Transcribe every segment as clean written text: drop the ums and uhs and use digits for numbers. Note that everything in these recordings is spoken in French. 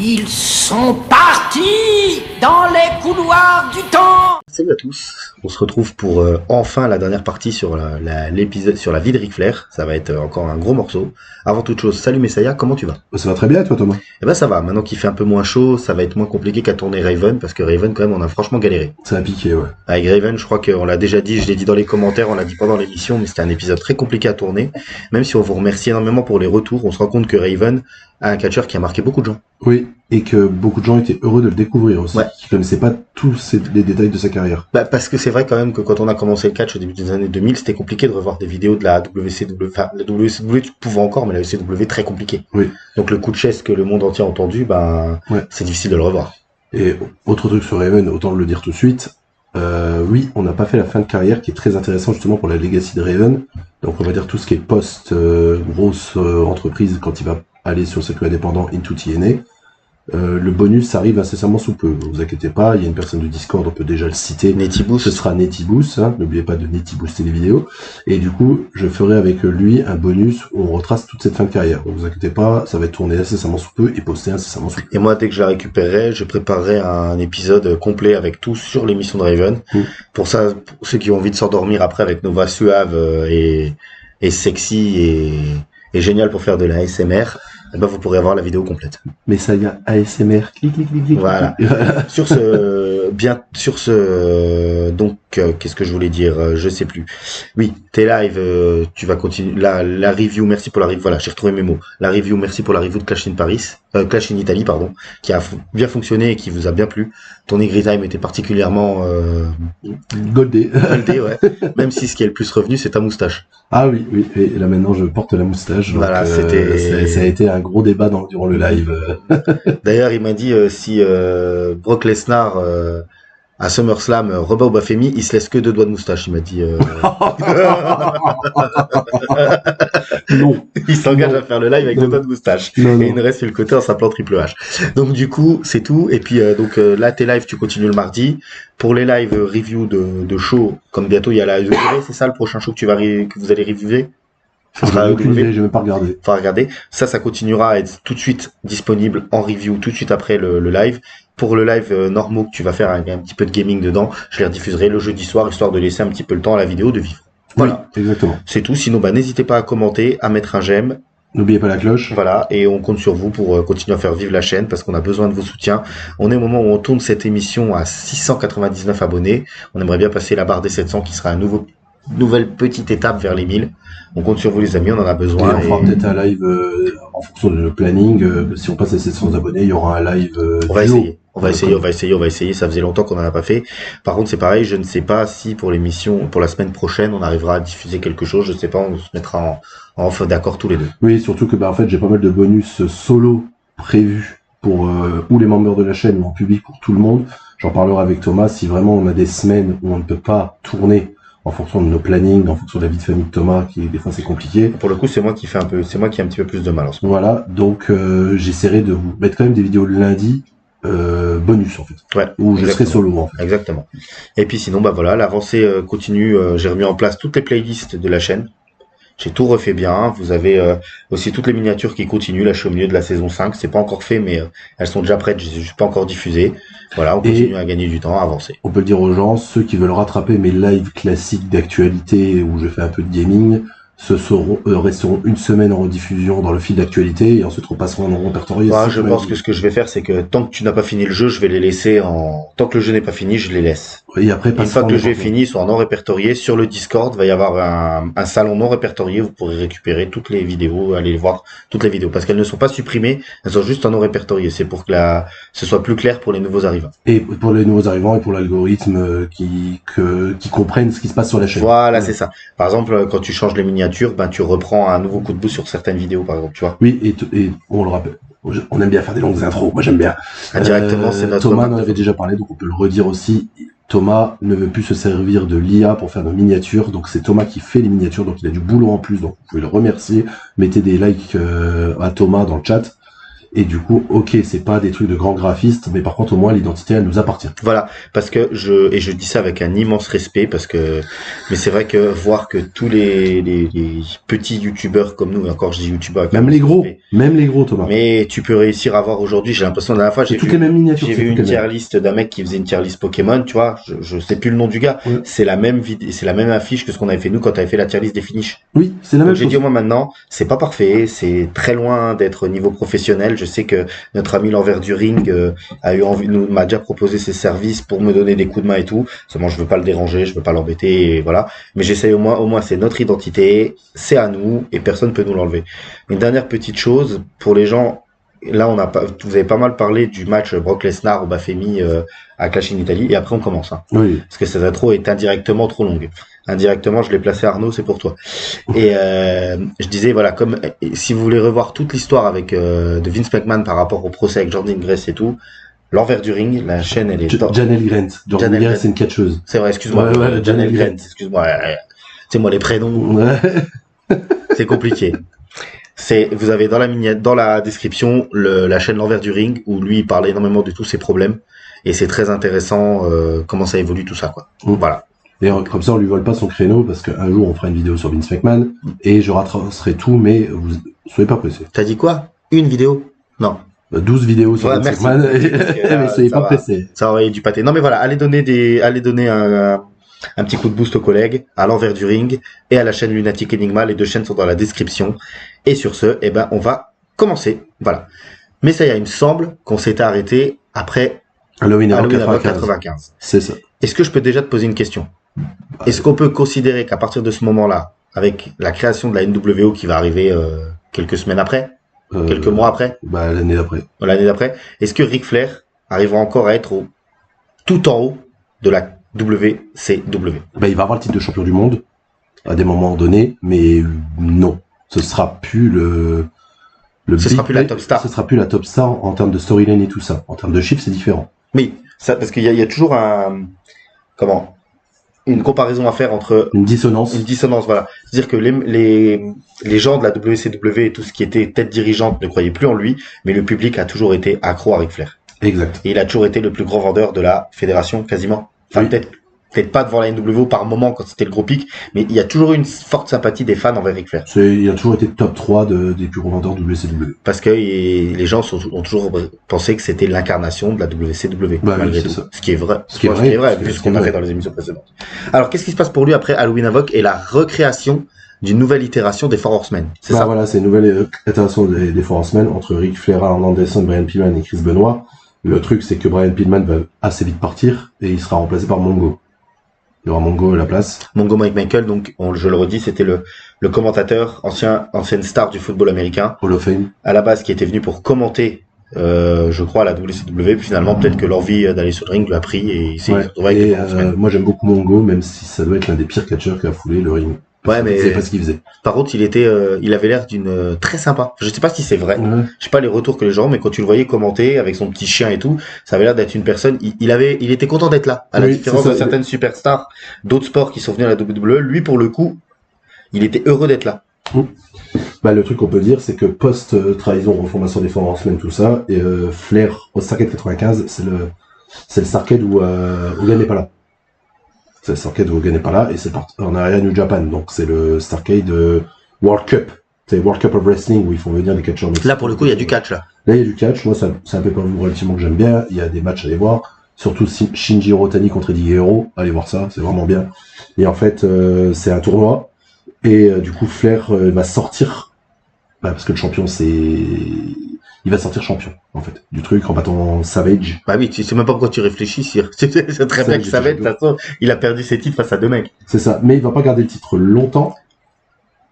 Ils sont partis dans les couloirs du temps. Salut à tous, on se retrouve pour enfin la dernière partie sur l'épisode sur la vie de Ric Flair. Ça va être encore un gros morceau. Avant toute chose, salut Messiah, comment tu vas? Ça va très bien, toi Thomas? Eh ben ça va, maintenant qu'il fait un peu moins chaud, ça va être moins compliqué qu'à tourner Raven, parce que Raven quand même on a franchement galéré. Ça a piqué, ouais. Avec Raven, je crois qu'on l'a déjà dit, je l'ai dit dans les commentaires, on l'a dit pendant l'émission, mais c'était un épisode très compliqué à tourner. Même si on vous remercie énormément pour les retours, on se rend compte que Raven a un catcheur qui a marqué beaucoup de gens. Oui, et que beaucoup de gens étaient heureux de le découvrir aussi, qui connaissaient pas tous les détails de sa carrière. Bah, parce que c'est vrai quand même que quand on a commencé le catch au début des années 2000, c'était compliqué de revoir des vidéos de la WCW. Enfin, la WCW tu pouvais encore, mais la WCW très compliqué. Oui. Donc le coup de chaise que le monde entier a entendu, c'est difficile de le revoir. Et autre truc sur Raven, autant le dire tout de suite, oui, on n'a pas fait la fin de carrière qui est très intéressant justement pour la legacy de Raven. Donc on va dire tout ce qui est post grosse entreprise quand il va aller sur le circuit indépendant into TNA. Le bonus arrive incessamment sous peu, vous inquiétez pas, il y a une personne de Discord, on peut déjà le citer. Netiboost. Ce sera Netiboost, hein, n'oubliez pas de Netibooster les vidéos. Et du coup, je ferai avec lui un bonus où on retrace toute cette fin de carrière. Donc vous inquiétez pas, ça va être tourné incessamment sous peu et posté incessamment sous peu. Et moi, dès que je la récupérerai, je préparerai un épisode complet avec tout sur l'émission de Raven. Pour ça, pour ceux qui ont envie de s'endormir après avec nos voix suaves et sexy et génial pour faire de la ASMR, eh ben vous pourrez avoir la vidéo complète. Mais ça y a ASMR, clic. Voilà. Donc qu'est-ce que je voulais dire, je sais plus. Oui, tes lives, tu vas continuer la review, merci pour la review. Voilà, j'ai retrouvé mes mots. La review, merci pour la review de Clash in Italy, pardon, qui a bien fonctionné et qui vous a bien plu. Ton Negri Time était particulièrement goldé, ouais. Même si ce qui est le plus revenu, c'est ta moustache. Ah oui, et là maintenant je porte la moustache. Donc, voilà, ça a été un gros débat durant le live. D'ailleurs, il m'a dit si Brock Lesnar à SummerSlam rebat au Bafemi, il se laisse que 2 doigts de moustache, il m'a dit. Non. Il s'engage à faire le live avec 2 doigts de moustache. Non. Et il ne reste sur le côté en s'appelant Triple H. Donc du coup, c'est tout. Et puis là, tes lives, tu continues le mardi. Pour les lives review de show, comme bientôt il y a la AEW, c'est ça le prochain show que vous allez reviewer? J'ai même pas regardé. Faut regarder. Ça continuera à être tout de suite disponible en review, tout de suite après le live. Pour le live normaux que tu vas faire avec un petit peu de gaming dedans, je les rediffuserai le jeudi soir, histoire de laisser un petit peu le temps à la vidéo de vivre. Voilà. Oui, exactement. C'est tout. Sinon, n'hésitez pas à commenter, à mettre un j'aime. N'oubliez pas la cloche. Voilà. Et on compte sur vous pour continuer à faire vivre la chaîne parce qu'on a besoin de vos soutiens. On est au moment où on tourne cette émission à 699 abonnés. On aimerait bien passer la barre des 700 qui sera nouvelle petite étape vers les 1000. On compte sur vous les amis, on en a besoin. Et on fera peut-être un live en fonction de notre planning. Si on passe les 700 abonnés, il y aura un live. On va essayer. Ça faisait longtemps qu'on n'en a pas fait. Par contre, c'est pareil, je ne sais pas si pour l'émission, pour la semaine prochaine, on arrivera à diffuser quelque chose. Je sais pas, on se mettra en off d'accord tous les deux. Oui, surtout que en fait, j'ai pas mal de bonus solo prévus pour ou les membres de la chaîne ou en public pour tout le monde. J'en parlerai avec Thomas. Si vraiment on a des semaines où on ne peut pas tourner en fonction de nos plannings, en fonction de la vie de famille de Thomas, qui des fois c'est compliqué. Pour le coup, c'est moi qui ai un petit peu plus de mal en ce moment. Voilà, donc j'essaierai de vous mettre quand même des vidéos le lundi, bonus en fait. Ouais. Où je serai solo en fait. Exactement. Et puis sinon, voilà, l'avancée continue. J'ai remis en place toutes les playlists de la chaîne. J'ai tout refait bien. Vous avez aussi toutes les miniatures qui continuent. Là, je suis au milieu de la saison 5. C'est pas encore fait, mais elles sont déjà prêtes. Je suis pas encore diffusé. Voilà, on continue à gagner du temps, à avancer. On peut le dire aux gens, ceux qui veulent rattraper mes lives classiques d'actualité où je fais un peu de gaming, resteront une semaine en rediffusion dans le fil d'actualité et ensuite repasseront en répertorié. Je pense que ce que je vais faire, c'est que tant que tu n'as pas fini le jeu, je vais les laisser tant que le jeu n'est pas fini, je les laisse. Et après, une fois que le jeu est fini, ils sont en non répertorié. Sur le Discord, il va y avoir un salon non répertorié. Vous pourrez récupérer toutes les vidéos, aller voir toutes les vidéos. Parce qu'elles ne sont pas supprimées, elles sont juste en non répertorié. C'est pour que ce soit plus clair pour les nouveaux arrivants. Et pour les nouveaux arrivants et pour l'algorithme qui comprennent ce qui se passe sur la chaîne. Voilà, c'est ça. Par exemple, quand tu changes les miniatures, tu reprends un nouveau coup de boost sur certaines vidéos, par exemple, tu vois. Oui, et on le rappelle. On aime bien faire des longues intros. Moi, j'aime bien. Indirectement, c'est notre... Thomas en avait déjà parlé, donc on peut le redire aussi. Thomas ne veut plus se servir de l'IA pour faire nos miniatures, donc c'est Thomas qui fait les miniatures, donc il a du boulot en plus, donc vous pouvez le remercier. Mettez des likes à Thomas dans le chat. Et du coup, ok, c'est pas des trucs de grands graphistes, mais par contre, au moins, l'identité, elle nous appartient. Voilà, parce que je dis ça avec un immense respect, mais c'est vrai que voir que tous les petits youtubeurs comme nous, et encore je dis youtubeurs avec un Même les immense gros, respect, même les gros, Thomas. mais tu peux réussir à voir aujourd'hui, j'ai l'impression, la dernière fois, C'est toutes les mêmes miniatures. j'ai c'est vu toutes une les mêmes. tier list d'un mec qui faisait une tier list Pokémon, tu vois, je sais plus le nom du gars, Ouais. c'est la même c'est la même affiche que ce qu'on avait fait nous quand on avait fait la tier list des finishes. Oui, c'est la Donc même j'ai chose. dit moi maintenant, c'est pas parfait, c'est très loin d'être au niveau professionnel. Je sais que notre ami l'envers du ring a eu envie, m'a déjà proposé ses services pour me donner des coups de main et tout. Seulement je veux pas le déranger, je veux pas l'embêter, et voilà. Mais j'essaye au moins c'est notre identité, c'est à nous et personne peut nous l'enlever. Une dernière petite chose pour les gens. Là, vous avez pas mal parlé du match Brock Lesnar au Bafemi à Clash in Italy et après on commence. Hein. Oui. Parce que cette intro est indirectement trop longue. Indirectement, je l'ai placé Arnaud, c'est pour toi. Et je disais, voilà, si vous voulez revoir toute l'histoire avec de Vince McMahon par rapport au procès avec Jordan Grace et tout, l'envers du ring, la chaîne, elle est... Janelle Grant. Jordan Janelle Grant, Grant. c'est une catcheuse. C'est vrai, excuse-moi. Ouais, Janelle Janelle Grant, Grant. excuse-moi. C'est moi les prénoms, Ouais. c'est compliqué. Vous avez dans la description la chaîne l'envers du ring où lui il parle énormément de tous ses problèmes et c'est très intéressant comment ça évolue tout ça quoi. Voilà. Et comme ça, on lui vole pas son créneau parce qu'un jour, on fera une vidéo sur Vince McMahon et je retracerai tout, mais vous soyez pas pressés. T'as dit quoi? Une vidéo? Non. 12 vidéos sur Ouais, Vince merci. McMahon, Parce que là, mais soyez ça pas va. pressés. Ça aurait du pâté. Non mais voilà, allez donner un petit coup de boost aux collègues, à l'envers du ring et à la chaîne Lunatic Enigma. Les deux chaînes sont dans la description. Et sur ce, eh ben, on va commencer. Voilà. Mais ça y est, il me semble qu'on s'était arrêté après Halloween Havoc Halloween Havoc 95. 95. C'est ça. Est-ce que je peux déjà te poser une question? Est-ce qu'on peut considérer qu'à partir de ce moment-là, avec la création de la NWO qui va arriver quelques semaines après, quelques mois après, Bah, l'année d'après. l'année d'après, est-ce que Ric Flair arrivera encore à être tout en haut de la WCW? Bah, il va avoir le titre de champion du monde à des moments donnés, mais non. Ce sera plus Ce sera plus la top star. Ce sera plus la top star en termes de storyline et tout ça. En termes de chiffres, c'est différent. Oui, ça, parce qu'il y a toujours une comparaison à faire entre Une dissonance. une dissonance, voilà. C'est-à-dire que les gens de la WCW et tout ce qui était tête dirigeante ne croyaient plus en lui, mais le public a toujours été accro à Ric Flair. Exact. Et il a toujours été le plus grand vendeur de la fédération, quasiment. Enfin, Oui. peut-être pas devant la NWO par moment quand c'était le gros pic, mais il y a toujours eu une forte sympathie des fans envers Ric Flair. Il a toujours été top 3 des plus gros vendeurs de WCW. Parce que les gens ont toujours pensé que c'était l'incarnation de la WCW, Bah oui, malgré c'est tout. ça. Ce qui est vrai. Ce qui est Enfin, vrai, vu ce ce qui qu'on est a vrai. fait dans les émissions précédentes. Alors, qu'est-ce qui se passe pour lui après Halloween Havoc et la recréation d'une nouvelle itération des Four Horsemen? C'est Bah ça? voilà, c'est une nouvelle itération des Four Horsemen entre Ric Flair, Arn Anderson, Brian Pillman et Chris Benoit. Le truc, c'est que Brian Pillman va assez vite partir et il sera remplacé par Mongo. Il y aura Mongo à la place. Mongo Mike Michael, donc, je le redis, c'était le commentateur, ancienne star du football américain, Hall of Fame. à la base qui était venu pour commenter, je crois, la WCW, puis finalement, peut-être que l'envie d'aller sur le ring lui a pris et il s'est Ouais. retrouvé avec Et les Four Horsemen. moi, j'aime beaucoup Mongo, même si ça doit être l'un des pires catcheurs qui a foulé le ring. Ouais, mais C'est pas ce qu'il faisait. par contre, il avait l'air d'une très sympa. Je sais pas si c'est vrai. Ouais. Je sais pas les retours que les gens ont, mais quand tu le voyais commenter avec son petit chien et tout, ça avait l'air d'être une personne. Il était content d'être là. À la Oui, différence c'est de ça. certaines superstars d'autres sports qui sont venus à la WWE, lui pour le coup, il était heureux d'être là. Bah, le truc qu'on peut dire, c'est que post-trahison, reformation des Four Horsemen, tout ça, et Flair au Starrcade 95, c'est le Starrcade où Hogan n'est pas là. C'est le Starrcade où Hogan n'est pas là, et c'est en arrière New Japan, donc c'est le Starrcade World Cup. C'est World Cup of Wrestling où ils font venir des catcheurs mexicains. Là pour le coup, il y a du catch là. Là, il y a du catch. Moi, c'est un peu pas relativement que j'aime bien. Il y a des matchs à aller voir. Surtout Shinji Rotani contre Eddie Guerrero. Allez voir ça, c'est vraiment bien. Et en fait, c'est un tournoi. Et du coup, Flair va sortir. Bah, parce que le champion, il va sortir champion, en fait, du truc en battant Savage. Bah oui, tu sais même pas pourquoi tu réfléchis, Sir. C'est très bien que ça va être, de toute façon, il a perdu ses titres face à deux mecs. C'est ça. Mais il va pas garder le titre longtemps.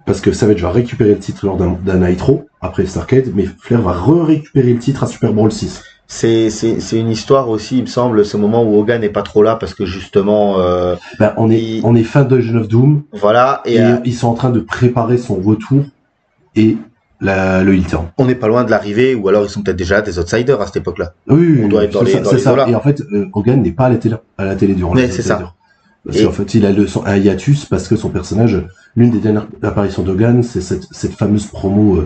Parce que Savage va récupérer le titre lors d'un Nitro, après Starrcade, mais Flair va récupérer le titre à Super Bowl 6. C'est une histoire aussi, il me semble, ce moment où Hogan n'est pas trop là parce que justement, Ben, on est fin de Legend of Doom, voilà, et ils sont en train de préparer son retour et le heel turn. on n'est pas loin de l'arrivée, ou alors ils sont peut-être déjà des outsiders à cette époque-là. Oui, On doit être dans c'est les- ça, dans c'est les ça. dollars. Et en fait, Hogan n'est pas à la télé durant Mais les c'est ça. Outsiders. Parce Et- qu'en fait, il a un hiatus parce que son personnage, l'une des dernières apparitions d'Hogan, c'est cette fameuse promo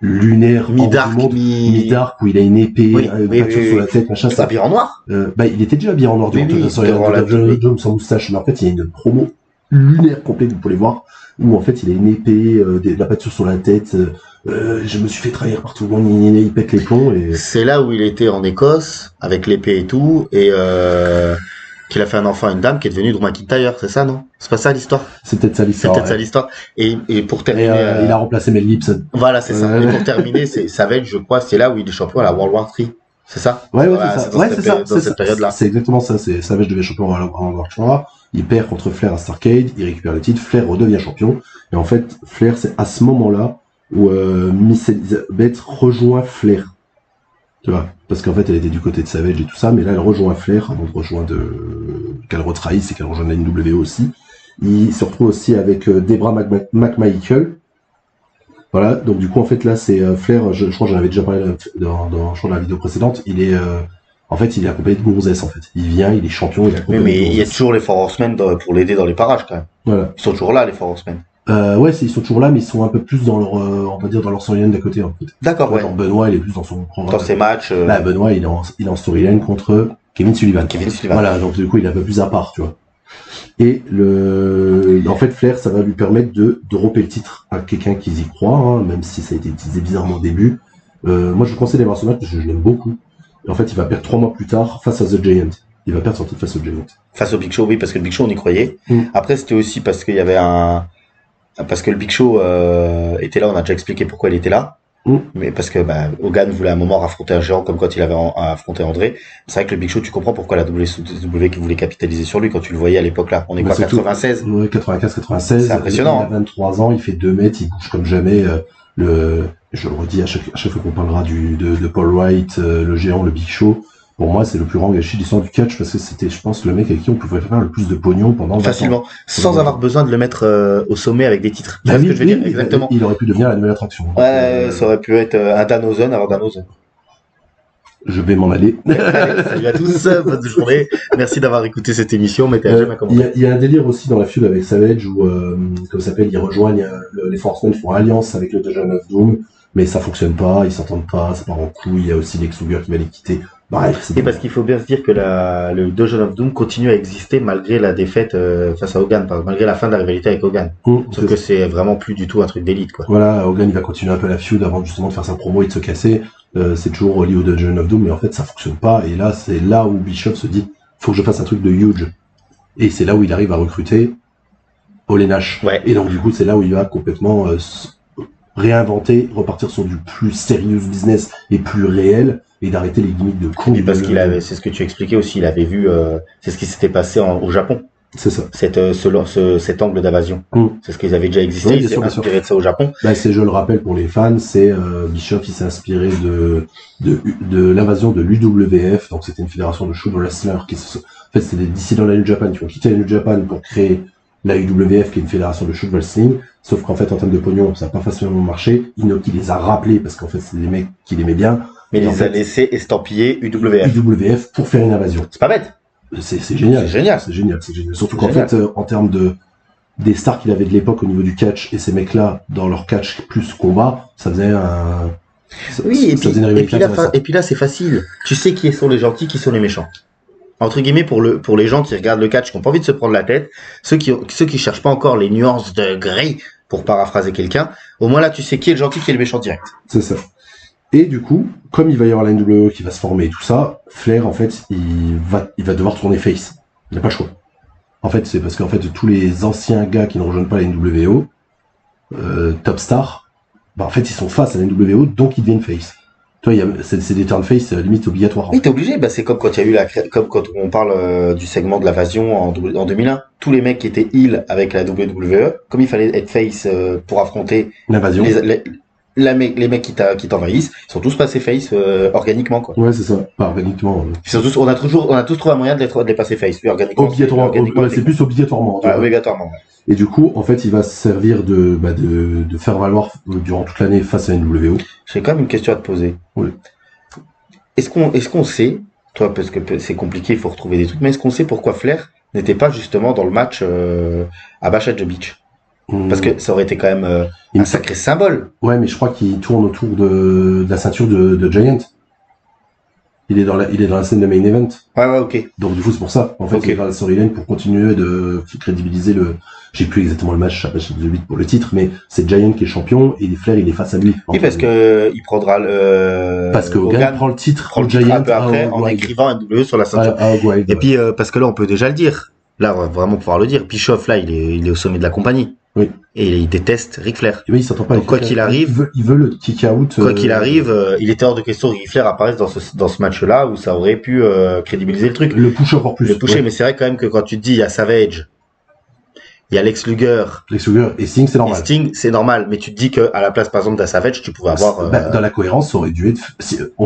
lunaire hors du Mi-dark, monde, mi-dark, où il a une épée, Oui, une oui, peinture oui, sur oui. la tête, machin. Ça habillé en noir. Il était déjà habillé en noir Oui, durant oui, toute la soirée durant la de journée. John sans moustache, mais en fait, il y a une promo lunaire complète, vous pouvez les voir, où en fait, il a une épée, de la peinture sur la tête, je me suis fait trahir par tout le monde, il pète les plombs, et C'est là où il était en Écosse, avec l'épée et tout, et qu'il a fait un enfant à une dame qui est devenue Drew McIntyre, c'est ça, non? C'est pas ça l'histoire? c'est peut-être ça C'est l'histoire. peut-être ça Ouais. l'histoire. Et pour Et terminer, il a remplacé Mel Gibson. voilà, c'est ça. Ouais. Et pour terminer, ça va être, je crois, c'est là où il est champion à la World War 3. C'est ça? Ouais, Voilà, c'est ça. dans Ouais, cette c'est ça. dans cette période-là. C'est exactement ça. C'est Savage devient champion à World War. Il perd contre Flair à Starrcade. Il récupère le titre. Flair redevient champion. Et en fait, Flair, c'est à ce moment-là où Miss Elizabeth rejoint Flair. Tu vois, parce qu'en fait, elle était du côté de Savage et tout ça, mais là, elle rejoint Flair avant de rejoindre qu'elle retrahisse et qu'elle rejoigne la NWO aussi. Il se retrouve aussi avec Debra McMichael. Voilà, donc du coup, en fait, là, c'est Flair, je crois que j'en avais déjà parlé dans la vidéo précédente, il est, en fait, il est accompagné de Gonzès, en fait. Il vient, il est champion, il est Oui, accompagné mais de il y a Gonzès. toujours les Four Horsemen pour l'aider dans les parages, quand même. Voilà. Ils sont toujours là, les Four Horsemen. Ouais, ils sont toujours là, mais ils sont un peu plus dans leur, on va dire, dans leur storyline d'à côté, en fait. D'accord, Ouais, ouais. genre Benoît, il est plus dans son programme. Dans ces matchs, Là, Benoît, il est en storyline contre Kevin Sullivan. Kevin Sullivan. Voilà, donc du coup, il est un peu plus à part, tu vois. Et en fait, Flair, ça va lui permettre de dropper le titre à quelqu'un qui y croit, hein, même si ça a été utilisé bizarrement au début. Moi, je vous conseille d'aller voir ce match parce que je l'aime beaucoup. Et en fait, il va perdre 3 mois plus tard face à The Giant. Il va perdre son titre face au Giant. Face au Big Show, oui, parce que le Big Show, on y croyait. Mm. Après, c'était aussi parce qu'il y avait parce que le Big Show était là, on a déjà expliqué pourquoi il était là. Mm. Mais parce que Hogan voulait à un moment affronter un géant comme quand il avait affronté André. C'est vrai que le Big Show, tu comprends pourquoi la WWE qui voulait capitaliser sur lui quand tu le voyais à l'époque là. On est Mais quoi, surtout- 96? Ouais, 95-96. C'est impressionnant, Il a 23 ans, il fait 2 mètres, il bouge comme jamais. Je le redis à chaque fois qu'on parlera de Paul White, le géant, le Big Show. Pour moi, c'est le plus grand gâchis de l'histoire du catch parce que c'était, je pense, le mec avec qui on pouvait faire le plus de pognon pendant 20 ans. Facilement. Sans avoir besoin de le mettre au sommet avec des titres. Bah C'est ce oui, que je veux dire, oui, exactement. il aurait pu devenir la nouvelle attraction. Donc, Ouais, ça aurait pu être un Danhausen alors Danhausen. je vais m'en aller. Allez, salut à tous, bonne journée. Merci d'avoir écouté cette émission. Mettez à j'aime, un commentaire. Il y a un délire aussi dans la feud avec Savage où, comme ça s'appelle, ils rejoignent les Forcemen font alliance avec le Dungeon of Doom, mais ça fonctionne pas, ils s'entendent pas, ça part en couille. Il y a aussi Lex Luger qui va les quitter. Bref, c'est Et parce qu'il faut bien se dire que le Dungeon of Doom continue à exister malgré la défaite face à Hogan, malgré la fin de la rivalité avec Hogan. Sauf que c'est vraiment plus du tout un truc d'élite, quoi. Voilà, Hogan il va continuer un peu la feud avant justement de faire sa promo et de se casser. C'est toujours lié au Dungeon of Doom, mais en fait ça fonctionne pas. Et là, c'est là où Bischoff se dit, faut que je fasse un truc de huge. Et c'est là où il arrive à recruter Ole Nash. Ouais. Et donc du coup, c'est là où il va complètement réinventer, repartir sur du plus serious business et plus réel, et d'arrêter les gimmicks de con. Et parce c'est ce que tu expliquais aussi, il avait vu, c'est ce qui s'était passé au Japon. C'est ça. Cet angle d'invasion. C'est ce qu'ils avaient déjà existé, Oui, il bien s'est sûr, bien sûr. inspiré de ça au Japon. Bah, je le rappelle pour les fans, c'est Bischoff, il s'est inspiré de l'invasion de l'UWF, donc c'était une fédération de shoot wrestlers en fait, c'était des dissidents de la New Japan qui ont quitté la New Japan pour créer la UWF, qui est une fédération de shoot wrestling, sauf qu'en fait, en termes de pognon, ça n'a pas facilement marché. Inoki les a rappelés parce qu'en fait, c'est des mecs qu'il aimait bien. Mais Et il en les a fait, laissés estampiller UWF. UWF pour faire une invasion. C'est pas bête. C'est génial. C'est génial. C'est génial, c'est génial. Surtout C'est qu'en génial. fait, en termes des stars qu'il avait de l'époque au niveau du catch, et ces mecs-là, dans leur catch plus combat, ça faisait Oui, et ça faisait une rivalité intéressante. puis là, c'est facile. Tu sais qui sont les gentils, qui sont les méchants. Entre guillemets, pour les gens qui regardent le catch, qui n'ont pas envie de se prendre la tête, ceux qui cherchent pas encore les nuances de gris, pour paraphraser quelqu'un, au moins là, tu sais qui est le gentil, qui est le méchant direct. C'est ça. Et du coup, comme il va y avoir la NWO qui va se former et tout ça, Flair, en fait, il va devoir tourner face. Il n'a pas le choix. En fait, c'est parce qu'en fait, tous les anciens gars qui ne rejoignent pas la NWO, top star, bah, en fait, ils sont face à la NWO, donc ils deviennent face. Tu vois, c'est des turn face limite obligatoires. Oui, t'es obligé. Bah, c'est comme quand il y a eu comme quand on parle du segment de l'invasion en 2001. Tous les mecs qui étaient heel avec la WWE, comme il fallait être face pour affronter L'invasion. les mecs qui t'envahissent, ils sont tous passés face organiquement, quoi. Ouais, c'est ça. Pas organiquement. On a tous trouvé un moyen de les passer face, oui, organiquement. Obligatoirement. C'est plus obligatoirement. tu Ouais, vois. obligatoirement. Ouais. Et du coup, en fait, il va se servir de faire valoir durant toute l'année face à la NWO. J'ai quand même une question à te poser. Oui. Est-ce qu'on sait, toi, parce que c'est compliqué, il faut retrouver des trucs, mais est-ce qu'on sait pourquoi Flair n'était pas justement dans le match à Bash at the Beach? Parce que ça aurait été quand même Il un me sacré symbole. Ouais, mais je crois qu'il tourne autour de la ceinture de Giant. Il est dans la scène de main event. Ouais, ok. Donc du coup c'est pour ça. En fait, Ok. il est dans la storyline pour continuer de crédibiliser le. J'ai plus exactement le match, je sais pas, de 8 pour le titre, mais c'est Giant qui est champion et Flair il est face à lui. Oui, parce que il prendra le. Parce que Hogan prend le titre prend le au titre un peu Giant après en écrivant NWE sur la ceinture. à Hog Wild. Et puis parce que là on peut déjà le dire. Là on va vraiment pouvoir le dire. Bischoff là il est au sommet de la compagnie. Oui. Et il déteste Ric Flair. Et oui, il s'entend pas. Donc, quoi qu'il arrive, il veut le kick out. Quoi qu'il arrive, il était hors de question que Ric Flair apparaisse dans ce match-là où ça aurait pu crédibiliser le truc. Le pusher encore plus. Le pusher, ouais. mais c'est vrai quand même que quand tu te dis il y a Savage, il y a Lex Luger, Lex Luger et Sting, c'est et normal. Sting, c'est normal. Mais tu te dis que à la place par exemple d'un Savage, tu pouvais avoir. Dans la cohérence, ça aurait dû être. Si on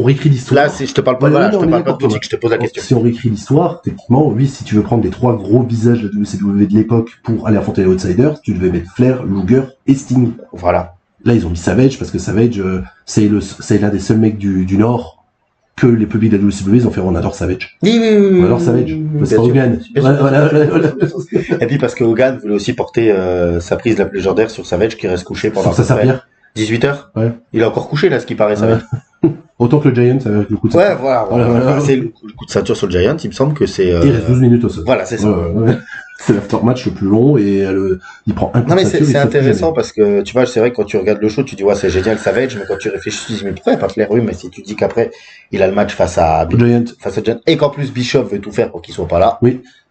réécrit l'histoire. Là, je te parle pas, Ouais, voilà, non, je te mais parle pas de d'accord, boutique, je te pose la question. Si on réécrit l'histoire, techniquement, oui, si tu veux prendre les 3 gros visages de WCW de l'époque pour aller affronter les Outsiders, tu devais mettre Flair, Luger et Sting. Voilà. Là, ils ont mis Savage parce que Savage, c'est l'un des seuls mecs du Nord que les publics de la WCW, ils ont fait on adore Savage. Oui. On adore Savage. C'est pas Hogan. Voilà. Et puis parce que Hogan voulait aussi porter sa prise la plus légendaire sur Savage qui reste couché pendant Pour sa servir. 18 heures. Ouais. Il est encore couché là, ce qui paraît, Savage. Autant que le Giant avec le coup de Ouais, ceinture. voilà. C'est le coup de ceinture sur le Giant, il me semble que c'est. Il reste 12 minutes au sol. Voilà, c'est ça. Ouais. C'est l'aftermatch le plus long et il prend un coup Non de mais ceinture, c'est il sort plus intéressant jamais. parce que tu vois, c'est vrai que quand tu regardes le show, tu dis ouais c'est génial Savage, mais quand tu réfléchis, tu dis mais pourquoi il n'y a pas Flair? Oui, mais si tu dis qu'après il a le match face à Giant. Giant et qu'en plus Bischoff veut tout faire pour qu'il soit pas là.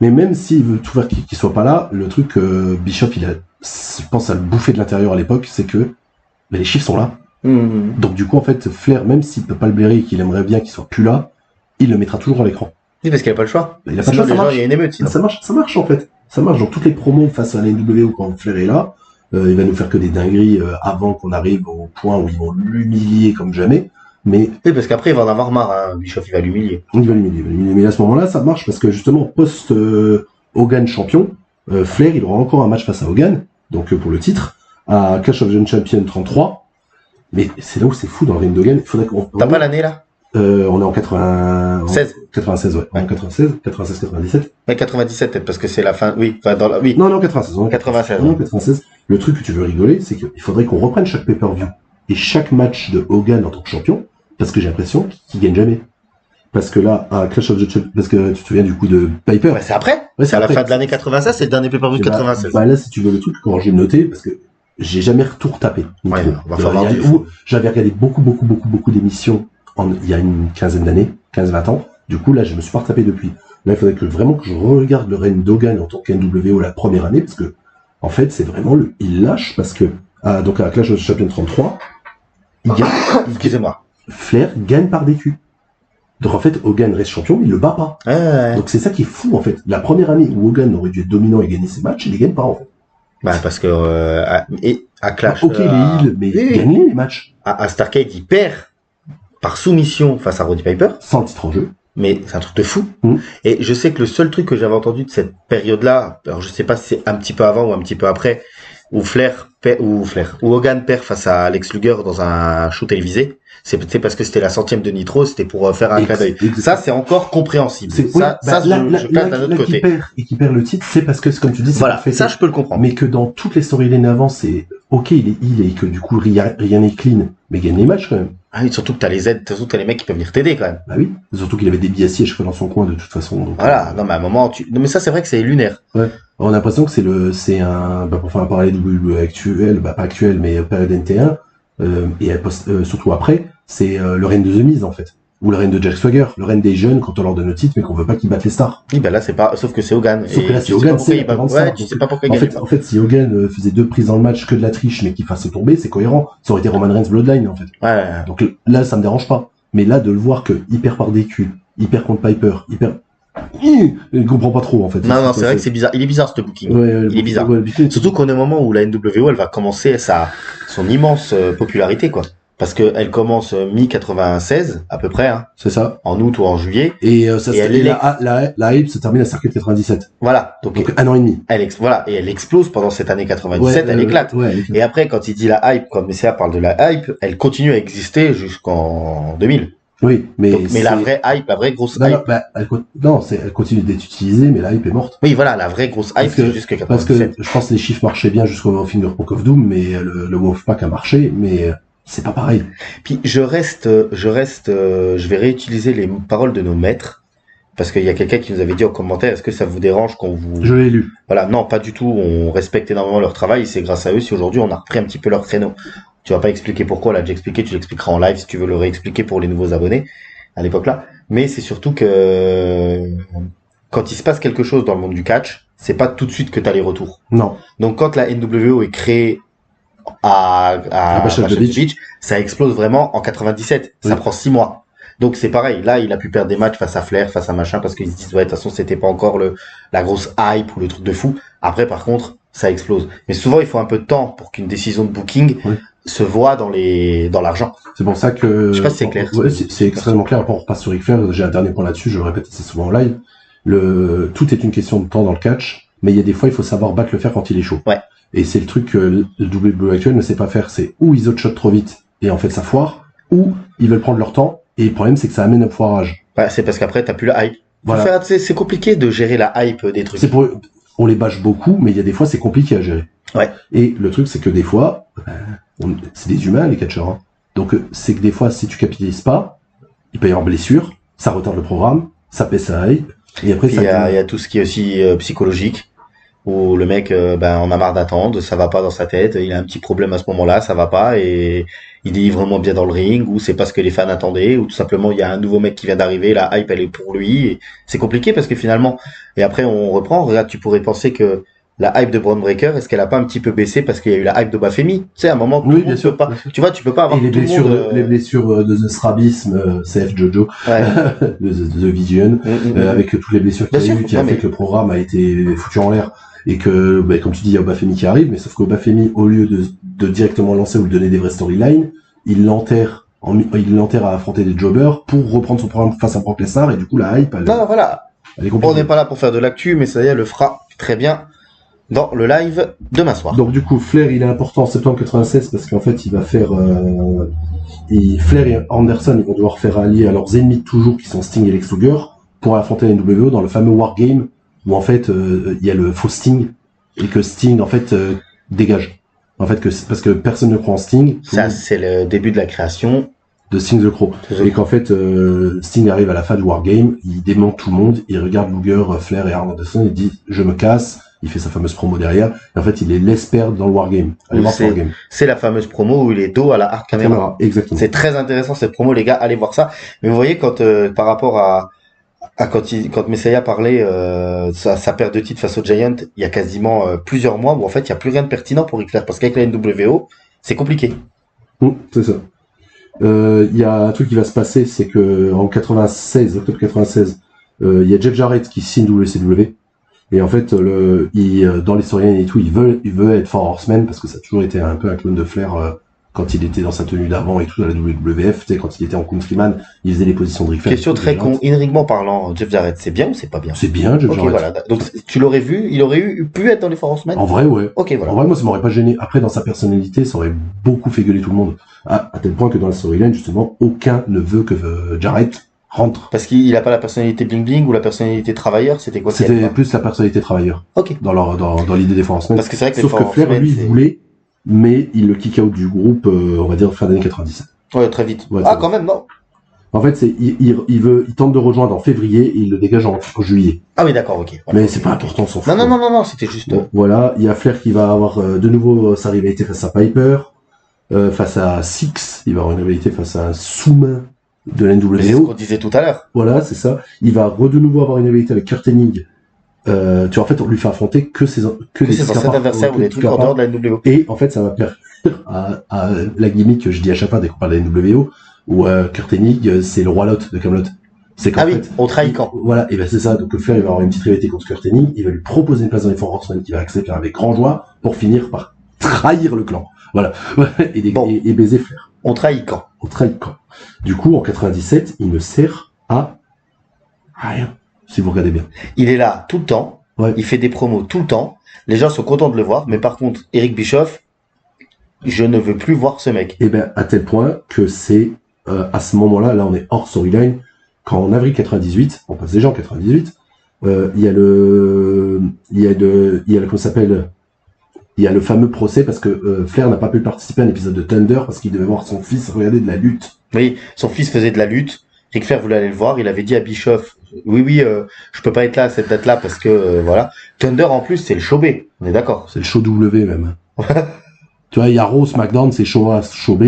Mais même s'il veut tout faire qu'il soit pas là, le truc Bischoff, je pense à le bouffer de l'intérieur à l'époque, c'est que les chiffres sont là. Donc du coup en fait Flair, même s'il peut pas le blairer et qu'il aimerait bien qu'il soit plus là, il le mettra toujours à l'écran. Oui, parce qu'il n'y a pas le choix. Il a pas Sinon, le choix, les ça gens, marche. il y a une émeute sinon. Ça marche en fait. Ça marche dans toutes les promos face à la NWO quand Flair est là. Il va nous faire que des dingueries avant qu'on arrive au point où ils vont l'humilier comme jamais. Mais Oui, parce qu'après il va en avoir marre, hein. Bischoff il va l'humilier. il va l'humilier. Mais à ce moment-là, ça marche parce que justement, post Hogan champion, Flair, il aura encore un match face à Hogan, donc pour le titre, à Clash of the Champions 33. Mais c'est là où c'est fou dans le ring d'Hogan. Il faudrait qu'on. T'as pas l'année là? On est en 96, 16. ouais. En 96, 97. Ouais, 97 peut-être parce que c'est la fin. Oui, enfin dans la. Oui. Non, 96. On est 96. Non, 96. Le truc que tu veux rigoler, c'est qu'il faudrait qu'on reprenne chaque pay-per-view et chaque match de Hogan en tant que champion, parce que j'ai l'impression qu'il gagne jamais. Parce que là, à Clash of the Champions, parce que tu te souviens du coup de Piper. Ouais, c'est après. Ouais, C'est à la après. fin de l'année 96, c'est le dernier pay-per-view de Et bah, 96. bah là, si tu veux le truc, quand j'ai noté, parce que j'ai jamais tout retapé. Ouais, Donc, on va falloir il y a- dire. où j'avais regardé beaucoup d'émissions il y a une quinzaine d'années, 15-20 ans. Du coup, là, je me suis pas retapé depuis. Là, il faudrait vraiment que je regarde le règne d'Hogan en tant qu'NWO la première année, parce que, en fait, c'est vraiment il lâche, parce que, donc à Clash of the Champions 33, il gagne, Excusez-moi. Flair gagne par DQ. Donc en fait, Hogan reste champion, il le bat pas. Ouais. Donc c'est ça qui est fou en fait. La première année où Hogan aurait dû être dominant et gagner ses matchs, il les gagne pas en fait. Bah parce que à Clash. Ok, les heals, mais oui. gagner les matchs À Starrcade, il perd par soumission face à Roddy Piper, sans le titre en jeu. mais c'est un truc de fou. Mhm. Et je sais que le seul truc que j'avais entendu de cette période-là, alors je sais pas si c'est un petit peu avant ou un petit peu après, où Hogan perd face à Lex Luger dans un show télévisé, c'est peut-être parce que c'était la 100e de Nitro, c'était pour faire un clin d'œil. Ça, c'est encore compréhensible. C'est Ça, je place d'un autre côté. Qui perd le titre, c'est parce que, comme tu dis, c'est Voilà, parfait. ça, je peux le comprendre. Mais que dans toutes les storylines avant, c'est ok, il est heal et que du coup rien n'est clean, mais gagne les matchs quand même. Ah oui, surtout que t'as les aides, surtout que t'as les mecs qui peuvent venir t'aider quand même. Bah oui. Surtout qu'il avait des billets à chaque fois dans son coin de toute façon. Donc, Voilà, non mais à un moment, non mais ça c'est vrai que c'est lunaire. on a l'impression que c'est un, pour faire un parallèle WWE actuel, pas actuel, mais période NT1, et surtout après, c'est le règne de The Miz en fait. Ou le règne de Jack Swagger, le règne des jeunes quand on leur donne le titre, mais qu'on veut pas qu'ils battent les stars. Oui, ben là c'est pas, sauf que c'est Hogan. Sauf que là, Et c'est tu sais Hogan, pas pourquoi c'est il bat- avant ouais, ça. tu sais pas pourquoi il En gagne. fait, si Hogan faisait 2 prises dans le match que de la triche, mais qu'il fasse tomber, c'est cohérent. Ça aurait été Roman Reigns Bloodline en fait. Ouais. Donc là, ça me dérange pas. Mais là, de le voir que hyper par DQ, hyper contre Piper, il comprend pas trop en fait. Non, c'est vrai que c'est bizarre. Il est bizarre ce booking. Ouais, Il est bizarre. ouais, Surtout qu'on est au moment où la NWO elle va commencer son immense popularité quoi. Parce que elle commence mi-96 à peu près, hein, c'est ça. en août ou en juillet. Et la hype se termine à Circuit 97. Voilà. Donc 1 an et demi. voilà, et elle explose pendant cette année 97, elle éclate. Ouais, elle éclate. Et après, quand il dit la hype, comme Messiah parle de la hype, elle continue à exister jusqu'en 2000. Oui, mais Donc, mais la vraie hype, la vraie grosse non, hype. non, bah, elle continue d'être utilisée, mais la hype est morte. Oui, voilà, la vraie grosse hype, c'est juste que Parce que 97. je pense que les chiffres marchaient bien jusqu'au Fingerpunk of Doom, mais le Wolfpack a marché, mais c'est pas pareil. Puis je vais réutiliser les paroles de nos maîtres, parce qu'il y a quelqu'un qui nous avait dit en commentaire, est-ce que ça vous dérange qu'on vous... Je l'ai lu. Voilà, non, pas du tout, on respecte énormément leur travail, et c'est grâce à eux si aujourd'hui on a repris un petit peu leur créneau. Tu vas pas expliquer pourquoi, là, j'ai expliqué, tu l'expliqueras en live si tu veux le réexpliquer pour les nouveaux abonnés, à l'époque là. Mais c'est surtout que quand il se passe quelque chose dans le monde du catch, c'est pas tout de suite que t'as les retours. Non. Donc quand la NWO est créée à Bashal Bashal Beach. Beach, ça explose vraiment en 97. Ça Oui. prend 6 mois. Donc c'est pareil. Là, il a pu perdre des matchs face à Flair, face à machin, parce qu'ils se disent, ouais, de toute façon, c'était pas encore la grosse hype ou le truc de fou. Après, par contre, ça explose. Mais souvent, il faut un peu de temps pour qu'une décision de booking Oui. se voit dans l'argent. C'est pour ça que... Je sais pas si c'est clair. Ouais, c'est extrêmement clair. Après, on repasse sur Ric Flair. J'ai un dernier point là-dessus, je le répète assez souvent en live. Tout est une question de temps dans le catch, mais il y a des fois, il faut savoir battre le fer quand il est chaud. Ouais. Et c'est le truc que le WWE actuel ne sait pas faire, c'est ou ils outshot trop vite, et en fait ça foire, ou ils veulent prendre leur temps, et le problème c'est que ça amène un foirage. Ouais, c'est parce qu'après, t'as plus la hype. Voilà. C'est compliqué de gérer la hype des trucs. On les bâche beaucoup, mais il y a des fois c'est compliqué à gérer. Ouais. Et le truc c'est que des fois, c'est des humains les catcheurs. Hein. Donc c'est que des fois si tu capitalises pas, il peut y avoir blessure, ça retarde le programme, ça pèse la hype, et après Puis ça... il y a tout ce qui est aussi psychologique, où le mec, on a marre d'attendre, ça va pas dans sa tête, il a un petit problème à ce moment-là, ça va pas, et il est vraiment bien dans le ring, ou c'est pas ce que les fans attendaient, ou tout simplement il y a un nouveau mec qui vient d'arriver, la hype elle est pour lui, et c'est compliqué parce que finalement, et après on reprend, regarde, tu pourrais penser que la hype de Braun Breaker, est-ce qu'elle a pas un petit peu baissé parce qu'il y a eu la hype de Bafemi? Tu sais, à un moment, tout Oui, le monde bien sûr, peut pas, bien sûr. tu vois, tu peux pas avoir Et les tout le blessures, monde, les blessures de The Strabisme, CF Jojo, ouais. de The Vision, avec toutes les blessures qu'il y a Bien eu, sûr, qui a non, fait mais- que le programme a été foutu en l'air, et que, comme tu dis, il y a Obafemi qui arrive, mais sauf qu'Obafemi, au lieu de directement lancer ou de donner des vraies storylines, il l'enterre à affronter des jobbers pour reprendre son programme face à Brock Lesnar, et du coup, la hype, Non, voilà. elle est On compliquée. n'est pas là pour faire de l'actu, mais ça y est, elle le fera très bien dans le live demain soir. Donc du coup, Flair, il est important en septembre 96 parce qu'en fait, il va faire... Flair et Anderson, ils vont devoir faire allier à leurs ennemis de toujours, qui sont Sting et Lex Luger, pour affronter la NWO dans le fameux Wargame, où en fait, il y a le faux Sting, et que Sting, en fait, dégage. En fait, parce que personne ne croit en Sting. Ça, c'est le début de la création. De Sting the Crow. Et qu'en fait, Sting arrive à la fin du Wargame, il démonte tout le monde, il regarde Luger, Flair et Arn Anderson, il dit « je me casse », il fait sa fameuse promo derrière, et en fait, il les laisse perdre dans le Wargame. Allez voir ce Wargame. C'est la fameuse promo où il est dos à la hard camera. Exactement. C'est très intéressant cette promo, les gars, allez voir ça. Mais vous voyez, quand par rapport à quand Messiah parlait sa perte de titre face au Giant, il y a quasiment plusieurs mois où en fait il y a plus rien de pertinent pour Ric Flair parce qu'avec la NWO, c'est compliqué. C'est ça. Il y a un truc qui va se passer, c'est que en octobre 96, il y a Jeff Jarrett qui signe WCW. Et en fait, dans les storylines et tout, il veut être Four Horsemen parce que ça a toujours été un peu un clone de Flair quand il était dans sa tenue d'avant et tout à la WWF. Tu sais, quand il était en Countryman, il faisait les positions de Ric Flair. Question très con, in-ringement parlant, Jeff Jarrett, c'est bien ou c'est pas bien? C'est bien, Jeff Jarrett. Voilà. Donc tu l'aurais vu, il aurait pu être dans les Four Horsemen? En vrai, ouais. Ok, voilà. En vrai, moi, ça m'aurait pas gêné. Après, dans sa personnalité, ça aurait beaucoup fait gueuler tout le monde. À tel point que dans la storyline, justement, aucun ne veut que Jarrett rentre. Parce qu'il a pas la personnalité bling bling ou la personnalité travailleur, c'était quoi? C'était plus la personnalité travailleur. Ok. Dans l'idée des Four Horsemen. Parce que c'est vrai que sauf que Flair, lui, voulait, mais il le kick out du groupe, on va dire fin d'année 97. Ouais, très vite. Ouais, quand même, non. En fait, il tente de rejoindre en février et il le dégage en juillet. Ah oui, d'accord, ok. Voilà. Mais c'est pas important, on s'en fout. Non, c'était juste. Bon, voilà, il y a Flair qui va avoir de nouveau sa rivalité face à Piper, face à Six, il va avoir une rivalité face à un sous-main de la NWO. C'est ce qu'on disait tout à l'heure. Voilà, c'est ça. Il va de nouveau avoir une rivalité avec Kurt Hennig. Tu vois, en fait, on lui fait affronter que ses anciens adversaires ou des trucs en dehors de la NWO. Et en fait, ça va permettre à la gimmick que je dis à chaque fois dès qu'on parle de la NWO, où Kurt Hennig, c'est le roi Lot de Camelot. C'est qu'en fait, on trahit quand. Voilà, et ben c'est ça. Donc Flair, il va avoir une petite rivalité contre Kurt Hennig. Il va lui proposer une place dans les Four Horsemen qu'il va accepter avec grand joie pour finir par trahir le clan. Voilà. et baiser Flair. On trahit quand. On trahit quand. Du coup, en 97, il ne sert à rien. Si vous regardez bien. Il est là tout le temps. Ouais. Il fait des promos tout le temps. Les gens sont contents de le voir. Mais par contre, Eric Bischoff, je ne veux plus voir ce mec. Et ben, à tel point que c'est à ce moment-là, là on est hors storyline, quand en avril 98, on passe déjà en 98, il y a comment ça s'appelle, il y a le fameux procès parce que Flair n'a pas pu participer à un épisode de Thunder parce qu'il devait voir son fils regarder de la lutte. Oui, son fils faisait de la lutte. Ric Flair voulait aller le voir. Il avait dit à Bischoff, oui, je peux pas être là à cette date-là parce que voilà. Thunder en plus, c'est le show B. On est d'accord. C'est le show W même. Tu vois, il y a Raw, SmackDown, c'est show A, show B.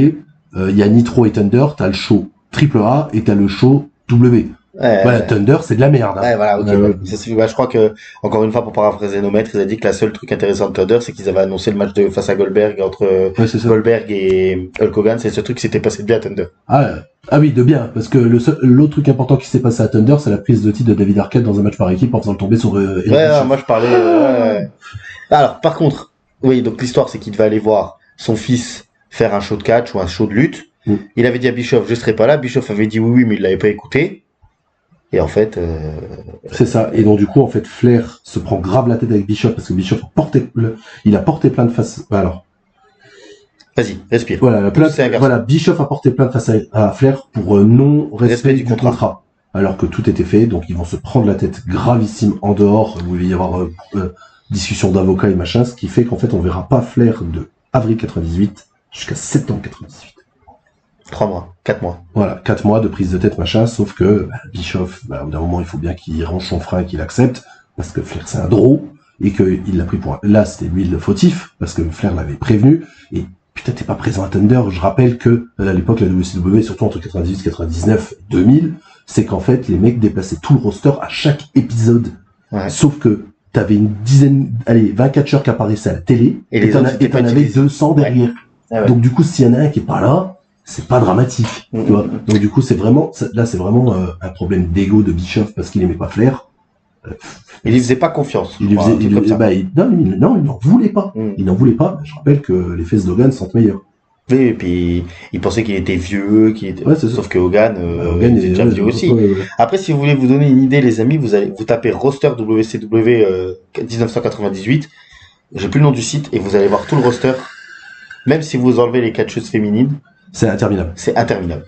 Il y a Nitro et Thunder, t'as le show Triple A et t'as le show W. Voilà, Thunder, c'est de la merde. Hein. Ouais, voilà, ok. Je crois que, encore une fois, pour paraphraser nos maîtres, ils ont dit que la seule truc intéressant de Thunder, c'est qu'ils avaient annoncé le match face à Goldberg entre Goldberg et Hulk Hogan. C'est ce truc qui s'était passé de bien à Thunder. Ah oui, de bien, parce que l'autre truc important qui s'est passé à Thunder, c'est la prise de titre de David Arquette dans un match par équipe en faisant le tomber sur Eric Bischoff. Moi je parlais. Alors, par contre, oui, donc l'histoire, c'est qu'il devait aller voir son fils faire un show de catch ou un show de lutte. Il avait dit à Bischoff, je serai pas là. Bischoff avait dit oui, mais il l'avait pas écouté. Et en fait, c'est ça. Et donc du coup, en fait, Flair se prend grave la tête avec Bischoff parce que Bischoff il a porté plainte face. Alors, vas-y, respire. Voilà, Bischoff a porté plainte face à Flair pour non-respect du contrat. Alors que tout était fait, donc ils vont se prendre la tête gravissime en dehors où il va y avoir discussion d'avocats et machin, ce qui fait qu'en fait, on verra pas Flair de avril 98 jusqu'à septembre 98. 3 mois, 4 mois. Voilà, 4 mois de prise de tête, machin, sauf que Bischoff, au bout d'un moment, il faut bien qu'il range son frein et qu'il accepte, parce que Flair, c'est un draw, et qu'il l'a pris pour... Là, c'était lui le fautif, parce que Flair l'avait prévenu, et putain, t'es pas présent à Thunder. Je rappelle que, à l'époque, la WCW, surtout entre 98, 99, 2000, c'est qu'en fait, les mecs déplaçaient tout le roster à chaque épisode. Ouais. Sauf que t'avais une dizaine, 20 catcheurs qui apparaissaient à la télé, et t'en avais 200 derrière. Ouais. Ah ouais. Donc du coup, s'il y en a un qui est pas là, c'est pas dramatique, tu vois. Donc du coup, c'est vraiment un problème d'ego de Bischoff parce qu'il aimait pas Flair. Il lui faisait pas confiance. Il n'en voulait pas. Il n'en voulait pas. Je rappelle que les fesses d'Hogan sont meilleures. Oui, et puis il pensait qu'il était vieux, sauf que Hogan est déjà vieux aussi. Ouais. Après, si vous voulez vous donner une idée, les amis, vous tapez roster WCW 1998. J'ai plus le nom du site et vous allez voir tout le roster. Même si vous enlevez les catcheuses féminines. C'est interminable. C'est interminable.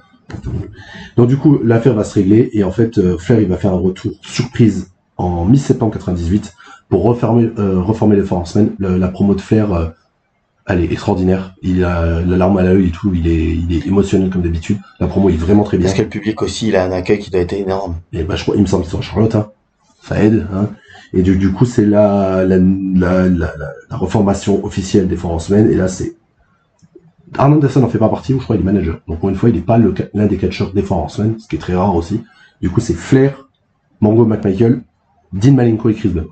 Donc du coup, l'affaire va se régler et en fait, Flair il va faire un retour surprise en mi-septembre 98 pour reformer les Four Horsemen. La promo de Flair, elle est extraordinaire. Il a la larme à l'œil et tout. Il est émotionnel comme d'habitude. La promo est vraiment très bien. Parce que le public aussi, il a un accueil qui doit être énorme. Et je crois, il me semble qu'ils sont à Charlotte. Hein. Ça aide. Hein. Et du coup, c'est la reformation officielle des Four Horsemen. Et là, c'est Arn Anderson n'en fait pas partie, ou je crois qu'il est manager. Donc pour une fois, il n'est pas l'un des catcheurs des Four Horsemen, ce qui est très rare aussi. Du coup, c'est Flair, Mongo McMichael, Dean Malenko et Chris Benoit.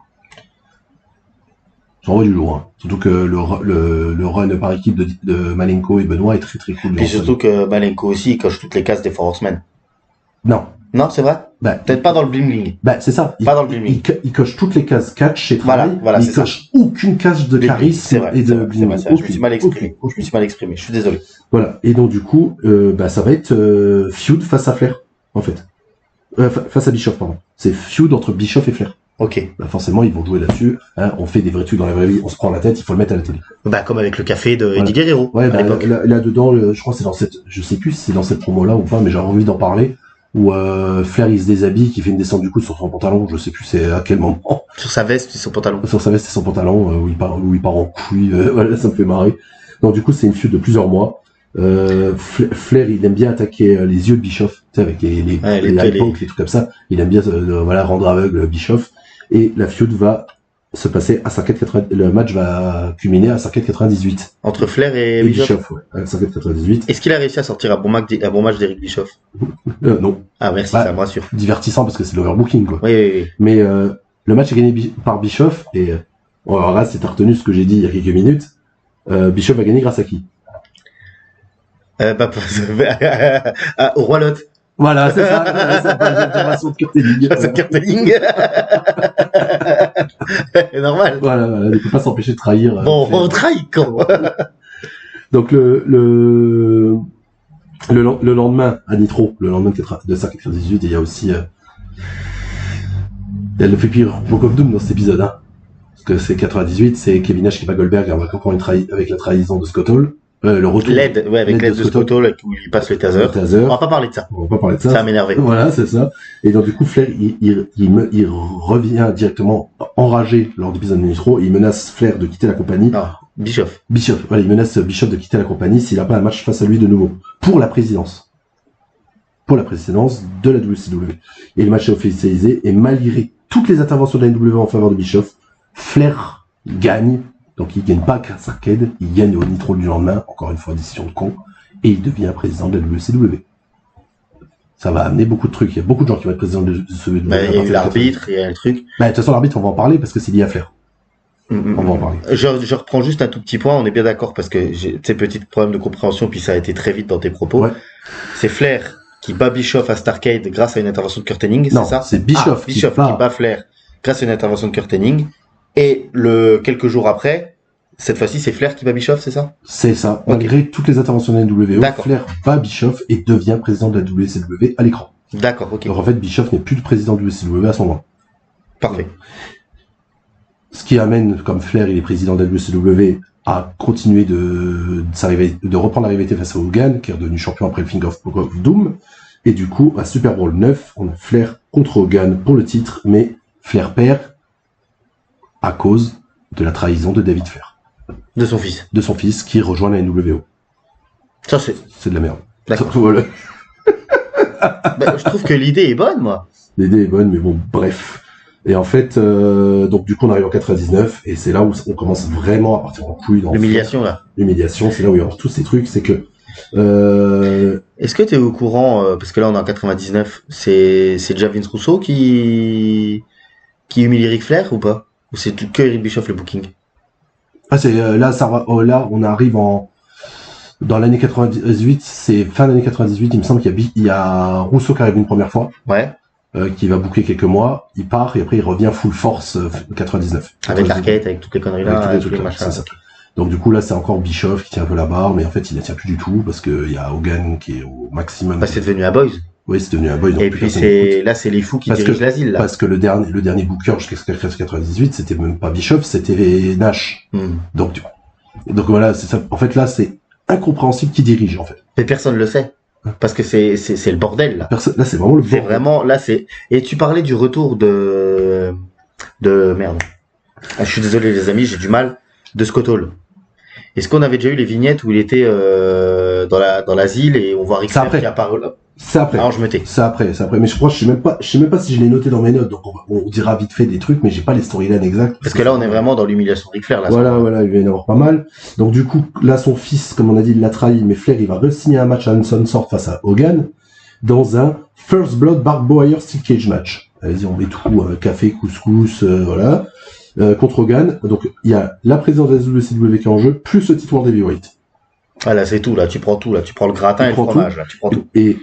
Ça envoie du lourd, hein. Surtout que le run par équipe de Malenko et Benoit est très très cool. Et surtout que Malenko aussi, il coche toutes les cases des Four Horsemen. Non. Non, c'est vrai? Peut-être pas dans le bling-bling. C'est ça. Pas dans le bling-bling. Il coche toutes les cases catch et travail. Voilà, il coche aucune case de charisme et de bling-bling. Je me suis mal exprimé. Je suis désolé. Voilà. Et donc, du coup, ça va être feud face à Flair, en fait. Face à Bischoff, pardon. C'est feud entre Bischoff et Flair. Ok. Forcément, ils vont jouer là-dessus. Hein, on fait des vrais trucs dans la vraie vie, on se prend la tête, il faut le mettre à la télé. Comme avec le café de Eddie Guerrero. Ouais, là-dedans, je crois que c'est dans cette, je sais plus si c'est dans cette promo-là ou pas, mais j'ai envie d'en parler. Où Flair il se déshabille, qui fait une descente du coude sur son pantalon, je sais plus c'est à quel moment. Sur sa veste et son pantalon. Sur sa veste et son pantalon, où il part en couille, voilà, ça me fait marrer. Donc du coup c'est une feud de plusieurs mois. Flair il aime bien attaquer les yeux de Bischoff, tu sais, avec les trucs comme ça. Il aime bien rendre aveugle Bischoff. Et la feud va se passer à Starrcade 80. Le match va culminer à Starrcade 98. Entre Flair et Bischoff. Ouais, à Starrcade 98. Est-ce qu'il a réussi à sortir un bon match d'Eric Bischoff? Non. Ah merci, ça me rassure. Divertissant parce que c'est l'overbooking quoi. Oui. Mais le match est gagné par Bischoff et alors là, si t'as retenu ce que j'ai dit il y a quelques minutes, Bischoff va gagner grâce à qui? Au Roi Lot. Voilà, c'est ça, c'est pas une information de Curteling. C'est Curteling. Normal. Voilà, il ne peut pas s'empêcher de trahir. Bon, on trahit quand. Donc le lendemain à Nitro, le lendemain de Starrcade 98, il y a aussi il y a le fait pire Book of Doom dans cet épisode, hein. Parce que c'est 98, c'est Kevin Nash qui bat Goldberg avec la trahison de Scott Hall. Le retour. L'aide, ouais, avec l'aide de Scott Hall, où il passe le taser. On va pas parler de ça. On va pas parler de ça. Ça va m'énerver. Voilà, c'est ça. Et donc, du coup, Flair, il revient directement enragé lors de l'épisode Nitro. Il menace Flair de quitter la compagnie. Non, Bischoff. Voilà, il menace Bischoff de quitter la compagnie s'il n'a pas un match face à lui de nouveau. Pour la présidence. Pour la présidence de la WCW. Et le match est officialisé. Et malgré toutes les interventions de la NWA en faveur de Bischoff, Flair gagne. Donc il gagne pas grâce à Arcade, il gagne au Nitro du lendemain, encore une fois décision de con, et il devient président de la WCW. Ça va amener beaucoup de trucs, il y a beaucoup de gens qui vont être présidents de la WCW. Il y a eu l'arbitre, il y a le truc. De toute façon l'arbitre on va en parler parce que c'est lié à Flair. On va en parler. Je reprends juste un tout petit point, on est bien d'accord parce que j'ai ces petits problèmes de compréhension, puis ça a été très vite dans tes propos. Ouais. C'est Flair qui bat Bischoff à Starrcade grâce à une intervention de Kurt Hennig, c'est ça? C'est Bischoff, qui bat Flair grâce à une intervention de Kurt Hennig. Et quelques jours après, cette fois-ci, c'est Flair qui bat Bischoff, c'est ça? C'est ça. Okay. Malgré toutes les interventions de la NWO, Flair bat Bischoff et devient président de la WCW à l'écran. D'accord, ok. Donc en fait, Bischoff n'est plus le président de la WCW à ce moment-là. Parfait. Ce qui amène, comme Flair, il est président de la WCW, à continuer de reprendre la rivalité face à Hogan, qui est devenu champion après le Finger of Doom. Et du coup, à Super Bowl 9, on a Flair contre Hogan pour le titre, mais Flair perd à cause de la trahison de David Flair. De son fils. De son fils qui rejoint la NWO. Ça c'est de la merde. D'accord. Voilà. Je trouve que l'idée est bonne, moi. L'idée est bonne, mais bon, bref. Et en fait, donc du coup on arrive en 99, et c'est là où on commence vraiment à partir en couille. L'humiliation, là. L'humiliation, c'est là où il y a tous ces trucs, c'est que... Est-ce que tu es au courant, parce que là on est en 99, c'est déjà Vince Russo qui humilie Ric Flair ou pas? Ou c'est que Eric Bischoff le booking? Ah c'est là là on arrive dans l'année 98, c'est fin d'année 98, il me semble qu'il y a Russo qui arrive une première fois. Ouais. Qui va booker quelques mois, il part et après il revient full force 99. Avec l'arcade, avec toutes les conneries là, avec tous les machins. Donc du coup là c'est encore Bischoff qui tient un peu la barre, mais en fait il la tient plus du tout parce qu'il y a Hogan qui est au maximum. Bah c'est devenu un boys. Oui, c'est devenu un boys. Et puis c'est les fous qui dirigent l'asile là. Parce que le dernier booker jusqu'à 98, c'était même pas Bischoff, c'était Nash. Donc voilà, c'est ça. En fait là c'est incompréhensible qui dirige en fait. Mais personne le sait. Parce que c'est le bordel là. Là c'est vraiment le bordel. C'est vraiment là c'est. Et tu parlais du retour de merde. Je suis désolé les amis, j'ai du mal. De Scott Hall. Est-ce qu'on avait déjà eu les vignettes où il était dans l'asile et on voit Ric Flair qui apparaît là? C'est après. Alors je me tais. C'est après. Mais je sais même pas si je l'ai noté dans mes notes. Donc on dira vite fait des trucs, mais j'ai pas les storylines exactes. Parce que là on est vraiment dans l'humiliation de Ric Flair là. Voilà, il va y en avoir pas mal. Donc du coup, là son fils, comme on a dit, il l'a trahi, mais Flair il va re-signer un match à Hanson Sword face à Hogan dans un First Blood Barbed Wire Steel Cage match. Vas-y, on met tout, café, couscous, voilà. Contre Hogan. Donc il y a la présidence de la WCW qui est en jeu, plus le titre World Heavyweight. Ah là c'est tout, là tu prends tout, là tu prends le gratin et le fromage, là tu prends tout. Et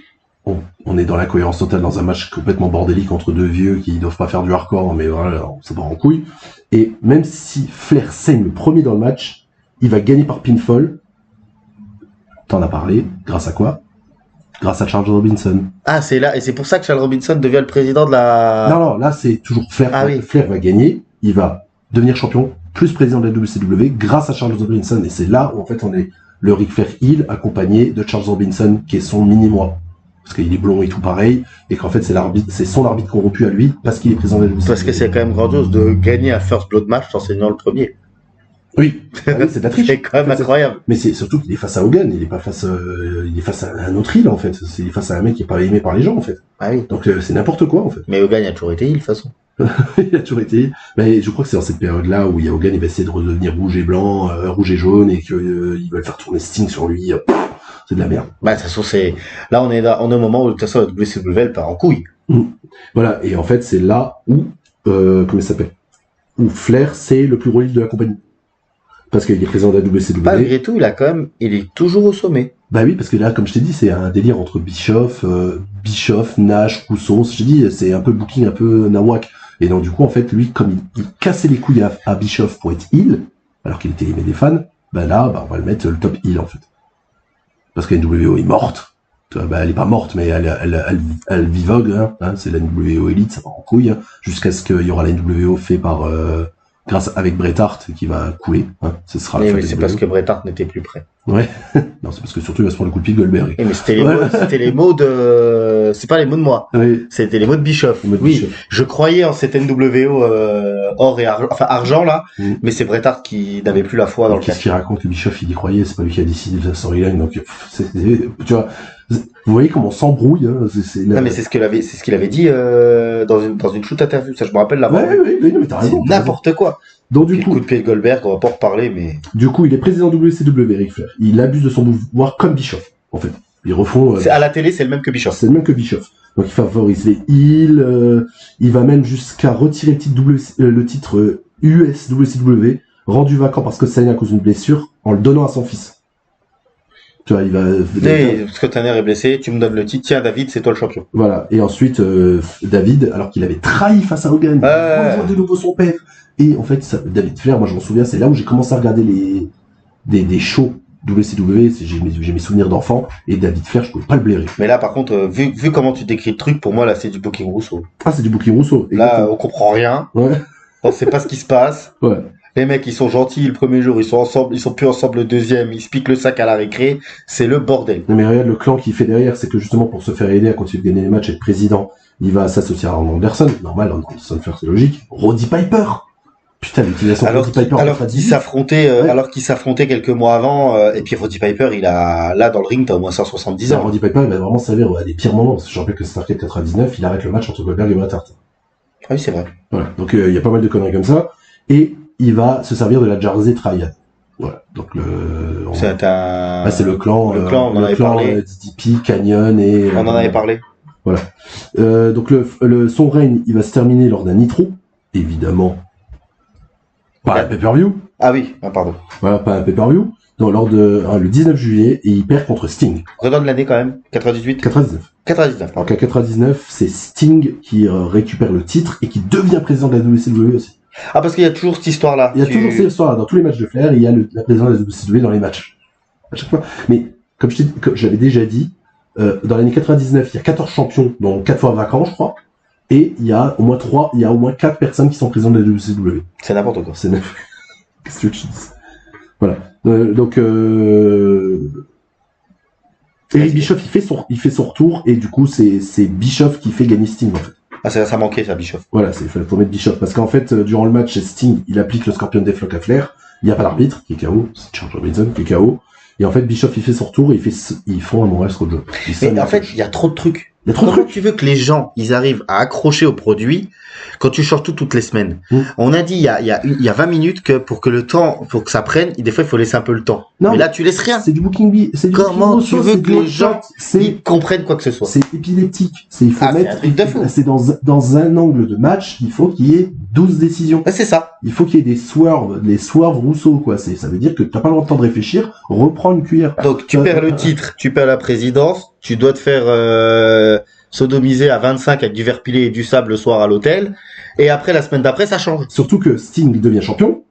on est dans l'incohérence totale dans un match complètement bordélique entre deux vieux qui doivent pas faire du hardcore, mais voilà, ça part en couille. Et même si Flair saigne le premier dans le match, il va gagner par pinfall. T'en as parlé. Grâce à quoi? Grâce à Charles Robinson. Ah, c'est là, et c'est pour ça que Charles Robinson devient le président de la... Non, là c'est toujours Flair. Ah oui. Flair va gagner, il va devenir champion, plus président de la WCW, grâce à Charles Robinson. Et c'est là où en fait on est le Ric Flair heel accompagné de Charles Robinson, qui est son mini-moi. Parce qu'il est blond et tout pareil, et qu'en fait c'est son arbitre corrompu à lui, parce qu'il est président de la WCW. Parce que c'est quand même grandiose de gagner un First Blood match en saignant le premier. Oui, c'est de la triche. C'est quand même incroyable. Mais c'est surtout qu'il est face à Hogan, il est pas face, il est face à un autre heel en fait. C'est face à un mec qui est pas aimé par les gens en fait. Ah oui. Donc c'est n'importe quoi en fait. Mais Hogan a toujours été heel de toute façon. Il a toujours été heel. Mais je crois que c'est dans cette période-là où il y a Hogan, il va essayer de redevenir rouge et blanc, rouge et jaune, et qu'il va faire tourner Sting sur lui. C'est de la merde. Bah de toute façon c'est là on est au moment où de toute façon la WCW elle part en couille. Voilà, et en fait c'est là où comment il s'appelle, où Flair c'est le plus gros heel de la compagnie. Parce qu'il est président de la WCW. Malgré tout, il est toujours au sommet. Bah oui, parce que là, comme je t'ai dit, c'est un délire entre Bischoff, Nash, Rousseau. Je t'ai dit, c'est un peu booking, un peu nawak. Et donc, du coup, en fait, lui, comme il cassait les couilles à Bischoff pour être heel, alors qu'il était aimé des fans, bah là, on va le mettre le top heel, en fait. Parce que la NWO est morte. Bah, elle est pas morte, mais elle vivogue, hein. C'est la NWO Elite, ça part en couille, hein, jusqu'à ce qu'il y aura la NWO fait par, avec Bret Hart qui va couler. Hein, ce sera Mais c'est parce que Bret Hart n'était plus prêt. Ouais. Non, c'est parce que surtout il va se prendre le coup de pied de Goldberg. Mais c'était les mots de, c'est pas les mots de moi. Oui. C'était les mots de Bischoff. Les mots de Oui. Bischoff. Je croyais en cette NWO, or et argent, enfin argent là. Mais c'est Bret Hart qui n'avait plus la foi dans le Qu'est-ce catch. qu'il raconte que Bischoff il y croyait, c'est pas lui qui a décidé de la storyline, donc tu vois, vous voyez comment on s'embrouille, hein, Non mais c'est ce qu'il avait dit dans une shoot interview, ça je me rappelle là-bas. Ouais, mais t'as raison. C'est n'importe quoi. Donc Puis le coup de pied de Goldberg, on va pas en reparler, mais du coup, il est président WCW, Ric Flair. Il abuse de son pouvoir comme Bischoff, en fait. Ils refont. à la télé, c'est le même que Bischoff. C'est le même que Bischoff. Donc il favorise les heels, il va même jusqu'à retirer le titre US WCW, rendu vacant par Scott Steiner à cause d'une blessure, en le donnant à son fils. Tu vois, il va. Scott Steiner est blessé, tu me donnes le titre, tiens David, c'est toi le champion. Voilà. Et ensuite, David, alors qu'il avait trahi face à Hogan, il rejoint de nouveau son père. Et en fait, David Flair, moi je m'en souviens, c'est là où j'ai commencé à regarder des shows WCW, j'ai mes souvenirs d'enfant, et David Flair, je pouvais pas le blairer. Mais là, par contre, vu comment tu décris le truc, pour moi, là, c'est du Booking Rousseau. Ah, c'est du Booking Rousseau. Là, on comprend rien. Ouais. On sait pas ce qui se passe. Ouais. Les mecs, ils sont gentils le premier jour, ils sont ensemble, ils sont plus ensemble le deuxième, ils se piquent le sac à la récré. C'est le bordel. Non, mais regarde le clan qu'il fait derrière, c'est que justement pour se faire aider à continuer de gagner les matchs et être président, il va s'associer à Arn Anderson. Normal, Arn Anderson, c'est logique. Roddy Piper. Putain, l'utilisation de Roddy Piper. Alors qu'il s'affrontait quelques mois avant, et puis Roddy Piper, là, dans le ring, t'as au moins 170 ans. Roddy Piper, il va vraiment servir à des pires moments, parce que je rappelle que c'est Starrcade 99, il arrête le match entre Goldberg et Bret Hart. Ah oui, c'est vrai. Voilà. Donc, il y a pas mal de conneries comme ça. Et il va se servir de la Jersey Triad. Voilà. Donc, c'est le clan. On en avait parlé. DDP, Canyon et. On en avait parlé. Voilà. Donc, son règne, il va se terminer lors d'un Nitro. Évidemment. Pas un pay-per-view. Ah oui, pardon. Voilà, pas un pay-per-view. Donc, le 19 juillet, et il perd contre Sting. Redonne l'année quand même. 98. 99. 99. Alors qu'à 99, c'est Sting qui récupère le titre et qui devient président de la WCW aussi. Ah, parce qu'il y a toujours cette histoire-là. Il y a toujours cette histoire-là. Dans tous les matchs de Flair, il y a la présidence de la WCW dans les matchs. À chaque fois. Mais, comme j'avais déjà dit, dans l'année 99, il y a 14 champions, dont 4 fois vacants, je crois. Et il y a au moins 4 personnes qui sont présentes de la WCW. C'est n'importe quoi. Qu'est-ce que tu dis? Voilà. Eric Bischoff, il fait son retour, et du coup, c'est Bischoff qui fait gagner Sting, en fait. Ah, ça manquait, ça, Bischoff. Voilà, il fallait mettre Bischoff. Parce qu'en fait, durant le match, Sting, il applique le Scorpion Deathlock à Flair. Il n'y a pas l'arbitre, qui est KO. C'est Charles Robinson, qui est KO. Et en fait, Bischoff, il fait son retour, et ils font un Memorial Screwjob. Mais en fait, il y a trop de trucs. Il y a trop de trucs. Tu veux que les gens, ils arrivent à accrocher au produit quand tu changes toutes les semaines. On a dit il y a 20 minutes que pour que ça prenne, des fois il faut laisser un peu le temps. Non, mais là tu laisses rien. C'est du booking. Comment tu veux que les gens ils comprennent quoi que ce soit? C'est épileptique. C'est dans un angle de match, il faut qu'il y ait 12 décisions. C'est ça. Il faut qu'il y ait les swerves Rousseau, quoi. Ça veut dire que t'as pas le temps de réfléchir, reprends une cuillère. Donc tu perds le titre, tu perds la présidence, tu dois te faire sodomiser à 25 avec du verre pilé et du sable le soir à l'hôtel, et après la semaine d'après ça change. Surtout que Sting devient champion,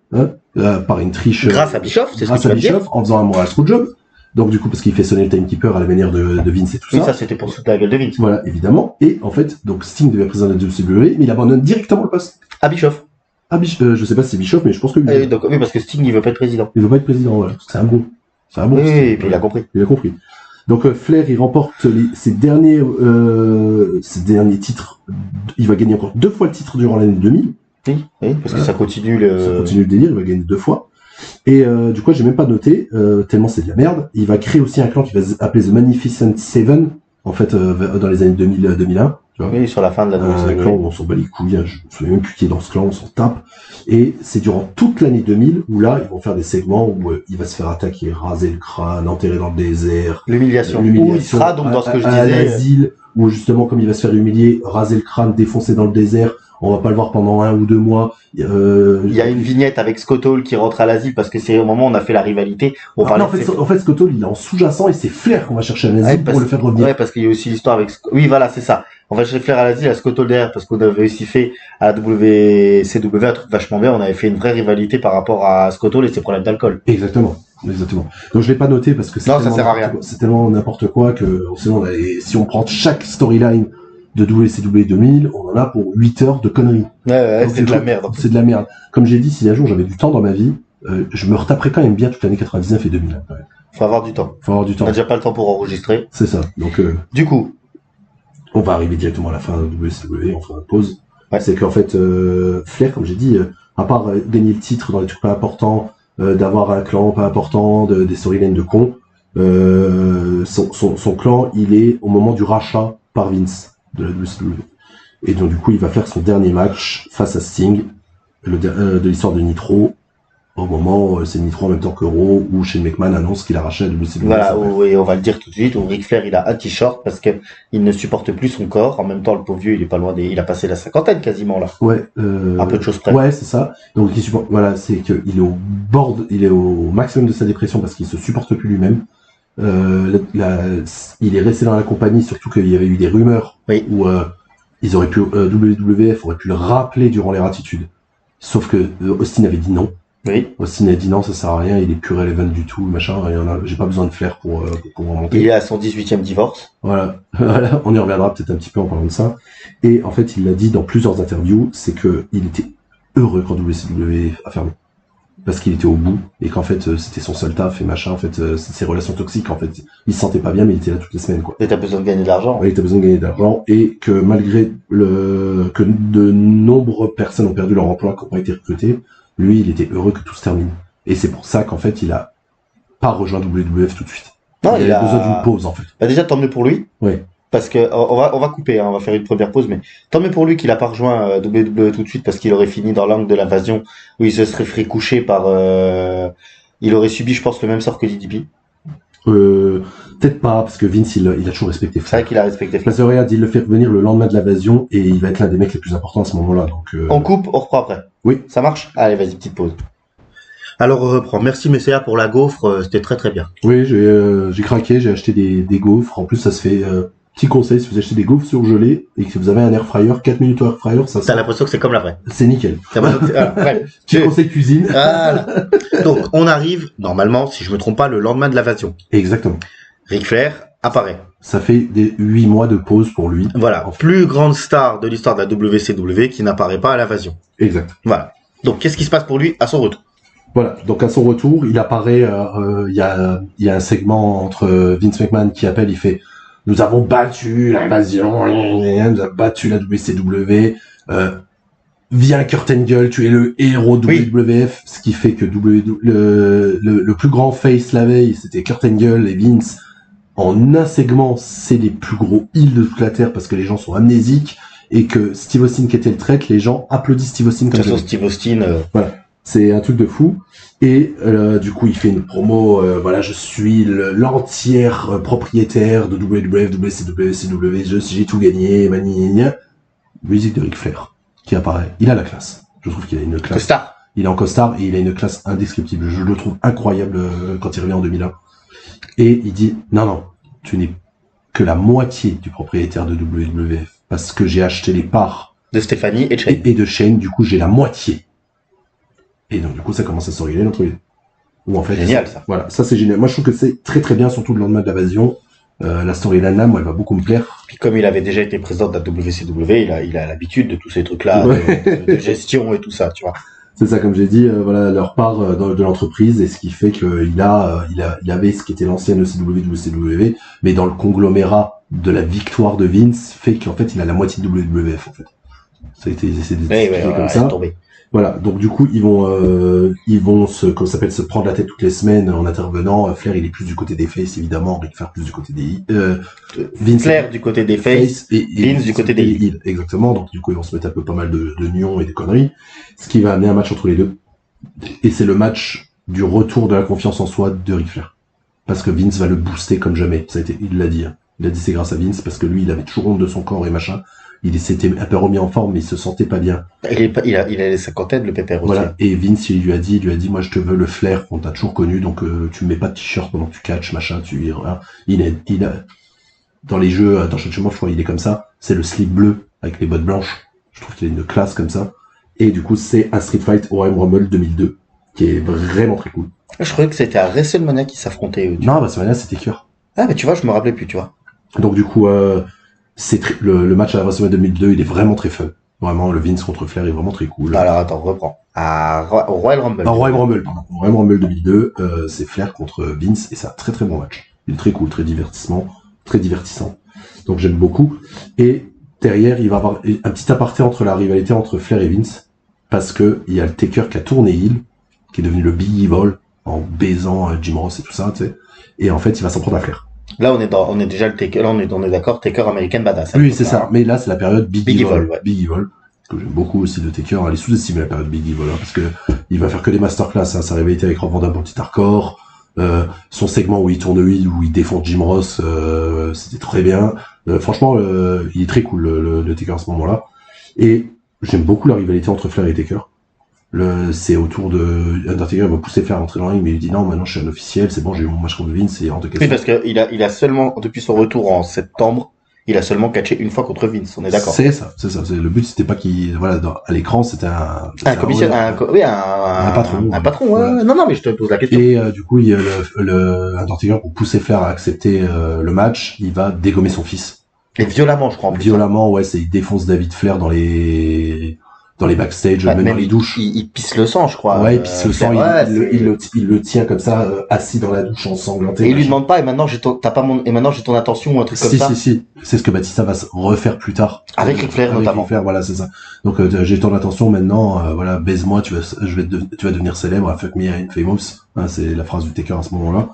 par une triche. Grâce à Bischoff, c'est ce que tu vas dire. En faisant un Memorial Screwjob. Donc du coup parce qu'il fait sonner le timekeeper à la manière de Vince et tout ça. Oui, ça c'était pour sauter la gueule de Vince. Voilà, évidemment. Et en fait, donc Sting devient président de la WWE, mais il abandonne directement le poste. À Bischoff. Je sais pas si c'est Bischoff, mais je pense que oui. Donc oui, parce que Sting il veut pas être président. Il veut pas être président, voilà. C'est un bon. Oui, et puis il a compris. Donc Flair, il remporte ses derniers titres. Il va gagner encore 2 fois le titre durant l'année 2000. Oui, parce que ça continue le délire. Il va gagner 2 fois. Et du coup, j'ai même pas noté tellement c'est de la merde. Il va créer aussi un clan qui va s'appeler The Magnificent Seven. En fait, dans les années 2000-2001. Oui, sur la fin de la un clan où on s'en bat les couilles. Je me souviens même plus qui est dans ce clan, on s'en tape. Et c'est durant toute l'année 2000 où là, ils vont faire des segments où il va se faire attaquer, raser le crâne, enterrer dans le désert. L'humiliation. Où il sera donc dans ce que je disais. À l'asile, où justement, comme il va se faire humilier, raser le crâne, défoncer dans le désert. On va pas le voir pendant 1 ou 2 mois. Il y a une vignette avec Scott Hall qui rentre à l'asile parce que c'est au moment où on a fait la rivalité. En fait, Scott Hall, il est en sous-jacent et c'est Flair qu'on va chercher à l'asile pour le faire revenir. Ouais, parce qu'il y a aussi l'histoire avec... Oui, voilà, c'est ça. On va chercher Flair à l'asile, à Scott Hall derrière, parce qu'on avait aussi fait à la WCW un truc vachement bien. On avait fait une vraie rivalité par rapport à Scott Hall et ses problèmes d'alcool. Exactement. Donc je l'ai pas noté parce que ça sert à rien. C'est tellement n'importe quoi que sinon si on prend chaque storyline de WCW 2000, on en a pour 8 heures de conneries. Ouais, Donc, c'est de la merde. C'est de la merde. Comme j'ai dit, si un jour j'avais du temps dans ma vie, je me retaperais quand même bien toute l'année 99 et 2000. Quand même. Faut avoir du temps. Faut avoir du On temps. n'a déjà pas le temps pour enregistrer. C'est ça. Donc, Du coup, on va arriver directement à la fin de WCW, on fera une pause. Ouais. C'est qu'en fait, Flair, comme j'ai dit, à part gagner le titre dans les trucs pas importants, d'avoir un clan pas important, des storylines de cons, son clan, il est au moment du rachat par Vince de la WCW. Et donc du coup, il va faire son dernier match face à Sting, de l'histoire de Nitro, au moment, c'est Nitro en même temps que Raw, où Shane McMahon annonce qu'il a racheté la WCW. voilà, et on va le dire tout de suite, où Ric Flair, il a un t-shirt parce que il ne supporte plus son corps. En même temps, le pauvre vieux, il est pas loin il a passé la cinquantaine quasiment là. Ouais. Un peu de choses près. Ouais, c'est ça. Donc il supporte. Voilà, c'est qu'il est au bord, il est au maximum de sa dépression parce qu'il se supporte plus lui-même. Il est resté dans la compagnie, surtout qu'il y avait eu des rumeurs où ils auraient pu, WWF aurait pu le rappeler durant les ratitudes. Sauf que Austin avait dit non. Oui. Austin a dit non, ça sert à rien, il est plus relevant du tout, machin. J'ai pas besoin de Flair pour remonter. Il est à son 18e divorce. Voilà, voilà, on y reviendra peut-être un petit peu en parlant de ça. Et en fait, il l'a dit dans plusieurs interviews, c'est que il était heureux quand WCW a fermé. Parce qu'il était au bout, et qu'en fait, c'était son seul taf et machin, en fait, c'est ses relations toxiques, en fait. Il se sentait pas bien, mais il était là toutes les semaines, quoi. Et t'as besoin de gagner de l'argent. Ouais, il était besoin de gagner de l'argent, et que malgré que de nombreuses personnes ont perdu leur emploi, qui n'ont pas été recrutées, lui, il était heureux que tout se termine. Et c'est pour ça qu'en fait, il a pas rejoint WWF tout de suite. Non, il a besoin d'une pause, en fait. Bah déjà, tant mieux pour lui. Oui. Parce que on va couper, hein, on va faire une première pause, mais tant mieux pour lui qu'il a pas rejoint WWE tout de suite parce qu'il aurait fini dans l'angle de l'invasion où il se serait fait coucher par. Il aurait subi, je pense, le même sort que DDP. Peut-être pas, parce que Vince, il a toujours respecté C'est Flair. vrai qu'il a respecté Flair. Parce que regarde, il le fait revenir le lendemain de l'invasion et il va être l'un des mecs les plus importants à ce moment-là. Donc, On coupe, on reprend après. Oui. Ça marche? Allez, vas-y, petite pause. Alors on reprend. Merci Messia pour la gaufre, c'était très très bien. Oui, j'ai craqué, j'ai acheté des gaufres. En plus, ça se fait. Petit conseil, si vous achetez des gaufres surgelées et que vous avez un air fryer, 4 minutes au air fryer, T'as l'impression que c'est comme la vraie. c'est nickel. T'as l'impression que c'est- bref. Petit conseil cuisine. Voilà. Donc on arrive, normalement, si je me trompe pas, le lendemain de l'invasion. Exactement. Ric Flair apparaît. Ça fait des 8 mois de pause pour lui. Voilà, plus grande star de l'histoire de la WCW qui n'apparaît pas à l'invasion. Exact. Voilà. Donc qu'est-ce qui se passe pour lui à son retour? Voilà, donc à son retour, il apparaît, il y a un segment entre Vince McMahon qui appelle, il fait « Nous avons battu l'invasion, nous avons battu la WCW, viens Kurt Angle, tu es le héros de WWF », ce qui fait que le plus grand face la veille, c'était Kurt Angle et Vince. En un segment, c'est les plus gros heels de toute la Terre parce que les gens sont amnésiques et que Steve Austin qui était le traître, les gens applaudissent Steve Austin De comme toute façon, jamais. Steve Austin, Voilà. C'est un truc de fou. Et du coup, il fait une promo. Voilà, je suis l'entière propriétaire de WWF, WCW, CW. J'ai tout gagné. Gna. Musique de Ric Flair qui apparaît. Il a la classe. Je trouve qu'il a une classe. star. Il est en costard et il a une classe indescriptible. Je le trouve incroyable quand il revient en 2001. Et il dit non, tu n'es que la moitié du propriétaire de WWF parce que j'ai acheté les parts De Stéphanie et Shane. et de Shane. Du coup, j'ai la moitié. Et donc, du coup, ça commence à s'organiser entre les deux. Ou en fait, Génial, ça. Voilà, ça c'est génial. Moi, je trouve que c'est très très bien, surtout le lendemain de l'invasion. La storyline là, moi, elle va beaucoup me plaire. Puis comme il avait déjà été président de la WCW, il a l'habitude de tous ces trucs-là, Ouais. de gestion et tout ça, tu vois. C'est ça, comme j'ai dit, voilà, leur part de l'entreprise, et ce qui fait qu'il il avait ce qui était l'ancienne ECW, WCW, mais dans le conglomérat de la victoire de Vince, fait qu'en fait, il a la moitié de WWF, en fait. Ça a été, c'est comme ça. Tombé. Voilà, donc du coup ils vont se prendre la tête toutes les semaines en intervenant. Flair il est plus du côté des faces évidemment, Ric Flair plus du côté des Vince Flair du côté des faces, et Vince du côté des heels. Exactement, donc du coup ils vont se mettre un peu pas mal de nions et de conneries, ce qui va amener un match entre les deux. Et c'est le match du retour de la confiance en soi de Ric Flair. Parce que Vince va le booster comme jamais. Il l'a dit. Hein. Il a dit c'est grâce à Vince parce que lui il avait toujours honte de son corps et machin. Il s'était un peu remis en forme, mais il se sentait pas bien. Il a les cinquantaines, le pépère aussi. Voilà. Et Vince, il lui a dit, moi, je te veux le Flair qu'on t'a toujours connu, donc tu mets pas de t-shirt pendant que tu catches, machin, voilà. Il a, dans les jeux, dans Chaque Chemin, je crois, il est comme ça. C'est le slip bleu avec les bottes blanches. Je trouve qu'il a une classe comme ça. Et du coup, c'est un Street Fight au Royal Rumble 2002, qui est vraiment très cool. Je croyais que c'était à WrestleMania qui s'affrontaient. Non, bah, ce manière, c'était cœur. Ah, mais tu vois, je me rappelais plus, tu vois. Donc, du coup, Le match à la WrestleMania 2002, il est vraiment très fun. Vraiment, le Vince contre Flair est vraiment très cool. Alors attends, reprends. Au Royal Rumble. Non, Royal Rumble, pardon. Royal Rumble 2002, c'est Flair contre Vince, et c'est un très très bon match. Il est très cool, très divertissant. Donc j'aime beaucoup. Et derrière, il va y avoir un petit aparté entre la rivalité entre Flair et Vince, parce que il y a le Taker qui a tourné heel, qui est devenu le Big Evil, en baisant Jim Ross et tout ça, tu sais. Et en fait, il va s'en prendre à Flair. Là, on est déjà le Taker, là, on est d'accord, Taker American Badass. Oui, c'est ça. Mais là, c'est la période Big Evil. Ouais. Big Evil. Que j'aime beaucoup aussi le Taker. Elle est sous-estimée, la période Big Evil, hein, parce que il va faire que des masterclass, hein. Sa rivalité avec Rob Van Dam pour le petit hardcore. Son segment où il tourne heel, où il défend Jim Ross, c'était très bien. Franchement, il est très cool, le Taker à ce moment-là. Et j'aime beaucoup la rivalité entre Flair et Taker. C'est autour de Undertaker, il va pousser Flair à rentrer dans le ring, mais il dit non, maintenant je suis un officiel, c'est bon, j'ai eu mon match contre Vince, c'est hors de question. Oui, parce que il a seulement, depuis son retour en septembre, il a seulement catché une fois contre Vince, on est d'accord. C'est ça. Le but, c'était pas qu'il, voilà, à l'écran, c'était un patron. Un patron, voilà. Ouais. Non, mais je te pose la question. Et, du coup, il y a le Undertaker, pour pousser Flair à accepter, le match, il va dégommer son fils. Et violemment, je crois, en plus. Violemment, ouais, il défonce David Flair dans les backstage, même dans les douches. Il pisse le sang, je crois. Ouais, il pisse le sang, il le tient comme ça, assis dans la douche, ensanglanté. Et il lui demande pas, et maintenant j'ai ton attention, ou un truc comme ça. Si. C'est ce que Batista va se refaire plus tard. Avec Ric Flair, notamment. Ric Flair, voilà, c'est ça. Donc, j'ai ton attention maintenant, voilà, baise-moi, tu vas devenir célèbre, fuck me, I'm famous. Hein, c'est la phrase du Taker à ce moment-là.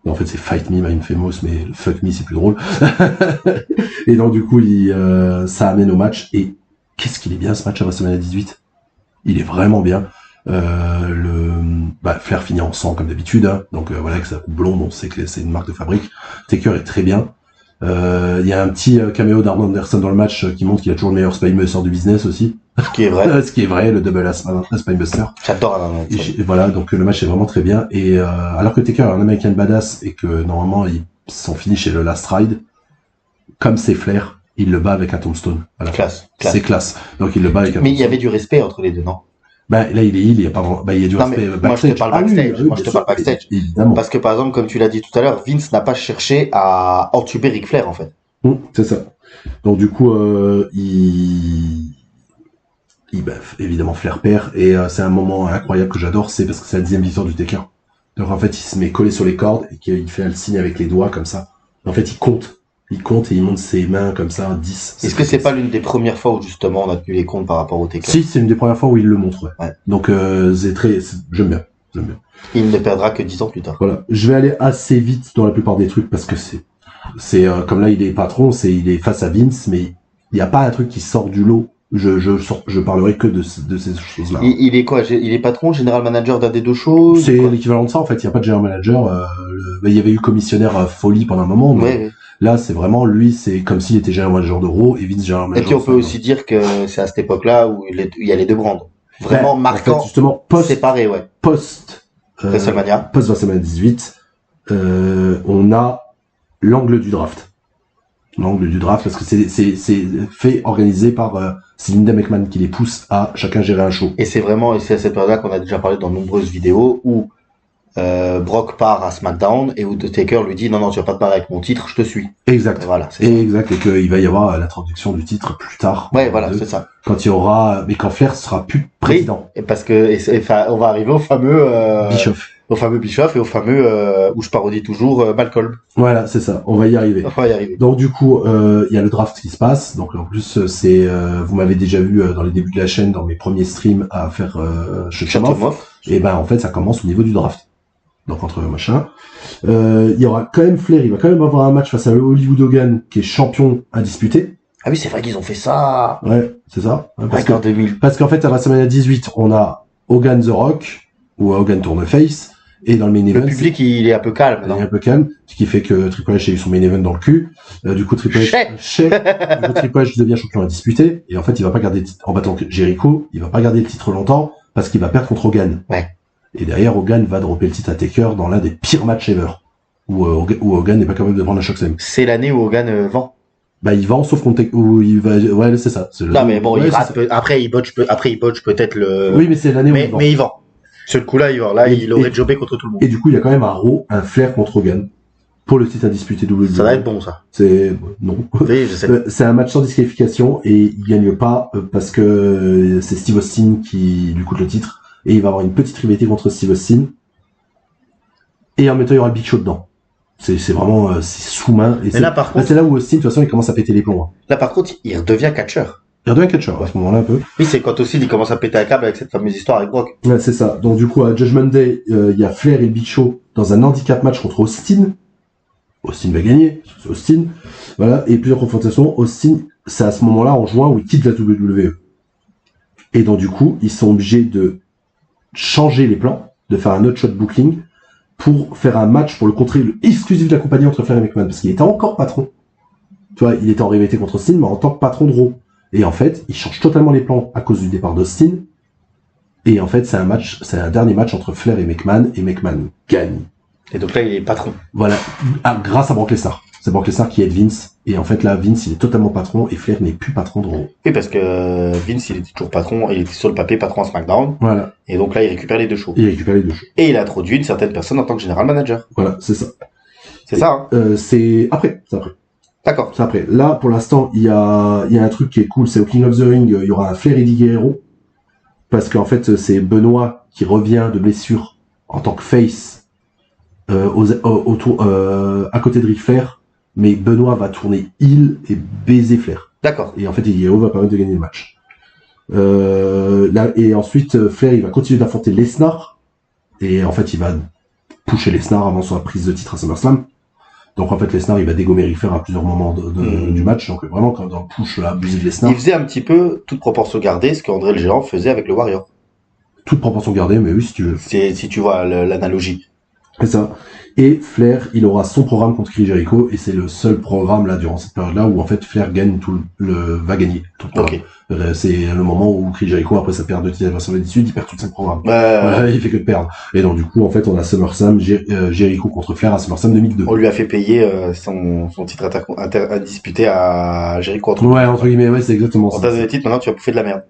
Et en fait, c'est fight me, I'm famous, mais fuck me, c'est plus drôle. Et donc, du coup, ça amène au match, et qu'est-ce qu'il est bien ce match à WrestleMania 18. Il est vraiment bien. Flair finit en sang comme d'habitude, hein. Donc voilà, avec sa coupe blonde, on sait que c'est une marque de fabrique. Taker est très bien. Il y a un petit caméo d'Arn Anderson dans le match qui montre qu'il a toujours le meilleur Spinebuster du business aussi. Ce qui est vrai. Ce qui est vrai, le double Spinebuster. J'adore Arn Anderson. Voilà, donc le match est vraiment très bien. Et alors que Taker est un American Badass et que normalement ils sont finis chez le Last Ride, comme c'est Flair, il le bat avec un tombstone. Voilà. Classe. C'est classe. Donc il le bat avec un tombstone. Mais il y avait du respect entre les deux, non? Là il est il y a pas vraiment, il y a du respect. Moi je te parle backstage. Moi je te parle backstage. Évidemment. Parce que par exemple, comme tu l'as dit tout à l'heure, Vince n'a pas cherché à entuber Ric Flair en fait. C'est ça. Donc du coup, évidemment Flair perd et c'est un moment incroyable que j'adore, c'est parce que c'est la 10e victoire du Taker. Donc en fait il se met collé sur les cordes et qu'il fait le signe avec les doigts comme ça. En fait il compte et il monte ses mains comme ça, 10. Est-ce que c'est pas l'une des premières fois où justement on a tenu les comptes par rapport au Taker? Si, c'est une des premières fois où il le montre, ouais. Donc j'aime bien. Il ne perdra que 10 ans plus tard. Voilà. Je vais aller assez vite dans la plupart des trucs parce que c'est comme là il est patron, il est face à Vince, mais il n'y a pas un truc qui sort du lot. Je parlerai que de ces choses-là. Il est quoi? Il est patron, général manager d'un des deux shows? C'est l'équivalent de ça en fait. Il n'y a pas de général manager. Il y avait eu commissionnaire Foley pendant un moment, mais ouais. Là, c'est vraiment lui, c'est comme s'il était général manager de Raw et Vince général manager. Et puis on peut aussi dire que c'est à cette époque-là où il y a les deux brands. Vraiment marquant, en fait, justement, séparé, ouais. WrestleMania 18, on a l'angle du draft. L'angle du draft, parce que c'est fait organisé par c'est Linda McMahon qui les pousse à chacun gérer un show. Et c'est à cette période-là qu'on a déjà parlé dans de nombreuses vidéos où Brock part à SmackDown et où The Taker lui dit non tu vas pas te barrer avec mon titre, je te suis. Exact. Voilà. Exact, et qu'il va y avoir l'introduction du titre plus tard. Ouais, voilà, c'est ça. Quand il y aura, mais quand Flair sera plus président. Oui, et parce que on va arriver au fameux Bischoff. Au fameux Bischoff et au fameux où je parodie toujours Malcolm. Voilà, c'est ça. On va y arriver. Donc du coup, il y a le draft qui se passe. Donc en plus, vous m'avez déjà vu dans les débuts de la chaîne, dans mes premiers streams à faire Shut-em-off. Et ben en fait, ça commence au niveau du draft. Donc entre machin, il y aura quand même Flair, il va quand même avoir un match face à Hollywood Hogan qui est champion indisputé. Ah oui, c'est vrai qu'ils ont fait ça. Ouais, c'est ça. Parce qu'en fait à WrestleMania 18, on a Hogan The Rock ou Hogan tourne face et dans le main event, le public il est un peu calme. Il est un peu calme, ce qui fait que Triple H a eu son main event dans le cul. Du coup Triple H devient champion indisputé et en fait il va pas garder en battant Jericho, il va pas garder le titre longtemps parce qu'il va perdre contre Hogan. Ouais. Et derrière, Hogan va dropper le titre à Taker dans l'un des pires matchs ever. Où Hogan n'est pas capable de prendre un Shockslam. C'est l'année où Hogan vend. Bah, il vend, sauf où il va, ouais, c'est ça. Non, mais bon, il rate, après il botche peut-être le... Oui, mais c'est l'année où il vend. Mais il vend. Ce coup-là, il vend. Là, il aurait jobé contre tout le monde. Et du coup, il y a quand même un Flair contre Hogan. pour le titre indisputé WWE. Ça va être bon, ça. Non. Oui, je sais. C'est un match sans disqualification et il gagne pas parce que c'est Steve Austin qui lui coûte le titre et il va avoir une petite rivalité contre Steve Austin. Et en même temps, il y aura le Big Show dedans. C'est vraiment c'est sous-main. Et là, par contre, c'est là où Austin, de toute façon, il commence à péter les plombs. Là, par contre, il redevient catcheur. Il redevient catcheur à ce moment-là un peu. Oui, c'est quand aussi il commence à péter un câble avec cette fameuse histoire avec Brock. Ouais, c'est ça. Donc du coup, à Judgment Day, il y a Flair et le Big Show dans un handicap match contre Austin. Austin va gagner, c'est Austin. Voilà, et plusieurs confrontations. Austin, c'est à ce moment-là, en juin, où il quitte la WWE. Et donc du coup, ils sont obligés de changer les plans, de faire un shot booking pour faire un match pour le contrer exclusif de la compagnie entre Flair et McMahon, parce qu'il était encore patron. Tu vois, il était en rivalité contre Austin, mais en tant que patron de Raw. Et en fait, il change totalement les plans à cause du départ d'Austin. Et en fait, c'est un dernier match entre Flair et McMahon gagne. Et donc là, il est patron. Voilà, grâce à Brock Lesnar. C'est Brock Lesnar qui aide Vince. Et en fait, là, Vince, il est totalement patron et Flair n'est plus patron de Raw. Oui, parce que Vince, il était toujours patron, il était sur le papier patron à SmackDown. Voilà. Et donc là, il récupère les deux shows. Il récupère les deux shows. Et il a introduit une certaine personne en tant que général manager. Voilà, c'est ça. C'est ça, hein. C'est après. D'accord. C'est après. Là, pour l'instant, il y a un truc qui est cool, c'est au King of the Ring, il y aura un Flair Eddie Guerrero. Parce qu'en fait, c'est Benoît qui revient de blessure en tant que face à côté de Ric Flair, mais Benoît va tourner heel et baiser Flair. D'accord. Et en fait, Eddie Guerrero va permettre de gagner le match. Et ensuite, Flair, il va continuer d'affronter Lesnar. Et en fait, il va pusher Lesnar avant sa prise de titre à SummerSlam. Donc en fait, Lesnar, il va dégommer Ric Flair à plusieurs moments du match. Donc vraiment, quand dans le push, là, abusé de Lesnar. Il faisait un petit peu, toute proportion gardée, ce qu'André le Géant faisait avec le Warrior. Toute proportion gardée, mais oui, si tu veux. Si tu vois l'analogie. C'est ça. Et Flair, il aura son programme contre Chris Jericho, et c'est le seul programme là durant cette période-là où en fait Flair gagne va gagner tout le programme. Okay. C'est le moment où Chris Jericho, après sa perte de titre à WrestleMania 18, il perd tout son programme. Voilà, il fait que de perdre. Et donc du coup, en fait, on a SummerSlam, Jericho contre Flair à SummerSlam 2002. On lui a fait payer son titre indisputé à Jericho. Entre guillemets, ouais, c'est exactement ça. On t'a donné le titre, maintenant tu vas bouffer de la merde.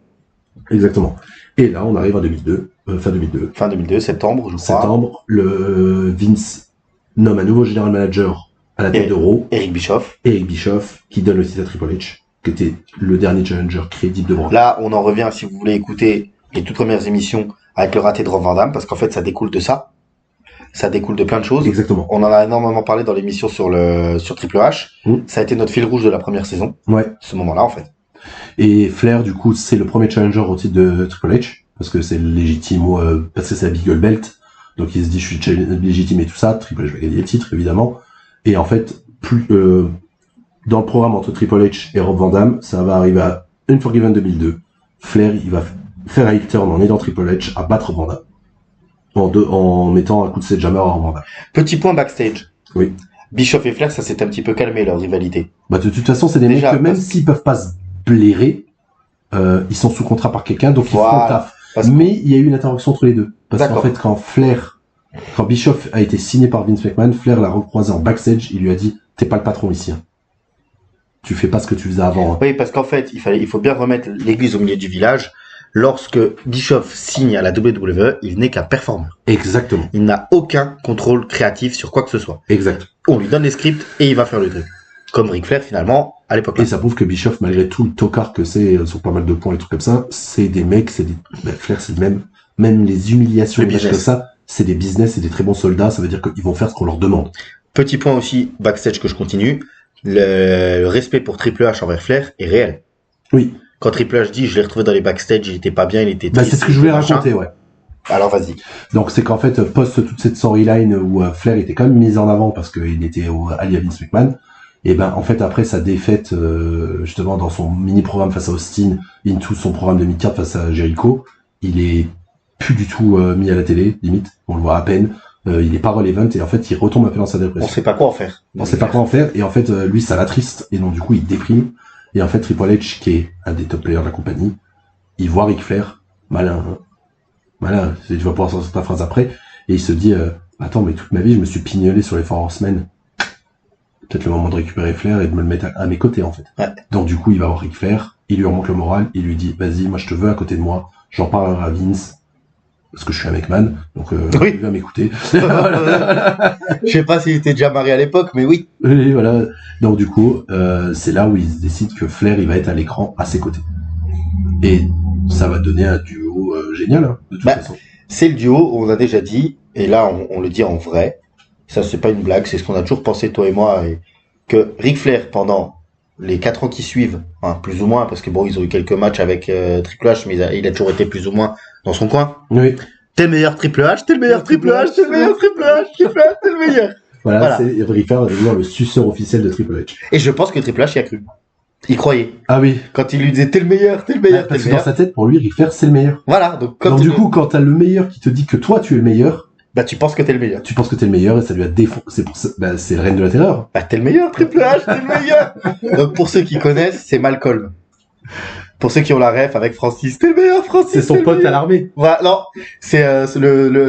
Exactement. Et là, on arrive à 2002, fin 2002. Fin 2002, septembre, je crois. Septembre, le Vince nomme un nouveau général manager à la tête de Raw. Eric Bischoff, qui donne le titre à Triple H, qui était le dernier challenger crédible de Brock. Là, on en revient, si vous voulez écouter les toutes premières émissions avec le raté de Rob Van Dam, parce qu'en fait, ça découle de ça. Ça découle de plein de choses. Exactement. On en a énormément parlé dans l'émission sur Triple H. Ça a été notre fil rouge de la première saison. Ouais. Ce moment-là, en fait. Et Flair, du coup, c'est le premier challenger au titre de Triple H, parce que c'est légitime, parce que c'est la Beagle Belt. Donc il se dit, je suis légitime et tout ça. Triple H va gagner le titre, évidemment. Et en fait, dans le programme entre Triple H et Rob Van Dam, ça va arriver à Unforgiven 2002. Flair, il va faire un heel turn en aidant Triple H à battre Van Dam. En mettant un coup de sledgehammer à Rob Van Dam. Petit point backstage. Oui. Bischoff et Flair, ça s'est un petit peu calmé, leur rivalité. Bah, de toute façon, c'est des mecs que même s'ils peuvent pas se blairer, ils sont sous contrat par quelqu'un, donc ils font le taf. Mais il y a eu une interaction entre les deux. Parce qu'en fait, quand Bischoff a été signé par Vince McMahon, Flair l'a recroisé en backstage, il lui a dit, t'es pas le patron ici. Hein. Tu fais pas ce que tu faisais avant. Hein. Oui, parce qu'en fait, il faut bien remettre l'église au milieu du village. Lorsque Bischoff signe à la WWE, il n'est qu'un performeur. Exactement. Il n'a aucun contrôle créatif sur quoi que ce soit. Exact. On lui donne les scripts et il va faire le truc. Comme Ric Flair, finalement, à l'époque. Et ça prouve que Bischoff, malgré tout le tocard que c'est sur pas mal de points et trucs comme ça, c'est des mecs, Flair, c'est même les humiliations comme ça, c'est des business, c'est des très bons soldats, ça veut dire qu'ils vont faire ce qu'on leur demande. Petit point aussi, backstage que je continue, le respect pour Triple H envers Flair est réel. Oui. Quand Triple H dit, je l'ai retrouvé dans les backstage, il était pas bien, il était triste. Bah, c'est ce que je voulais raconter, ouais. Alors, vas-y. Donc, c'est qu'en fait, post toute cette storyline où Flair était quand même mis en avant parce qu'il était allié à Vince McMahon, et ben, en fait, après sa défaite, justement, dans son mini-programme face à Austin, into son programme de mid-card face à Jericho, il est plus du tout mis à la télé, limite. On le voit à peine. Il est pas relevant et en fait, il retombe un peu dans sa dépression. On sait pas quoi en faire. On sait pas quoi en faire et en fait, lui, ça l'attriste et donc du coup, il déprime. Et en fait, Triple H, qui est un des top players de la compagnie, il voit Ric Flair, malin, tu vas pouvoir sortir ta phrase après, et il se dit, attends, mais toute ma vie, je me suis pignolé sur les Four Horsemen. Peut-être le moment de récupérer Flair et de me le mettre à mes côtés, en fait. Ouais. Donc du coup, il va voir Ric Flair, il lui remonte le moral, il lui dit, vas-y, moi je te veux à côté de moi, j'en parlerai à Vince, parce que je suis un McMahon, donc Oui. il va m'écouter. Je sais pas s'il était déjà marié à l'époque, mais oui. Et voilà. Donc du coup, c'est là où ils décident que Flair il va être à l'écran à ses côtés. Et ça va donner un duo génial, hein, de toute façon. C'est le duo, on a déjà dit, et là on le dit en vrai, ça c'est pas une blague, c'est ce qu'on a toujours pensé toi et moi, que Ric Flair pendant les 4 ans qui suivent, hein, plus ou moins, parce que bon ils ont eu quelques matchs avec Triple H, mais il a toujours été plus ou moins dans son coin. Oui. T'es le meilleur Triple H, t'es le meilleur Triple H, t'es le meilleur Triple H, Triple H, t'es le meilleur. Voilà. C'est Ric Flair va devenir le suceur officiel de Triple H. Et je pense que Triple H y a cru. Il croyait. Ah oui. Quand il lui disait t'es le meilleur, t'es le meilleur, t'es Parce le que dans meilleur. sa tête, pour lui, Ric Flair c'est le meilleur. Voilà, donc quand Donc du coup, quand t'as le meilleur qui te dit que toi tu es le meilleur, bah tu penses que t'es le meilleur. tu penses que t'es le meilleur et ça lui a défoncé. C'est pour ça, bah, c'est le règne de la terreur. Bah t'es le meilleur, Triple H, t'es le meilleur. Donc pour ceux qui connaissent, c'est Malcolm. Pour ceux qui ont la ref avec Francis, t'es le meilleur, Francis. C'est son t'es le pote à meilleur. l'armée. Voilà, non, c'est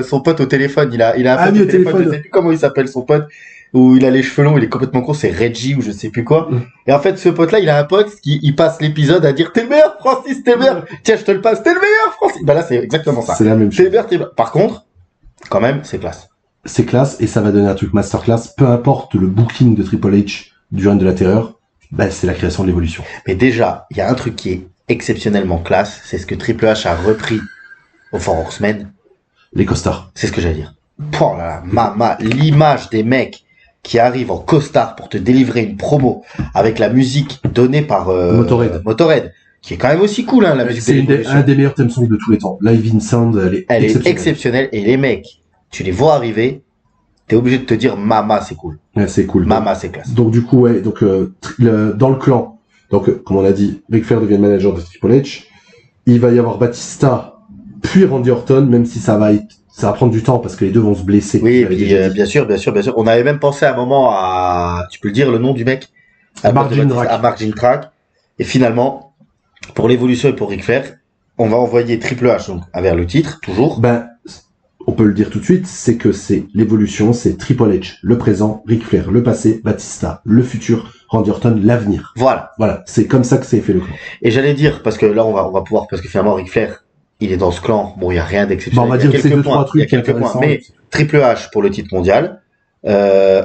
son pote au téléphone. Il a un Ah pote oui, au au téléphone. téléphone. Je sais plus comment il s'appelle son pote. Où il a les cheveux longs, il est complètement con. C'est Reggie ou je sais plus quoi. Et en fait, ce pote-là, il a un pote qui il passe l'épisode à dire t'es le meilleur, Francis, t'es le meilleur. Tiens, je te le passe, t'es le meilleur, Francis. Bah là, c'est exactement ça. C'est la même T'es chose. le meilleur, t'es le meilleur. Par contre, quand même, c'est classe. C'est classe et ça va donner un truc masterclass. Peu importe le booking de Triple H du règne de la terreur, bah, c'est la création de l'évolution. Mais déjà, il y a un truc qui est exceptionnellement classe, c'est ce que Triple H a repris au Four Horsemen. Les costards. C'est ce que j'allais dire. Oh là là, l'image des mecs qui arrivent en costard pour te délivrer une promo avec la musique donnée par Motorhead, qui est quand même aussi cool, hein, la musique de C'est l'Évolution. un des meilleurs theme songs de tous les temps. Live in Sound, elle est Elle est exceptionnelle et les mecs, tu les vois arriver, t'es obligé de te dire Mama, c'est cool. Ouais, c'est cool. Mama, c'est classe. Donc du coup, ouais, donc dans le clan, donc comme on a dit, Ric Flair devient le manager de Triple H. Il va y avoir Batista, puis Randy Orton, même si ça va prendre du temps parce que les deux vont se blesser. Oui, et J'avais puis, déjà dit. bien sûr. On avait même pensé à un moment à, tu peux le dire, le nom du mec? Mark Jindrak. À Mark Jindrak. Et finalement, pour l'évolution et pour Ric Flair, on va envoyer Triple H, donc, vers le titre, toujours. Ben, on peut le dire tout de suite, c'est que c'est l'évolution, c'est Triple H, le présent, Ric Flair, le passé, Batista, le futur, Randy Orton, l'avenir. Voilà. Voilà, c'est comme ça que c'est fait le clan. Et j'allais dire, parce que là, on va pouvoir, parce que finalement, Ric Flair, il est dans ce clan. Bon, il y a rien d'exceptionnel. Bon, on va Il y a dire que c'est quelques deux, trois points. trucs Il y a quelques points. intéressants. Mais Triple H pour le titre mondial.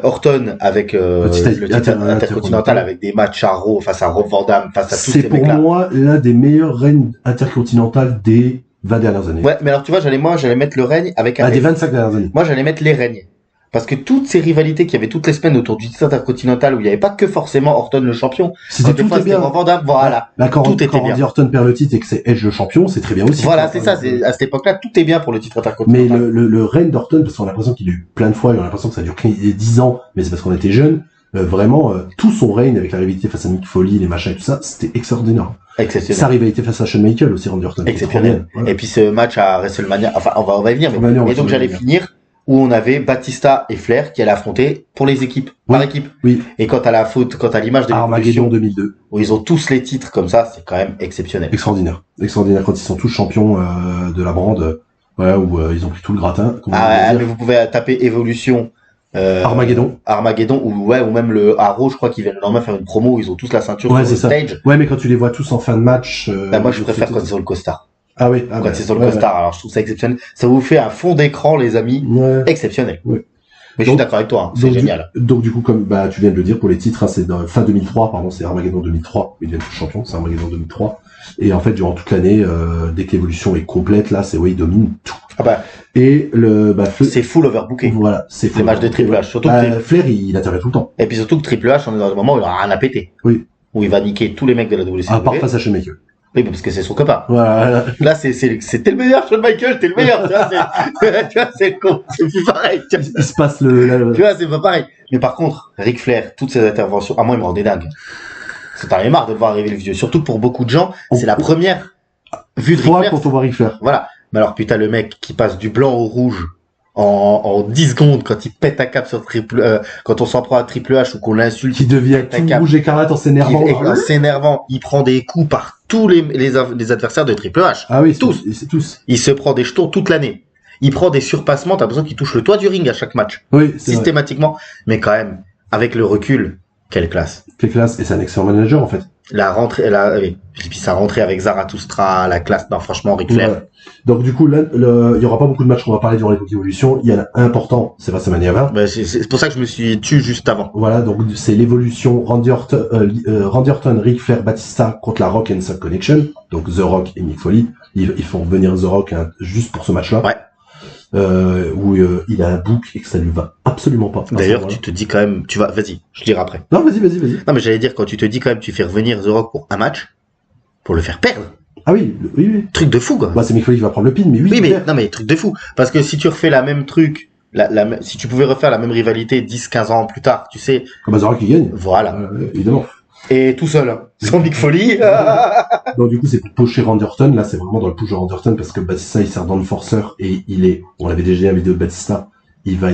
Orton avec le titre intercontinental avec des matchs à Raw face à Rob Van Dam, face à tous C'est ces pour mecs-là. moi l'un des meilleurs règnes intercontinentaux des 20 dernières années. Ouais, mais alors tu vois, j'allais mettre le règne avec un. Des 25 dernières années. Moi, j'allais mettre les règnes. Parce que toutes ces rivalités qu'il y avait toutes les semaines autour du titre intercontinental où il n'y avait pas que forcément Orton le champion. C'était tout est bien. Rob Van Dam, voilà. Là, quand Tout était quand bien. Randy Orton perd le titre et que c'est Edge le champion, c'est très bien aussi. Voilà, c'est ça. À cette époque-là, tout est bien pour le titre Mais intercontinental. le règne d'Orton, parce qu'on a l'impression qu'il a eu plein de fois, on a l'impression que ça dure 10 ans, mais c'est parce qu'on était jeunes. Vraiment, tout son règne avec la rivalité face à Mick Foley, les machins et tout ça, c'était extraordinaire. Exceptionnel. Sa rivalité face à Shawn Michaels aussi, Randy Orton. Exceptionnel. Voilà. Et puis ce match à WrestleMania, enfin, on va y venir. On va venir, Et donc, j'allais finir où on avait Batista et Flair qui allaient affronter pour les équipes, par équipe. Oui. Et quant à l'image de Armageddon l'évolution, 2002. où ils ont tous les titres comme ça, c'est quand même exceptionnel. Extraordinaire. Extraordinaire quand ils sont tous champions de la brande, voilà, où ils ont pris tout le gratin. Comme on Ah, va mais dire. vous pouvez taper Evolution. Armageddon. ou même le Arrow, je crois qu'ils viennent le lendemain faire une promo où ils ont tous la ceinture Ouais, sur c'est le ça. stage. Ouais, mais quand tu les vois tous en fin de match. Bah, moi, je préfère quand ils ont le costard. Ah oui. Quand ils ont le costard. Alors, je trouve ça exceptionnel. Ça vous fait un fond d'écran, les amis. Ouais. Exceptionnel. Ouais. Mais je suis d'accord avec toi, hein. C'est génial. Donc du coup, comme bah tu viens de le dire, pour les titres, hein, c'est fin 2003, pardon, c'est Armageddon 2003, ils deviennent tous champions, c'est Armageddon 2003. Et en fait, durant toute l'année, dès que l'évolution est complète, là, c'est ils dominent tout. Ah bah, Et c'est full overbooké. Voilà, c'est Les matchs de Triple H. Surtout que Flair, il intervient tout le temps. Et puis surtout que Triple H, on est dans un moment où il aura rien à péter. Oui. Où il va niquer tous les mecs de la WCW. À part face à Shawn Michaels. Oui, parce que c'est son copain. Voilà. Là, t'es le meilleur, Shawn Michaels, t'es le meilleur. Tu vois, c'est con. C'est plus pareil. Tu Il se passe vois, c'est pas pareil. Mais par contre, Ric Flair, toutes ses interventions, moi, il me rendait dingue. C'est un marre de le voir arriver le vieux. Surtout pour beaucoup de gens, c'est la première vue de Ric Flair. Quand on voit Ric Flair. Voilà. Mais alors, putain, le mec qui passe du blanc au rouge en 10 secondes quand il pète un cap sur quand on s'en prend à Triple H ou qu'on l'insulte. Qui devient tout rouge écarlate en s'énervant. En s'énervant, il prend des coups par tous les adversaires de Triple H. Ah oui, tous. tous. Il se prend des jetons toute l'année. Il prend des surpassements, t'as l'impression qu'il touche le toit du ring à chaque match. Oui, systématiquement. Mais quand même, avec le recul, quelle classe. Quelle classe. Et c'est un excellent manager, en fait. oui. Et puis sa rentrée avec Zarathustra, la classe. Non, franchement, Ric Flair. Ouais. Donc du coup, là, il y aura pas beaucoup de matchs qu'on va parler durant l'époque d'évolution. Il y en a un important, c'est WrestleMania 20. Bah, c'est pour ça que je me suis tué juste avant. Voilà, donc c'est l'évolution Randy Orton, Ric Flair, Batista contre la Rock and Sock Connection. Donc The Rock et Mick Foley. Ils font venir The Rock juste pour ce match-là. Ouais. Où il a un book et que ça lui va absolument pas. D'ailleurs, tu te dis quand même, vas-y, je dirai après. Non, vas-y. Non, mais j'allais dire, quand tu te dis quand même, tu fais revenir The Rock pour un match, pour le faire perdre. Ah oui. Truc de fou, quoi. Bah, c'est Mick Foley qui va prendre le pin, mais oui. Oui, mais, non, mais truc de fou. Parce que si tu refais la même truc, si tu pouvais refaire la même rivalité 10-15 ans plus tard, tu sais. Comme The Rock qui gagne. Voilà. Évidemment. Et tout seul, hein, sans Mick Foley. Donc du coup, c'est pour pocher Randy Orton. Là, c'est vraiment dans le push de Randy Orton parce que Batista, il sert dans le forceur et on l'avait déjà dit à la vidéo de Batista, il va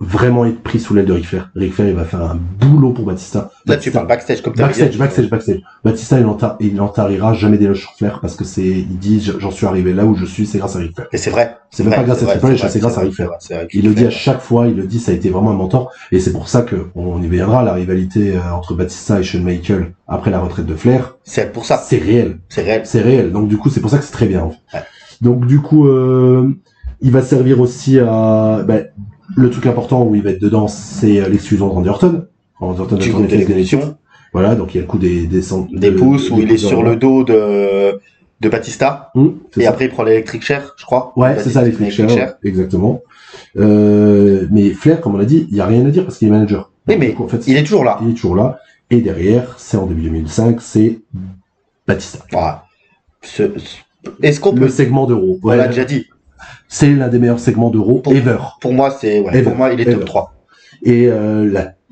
vraiment être pris sous l'aile de Ric Flair. Ric Flair, il va faire un boulot pour Batista. Là, tu parles backstage comme backstage. Batista, il n'entarira jamais d'éloge sur Flair parce que il dit, j'en suis arrivé là où je suis, c'est grâce à Ric Flair. Et c'est vrai. C'est même pas grâce à Triple H, c'est grâce à Ric Flair. Il le dit à chaque fois, ça a été vraiment un mentor. Et c'est pour ça on y viendra, la rivalité entre Batista et Shawn Michaels après la retraite de Flair. C'est pour ça. C'est réel. C'est réel. Donc du coup, c'est pour ça que c'est très bien. En fait. Ouais. Donc du coup, il va servir aussi à... le truc important où il va être dedans, c'est l'exclusion de Randy Orton. Randy Orton du coup, de l'évolution. Voilà, donc il y a le coup des pouces où il est sur le dos de Batista. Et après, il prend l'électric chair, je crois. Ouais, c'est ça, l'électric chair. Exactement. Mais Flair, comme on l'a dit, il n'y a rien à dire parce qu'il est manager. Oui, mais en fait, il est toujours là. Il est toujours là. Et derrière, c'est en début 2005, c'est Batista. Voilà. Est-ce qu'on peut... Le segment d'Euro. On l'a déjà dit. C'est l'un des meilleurs segments d'Euro ever. Pour moi, pour moi, il est top 3. Et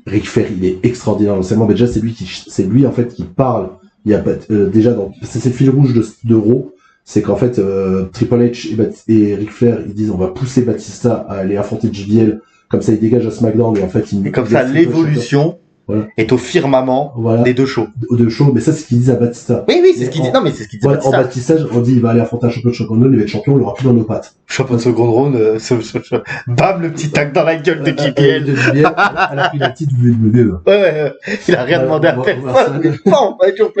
Ric Flair, il est extraordinaire dans le segment. Mais déjà, c'est lui en fait qui parle. Il y a déjà c'est le fil rouge d'Euro, c'est qu'en fait Triple H et Ric Flair, ils disent on va pousser Batista à aller affronter JBL, comme ça il dégage à SmackDown et en fait et comme ça l'évolution est au firmament des deux shows. Mais ça c'est ce qu'ils disent à Batista. Oui, c'est ce qu'ils disent. Non, mais c'est ce qu'ils disent à Batista. En Batista, on dit il va aller affronter un champion de second round, il va être champion, il aura plus dans nos pattes. Champion de second round, bam, le petit tac dans la gueule de JBL. Elle a pris la petite WWE. Ouais. Il a rien demandé à personne.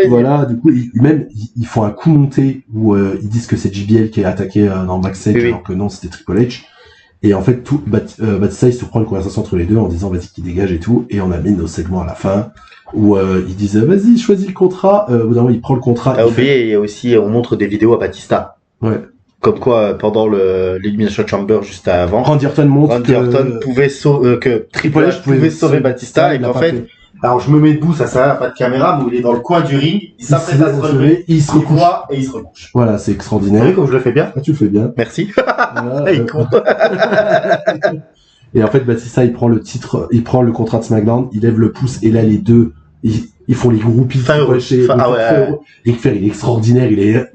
Voilà, du coup, ils font un coup monté où ils disent que c'est JBL qui est attaqué dans le backstage, alors que non, c'était Triple H. Et en fait, Batista, il se prend une conversation entre les deux en disant vas-y qu'il dégage et tout. Et on amène nos segments à la fin où ils disent vas-y, choisis le contrat. Au bout d'un moment, il prend le contrat. Il y a aussi, on montre des vidéos à Batista. Ouais. Comme quoi, pendant l'Elimination Chamber juste avant, Randy Orton montre que Triple H pouvait sauver Batista et qu'en fait, alors je me mets debout, ça sert à pas de caméra, mais il est dans le coin du ring, il s'apprête à se relever, il se recouche et il se recouche. Voilà, c'est extraordinaire. Vous voyez comme je le fais bien? Tu le fais bien. Merci. Voilà, et en fait, Batista, il prend le contrat de SmackDown, il lève le pouce et là les deux, ils font les groupies. Ric Flair, il est extraordinaire, il est.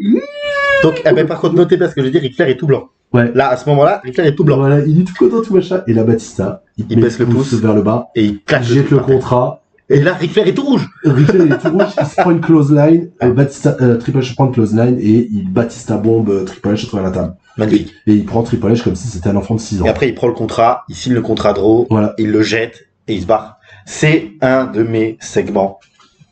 Donc, par contre, notez parce que je dis, Ric Flair est tout blanc. Ouais. Là, à ce moment-là, Ric Flair est tout blanc. Voilà, il est tout content, tout machin. Et là, Batista, il baisse le pouce vers le bas. Et il claque jette le contrat. Et là, Ric Flair est tout rouge. Ric Flair est tout rouge, il se prend une close line. Triple H prend une close line et Batista bombe Triple H à travers la table. Magnifique. Et il prend Triple H comme si c'était un enfant de 6 ans. Et après, il prend le contrat, il signe le contrat de Raw, voilà. Il le jette et il se barre. C'est un de mes segments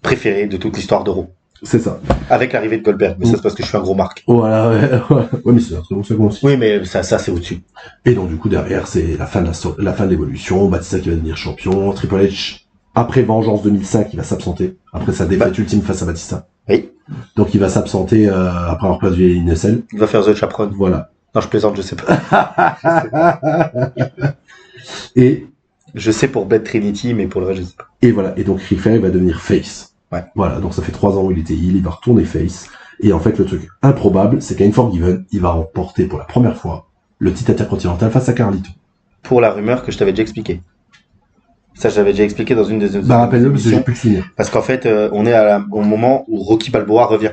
préférés de toute l'histoire de Raw. C'est ça. Avec l'arrivée de Goldberg, mais ça c'est parce que je suis un gros marque. Voilà, ouais, mais c'est un très bon segment aussi. Oui, mais ça c'est au-dessus. Et donc du coup derrière c'est la fin de l'évolution, Batista qui va devenir champion, Triple H après Vengeance 2005 il va s'absenter après sa défaite ultime face à Batista. Oui. Donc il va s'absenter après avoir perdu les NSL. Il va faire The Chaperon. Voilà. Non, je plaisante, je sais pas. Et je sais pour Bad Trinity, mais pour le reste je sais pas. Et voilà. Et donc Ric Flair il va devenir face. Ouais. Voilà, donc ça fait 3 ans où il était heel, il va retourner face. Et en fait, le truc improbable, c'est qu'à Unforgiven, il va remporter pour la première fois le titre intercontinental face à Carlito. Pour la rumeur que je t'avais déjà expliqué. Ça, je l'avais déjà expliqué dans une des rappelle-le parce que j'ai plus le souvenir. Parce qu'en fait, on est au moment où Rocky Balboa revient.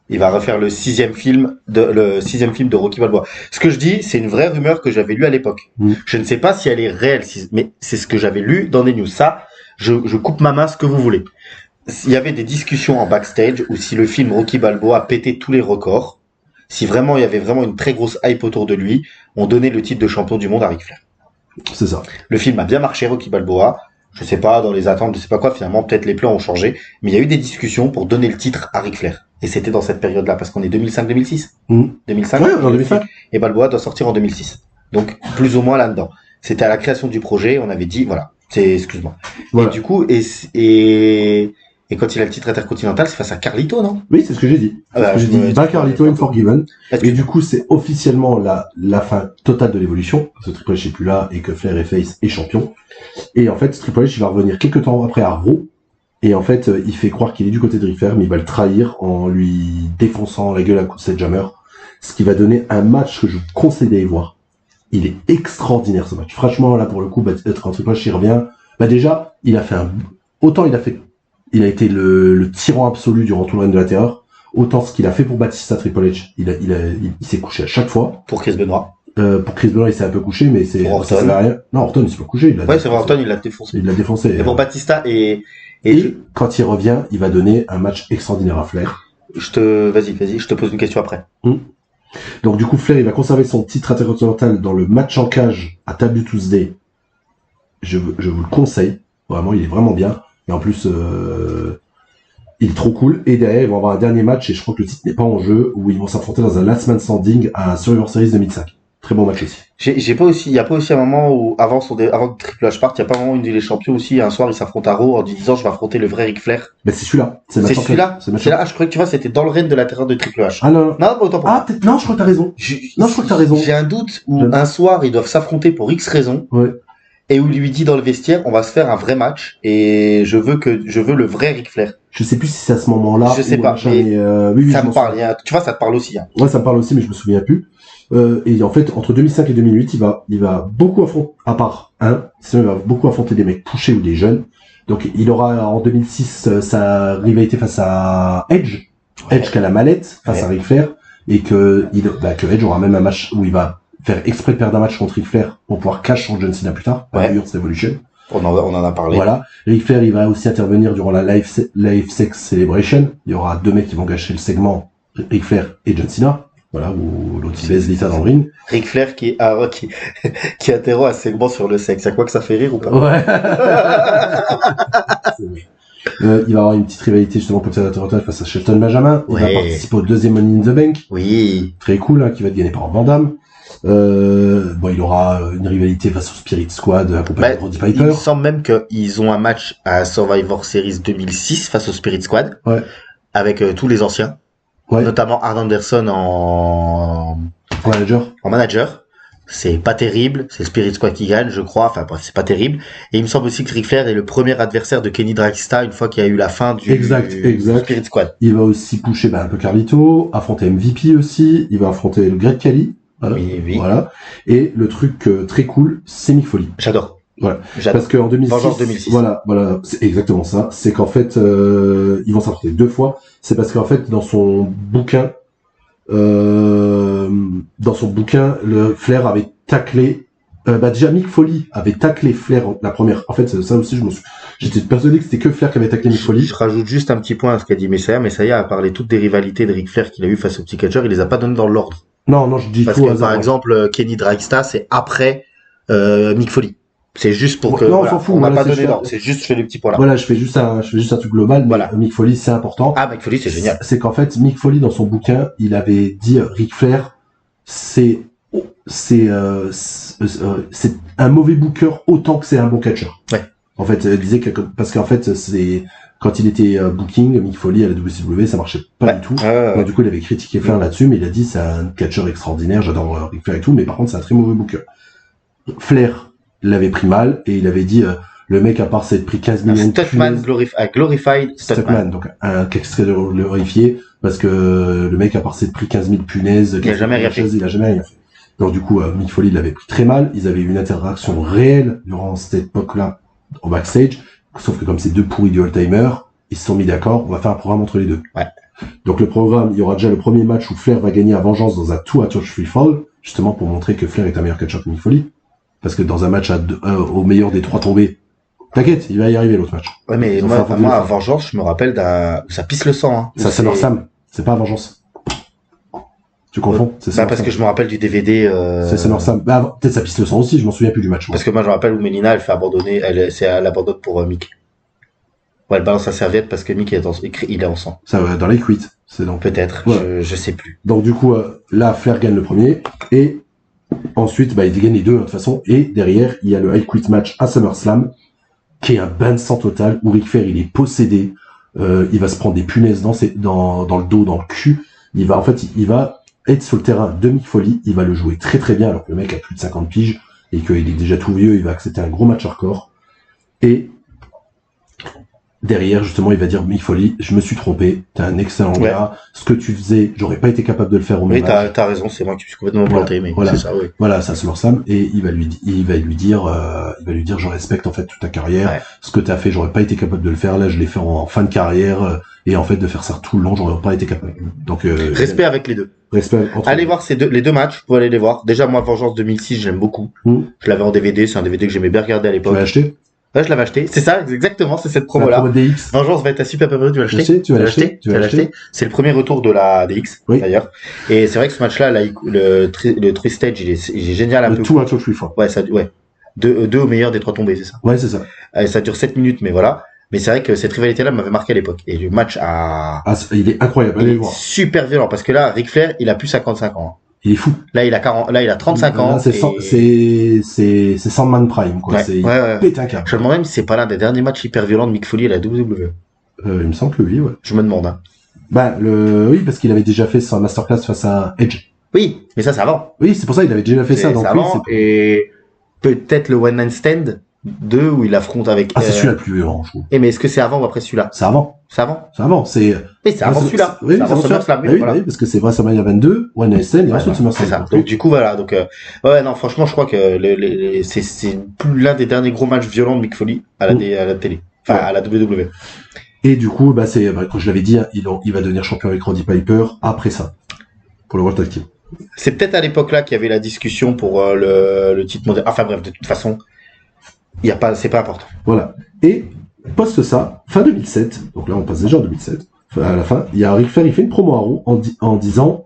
Il va refaire le sixième film de Rocky Balboa. Ce que je dis, c'est une vraie rumeur que j'avais lue à l'époque. Je ne sais pas si elle est réelle, mais c'est ce que j'avais lu dans des news. Ça, je coupe ma main, ce que vous voulez. Il y avait des discussions en backstage où si le film Rocky Balboa pétait tous les records, si vraiment il y avait vraiment une très grosse hype autour de lui, on donnait le titre de champion du monde à Ric Flair. C'est ça. Le film a bien marché, Rocky Balboa. Je sais pas, dans les attentes, je sais pas quoi, finalement, peut-être les plans ont changé. Mais il y a eu des discussions pour donner le titre à Ric Flair. Et c'était dans cette période-là, parce qu'on est 2005-2006. 2005. Ouais, en 2005. Et Balboa doit sortir en 2006. Donc, plus ou moins là-dedans. C'était à la création du projet, on avait dit, voilà, excuse-moi. Voilà. Et du coup, et quand il a le titre intercontinental, c'est face à Carlito, non? Oui, c'est ce que j'ai dit. J'ai dit, bat Carlito and Forgiven. Et du coup, c'est officiellement la fin totale de l'évolution. Parce que Triple H est plus là et que Flair est face et champion. Et en fait, Triple H, il va revenir quelques temps après à Raw. Et en fait, il fait croire qu'il est du côté de Ric Flair, mais il va le trahir en lui défonçant la gueule à coups de Sledgehammer. Ce qui va donner un match que je vous conseille d'aller voir. Il est extraordinaire, ce match. Franchement, là, pour le coup, quand Triple H, il revient, déjà, autant il a été le tyran absolu durant tout le règne de la terreur, autant ce qu'il a fait pour Batista, Triple H, il s'est couché à chaque fois. Pour Chris Benoit. Pour Chris Benoit, il s'est un peu couché, mais pour Orton. ça sert à rien. Non, Orton, il s'est pas couché. Ouais, c'est vrai, Orton, il l'a défoncé. Il l'a défoncé. Et pour Batista et quand il revient, il va donner un match extraordinaire à Flair. Vas-y, je te pose une question après. Donc du coup, Flair, il va conserver son titre intercontinental dans le match en cage à Taboo Tuesday. Je vous le conseille. Vraiment, il est vraiment bien. Et en plus, il est trop cool. Et derrière, ils vont avoir un dernier match, et je crois que le titre n'est pas en jeu, où ils vont s'affronter dans un Last Man Standing à Survivor Series 2005. Très bon match aussi. Il y a pas aussi un moment où, avant que Triple H parte, il y a pas un moment où les champions aussi, un soir, ils s'affrontent à Raw en disant, je vais affronter le vrai Ric Flair. Mais c'est celui-là. C'est celui-là? Je crois que tu vois, c'était dans le règne de la terreur de Triple H. Ah non. Non, autant pour peut-être, non, je crois que t'as raison. Je crois que t'as raison. J'ai un doute où un soir, ils doivent s'affronter pour X raisons. Ouais. Et où il lui dit dans le vestiaire, on va se faire un vrai match, et je veux le vrai Ric Flair. Je sais plus si c'est à ce moment-là. Je sais pas, mais oui, ça me parle. Tu vois, ça te parle aussi. Hein. Ouais, ça me parle aussi, mais je me souviens plus. Et en fait, entre 2005 et 2008, il va beaucoup affronter, à part sinon il va beaucoup affronter des mecs poussés ou des jeunes. Donc il aura en 2006 sa rivalité face à Edge. Ouais. Edge qui a la mallette face à Ric Flair, et que Edge aura même un match où il va faire exprès de perdre un match contre Ric Flair pour pouvoir cash sur John Cena plus tard, à New York's Evolution. On en a parlé. Voilà. Ric Flair, il va aussi intervenir durant la Live Sex Celebration. Il y aura deux mecs qui vont gâcher le segment, Ric Flair et John Cena. Voilà, où l'autre il baise Lita dans le ring. Ric Flair qui interrompt un segment sur le sexe. À quoi que ça fait rire ou pas? Ouais. Il va avoir une petite rivalité justement pour le titre face à Shelton Benjamin. Il va participer au deuxième Money in the Bank. Oui. Très cool, hein, qui va être gagné par Van Damme. Il aura une rivalité face au Spirit Squad accompagné de Roddy Piper. Il me semble même qu'ils ont un match à Survivor Series 2006 face au Spirit Squad. Ouais. Avec tous les anciens. Ouais. Notamment Arn Anderson en manager. C'est pas terrible. C'est le Spirit Squad qui gagne, je crois. Enfin, bref, c'est pas terrible. Et il me semble aussi que Ric Flair est le premier adversaire de Kenny Dragsta une fois qu'il y a eu la fin du Spirit Squad. Il va aussi pusher un peu Carlito, affronter MVP aussi. Il va affronter le Great Khali. Oui. Voilà. Et le truc très cool, c'est Mick Foley. J'adore. Voilà. Parce qu'en 2006. Voilà, c'est exactement ça. C'est qu'en fait, ils vont s'affronter deux fois. C'est parce qu'en fait, dans son bouquin, le Flair avait taclé, déjà Mick Foley avait taclé Flair la première. En fait, ça aussi, j'étais persuadé que c'était que Flair qui avait taclé Mick Foley. Je rajoute juste un petit point à ce qu'a dit Messiah a parlé toutes des rivalités de Ric Flair qu'il a eu face au petit catcheur, il les a pas données dans l'ordre. Non, je dis parce tout que, par exemple, Kenny Dragsta, c'est après, Mick Foley. C'est juste pour que, non, on s'en fout. On n'a pas donné d'ordre. C'est juste, je fais les petits points là. Voilà, je fais juste un truc global. Voilà. Mick Foley, c'est important. Ah, Mick Foley, c'est génial. C'est qu'en fait, Mick Foley, dans son bouquin, il avait dit, Ric Flair, c'est un mauvais booker autant que c'est un bon catcher. Ouais. En fait, il disait que, parce qu'en fait, quand il était booking, Mick Foley à la WCW, ça marchait pas du tout. Du coup, il avait critiqué Flair là-dessus, mais il a dit, c'est un catcher extraordinaire, j'adore Ric Flair et tout, mais par contre, c'est un très mauvais booker. Flair l'avait pris mal, et il avait dit, le mec, à part s'être pris 15 millions de Stuntman, glorified Stuntman. Donc, un extrait glorifié, parce que le mec, à part s'être pris 15 000 punaises, il a jamais rien fait. Donc, du coup, Mick Foley l'avait pris très mal. Ils avaient eu une interaction réelle durant cette époque-là, au backstage. Sauf que comme c'est deux pourris du all-timer, ils se sont mis d'accord, on va faire un programme entre les deux. Ouais. Donc, le programme, il y aura déjà le premier match où Flair va gagner à vengeance dans un 2 à Touch Free Fall, justement pour montrer que Flair est un meilleur catcher que Mick Foley. Parce que dans un match au meilleur des trois tombés, t'inquiète, il va y arriver l'autre match. Ouais, mais moi, à vengeance, je me rappelle ça pisse le sang, hein. Ça, c'est leur Sam. C'est pas à vengeance. Tu confonds? C'est Bah, parce que je me rappelle du DVD. C'est SummerSlam. Bah, peut-être sa piste le sang aussi, je m'en souviens plus du match. Moi. Parce que moi, je me rappelle où Mélina, elle fait abandonner, elle abandonne pour Mick. Ouais, elle balance sa serviette parce que Mick il est en sang. Ça va dans les quits. C'est donc. Peut-être, Ouais. je sais plus. Donc du coup, là, Flair gagne le premier. Et ensuite, bah, il gagne les deux de toute façon. Et derrière, il y a le I Quit match à SummerSlam, qui est un bain de sang total, où Ric Flair, il est possédé. Il va se prendre des punaises dans le dos, dans le cul. Il va être sur le terrain de Mick Foley. Il va le jouer très très bien, alors que le mec a plus de 50 piges et qu'il est déjà tout vieux. Il va accepter un gros match hardcore. Et derrière, justement, il va dire Mick Foley, je me suis trompé, t'es un excellent gars, ce que tu faisais, j'aurais pas été capable de le faire au même âge. Oui, t'as raison, c'est moi qui suis complètement planté, mais voilà. c'est ça, oui. Voilà, ça se Sam, et il va lui dire, je respecte en fait toute ta carrière, ce que t'as fait, j'aurais pas été capable de le faire, là, je l'ai fait en fin de carrière, et en fait, de faire ça tout le long, j'aurais pas été capable. Donc, respect avec les deux. Respect entre Allez voir les deux matchs, vous pouvez aller les voir. Déjà, moi, Vengeance 2006, j'aime beaucoup. Je l'avais en DVD, c'est un DVD que j'aimais bien regarder à l'époque. Tu l'as acheté? Ouais, je l'avais acheté. C'est ça, exactement, c'est cette promo-là. La promo DX. Vengeance va être un super pay-per-view, tu vas l'acheter? Tu vas l'acheter. C'est le premier retour de la DX, d'ailleurs. Et c'est vrai que ce match-là, le Twistage, il est génial un peu. Le tout un truc fort. Ouais, deux au meilleur des 3 tombées, c'est ça? Ouais, c'est ça. Ça dure 7 minutes, mais voilà. Mais c'est vrai que cette rivalité-là m'avait marqué à l'époque. Et le match il est incroyable, allez le voir. Super violent, parce que là, Ric Flair, il a plus 55 ans. Il est fou. Là, il a 35 ans. C'est Sandman Prime, quoi. Ouais. Pète un câble. Je me demande même si c'est pas l'un des derniers matchs hyper violents de Mick Foley à la WWE. Il me semble que oui, ouais. Je me demande, hein. Oui, parce qu'il avait déjà fait sa masterclass face à Edge. Oui, mais ça, c'est avant. Oui, c'est pour ça qu'il avait déjà fait ça. Donc, avant, et peut-être le One Night Stand 2 où il affronte avec. C'est celui-là le plus violent, je trouve. Mais est-ce que c'est avant ou après celui-là? C'est avant. C'est avant. Oui, c'est avant celui-là. Oui, c'est avant SummerSlam. Oui, parce que c'est WrestleMania 22, One Night Stand et ensuite SummerSlam. C'est ça. Donc du coup voilà. Donc non, franchement, je crois que c'est l'un des derniers gros matchs violents de Mick Foley à la télé, enfin à la WWE. Et du coup, comme je l'avais dit, il va devenir champion avec Roddy Piper après ça, pour le World Tag Team. C'est peut-être à l'époque là qu'il y avait la discussion pour le titre mondial. Enfin bref, de toute façon, c'est pas important. Voilà. Et post ça, fin 2007, donc là on passe déjà en 2007, à la fin, il y a Ric Flair, il fait une promo à Raw en disant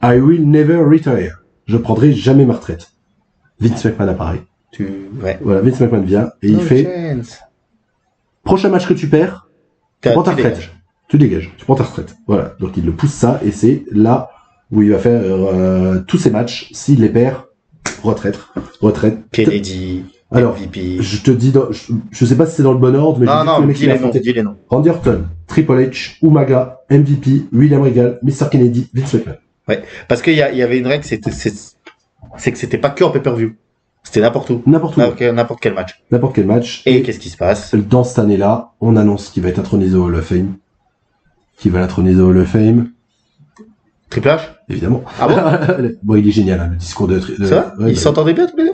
I will never retire. Je prendrai jamais ma retraite. Vince McMahon apparaît. Voilà, Vince McMahon vient et il fait prochain match que tu perds, tu prends ta retraite. Tu dégages, tu prends ta retraite. Voilà, donc il le pousse ça et c'est là où il va faire tous ses matchs. S'il les perd, retraite. Kennedy. Alors, MVP. je te dis, je sais pas si c'est dans le bon ordre, mais dis les noms. Randy Orton, Triple H, Umaga, MVP, William Regal, Mr. Kennedy, Vince McMahon. Ouais, parce qu'il y avait une règle, c'est que c'était pas que en pay-per-view. C'était n'importe où. N'importe quel match. N'importe quel match. Et qu'est-ce qui se passe? Dans cette année-là, on annonce qu'il va être intronisé au Hall of Fame. Qui va l'introniser au Hall of Fame? Triple H? Évidemment. Ah bon? Bon, il est génial, hein, le discours de... C'est vrai? Ils s'entendaient bien tous les deux?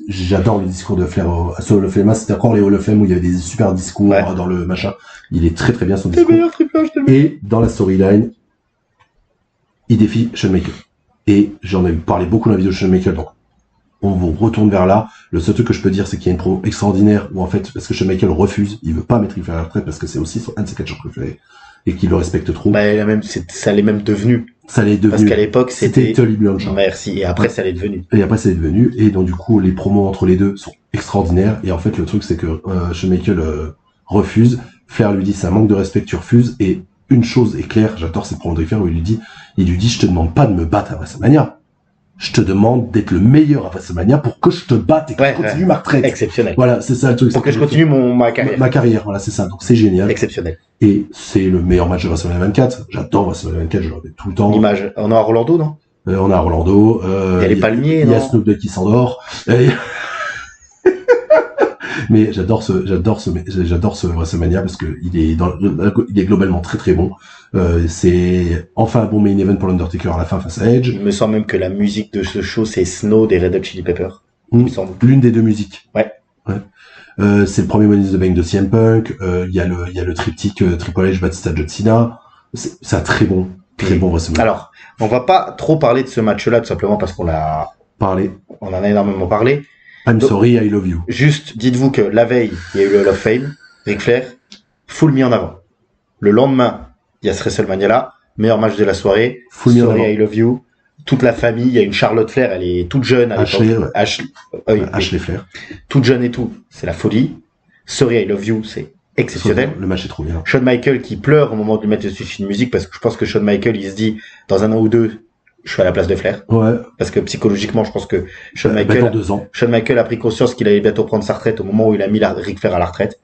J'adore le discours de Flair sur le Hall of Fame. C'était encore les Hall of Fame où il y avait des super discours dans le machin. Il est très très bien son discours. Et dans la storyline, il défie Shawn Michaels. Et j'en ai parlé beaucoup dans la vidéo de Shawn Michaels, donc on vous retourne vers là. Le seul truc que je peux dire, c'est qu'il y a une promo extraordinaire où en fait, parce que Shawn Michaels refuse, il veut pas mettre Ric Flair à la retraite parce que c'est aussi un de ses catcheurs préférés et qu'il le respecte trop. Ça l'est même devenu. Parce qu'à l'époque, c'était Tully Blanchard. Merci. Et après, ça l'est devenu. Et donc, du coup, les promos entre les deux sont extraordinaires. Et en fait, le truc, c'est que Shawn Michaels refuse. Flair lui dit, c'est un manque de respect que tu refuses. Et une chose est claire, j'adore cette promo de Flair où il lui dit, je te demande pas de me battre à WrestleMania. Je te demande d'être le meilleur à WrestleMania pour que je te batte et que je continue ma retraite. Exceptionnel. Voilà, c'est ça le truc. Pour que je continue ma carrière. Ma carrière, voilà, c'est ça. Donc, c'est génial. Exceptionnel. Et c'est le meilleur match de WrestleMania 24. J'adore WrestleMania 24, je le regarde tout le temps. L'image. On est à Orlando, non? On est à Orlando. Il y a les palmiers, il y a Snoop Dogg qui s'endort. Mais j'adore ce WrestleMania parce que il est globalement très très bon. C'est enfin un bon main event pour l'Undertaker à la fin face à Edge. Il me semble même que la musique de ce show, c'est Snow des Red Hot Chili Peppers. Il me semble. L'une des deux musiques. Ouais. C'est le premier Money in the Bank de CM Punk. Il y a le triptyque Triple H, Batista, John Cena. C'est un très bon WrestleMania. Alors, on va pas trop parler de ce match-là, tout simplement parce qu'on en a énormément parlé. I'm sorry, I love you. Juste, dites-vous que la veille, il y a eu le Hall of Fame, Ric Flair, full mis en avant. Le lendemain, il y a ce WrestleMania-là, meilleur match de la soirée. Full mis en Sorry, avant. I love you. Toute la famille, il y a une Charlotte Flair, elle est toute jeune. À Ashley, l'époque. ouais. Oui, Ashley Flair. toute jeune et tout, c'est la folie. Sorry, I love you, c'est exceptionnel. Le match est trop bien. Shawn Michael qui pleure au moment de lui mettre dessus une musique parce que je pense que Shawn Michael, il se dit, dans un an ou deux, je suis à la place de Flair. Ouais. Parce que psychologiquement, je pense que Shawn Dans Michael, 2 ans. Shawn Michael a pris conscience qu'il allait bientôt prendre sa retraite au moment où il a mis Ric Flair à la retraite.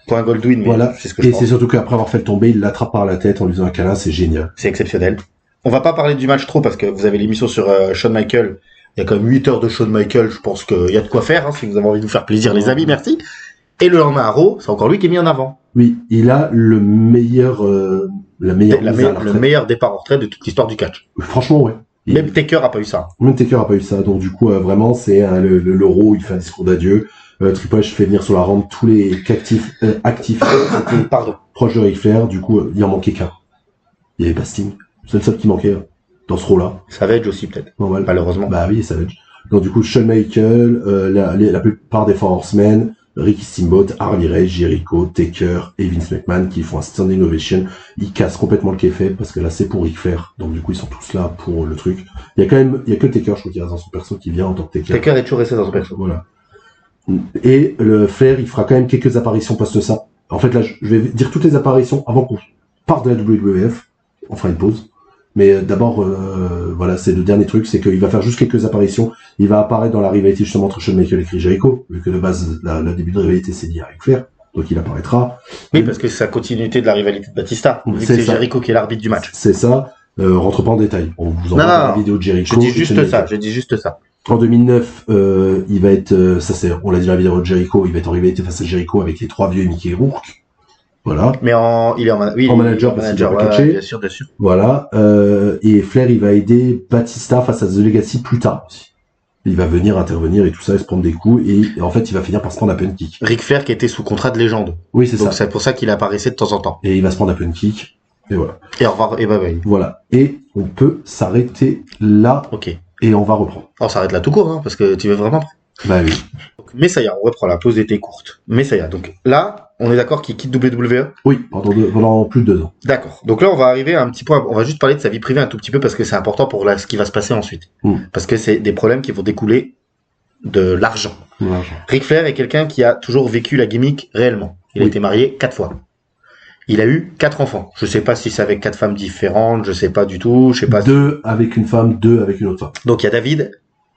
Point Goldwyn, mais Voilà. c'est ce que je Et pense. c'est surtout qu'après avoir fait le tomber, il l'attrape par la tête en lui faisant un câlin, c'est génial. C'est exceptionnel. On va pas parler du match trop parce que vous avez l'émission sur Shawn Michael. Il y a quand même 8 heures de Shawn Michael. Je pense qu'il y a de quoi faire, hein, si vous avez envie de vous faire plaisir, les amis. Merci. Et le lendemain à Raw, c'est encore lui qui est mis en avant. Oui, il a le meilleur, la meilleure mise à la Le retraite. meilleur départ en retraite de toute l'histoire du catch. Franchement, ouais. Même Taker a pas eu ça. Même Taker a pas eu ça, donc du coup, vraiment, c'est le Raw, il fait un discours d'adieu. Triple H fait venir sur la rampe tous les actifs Pardon. proches de Ric Flair, du coup, il en manquait qu'un. Il y avait pas Sting. C'est le seul qui manquait dans ce rôle-là. Savage aussi, peut-être. Normal. Malheureusement. Bah oui, Savage. Donc du coup, Shawn Michael, la plupart des Four Horsemen, Ricky Steamboat, Harley Race, Jericho, Taker et Vince McMahon qui font un standing ovation. Ils cassent complètement le kayfabe parce que là c'est pour Ric Flair. Donc du coup ils sont tous là pour le truc. Il y a que Taker, je crois qu'il reste dans son perso qui vient en tant que Taker. Taker est toujours resté dans son perso. Voilà. Et le Flair, il fera quand même quelques apparitions post ça. En fait là, je vais dire toutes les apparitions avant qu'on parte de la WWF. On fera une pause. Mais d'abord, voilà, c'est le dernier truc, c'est qu'il va faire juste quelques apparitions. Il va apparaître dans la rivalité justement entre Shawn Michaels et Chris Jericho, vu que de base, le début de rivalité c'est lié à Ric Flair, donc il apparaîtra. Oui, parce que c'est la continuité de la rivalité de Batista. Vu que C'est c'est ça. Jericho qui est l'arbitre du match. C'est ça. Rentre pas en détail. On vous envoie la vidéo de Jericho. Je dis juste ça. En 2009, il va être, on l'a dit dans la vidéo de Jericho, il va être en rivalité face à Jericho avec les 3 vieux et Mickey Rourke. Voilà. Mais il est en manager, parce qu'il doit pas catcher. bien sûr, bien sûr. Voilà. Et Flair, il va aider Batista face à The Legacy plus tard aussi. Il va venir intervenir et tout ça, et se prendre des coups, et en fait, il va finir par se prendre un pun kick. Ric Flair qui était sous contrat de légende. Oui, c'est ça. Donc c'est pour ça qu'il apparaissait de temps en temps. Et il va se prendre un pun kick. Et voilà. Et au revoir, et bye bye. Voilà. Et on peut s'arrêter là, Ok. et on va reprendre. On s'arrête là tout court, hein, parce que tu veux vraiment. Bah oui. Donc, Messiah, on reprend, la pause était courte. Messiah, donc là, on est d'accord qu'il quitte WWE. Oui, pendant plus de 2 ans. D'accord. Donc là, on va arriver à un petit point. On va juste parler de sa vie privée un tout petit peu parce que c'est important pour ce qui va se passer ensuite. Parce que c'est des problèmes qui vont découler de l'argent. Voilà. Ric Flair est quelqu'un qui a toujours vécu la gimmick réellement. Il a été marié 4 fois. Il a eu 4 enfants. Je sais pas si c'est avec 4 femmes différentes, je sais pas du tout, je sais pas. 2 avec une femme, 2 avec une autre femme. Donc il y a David,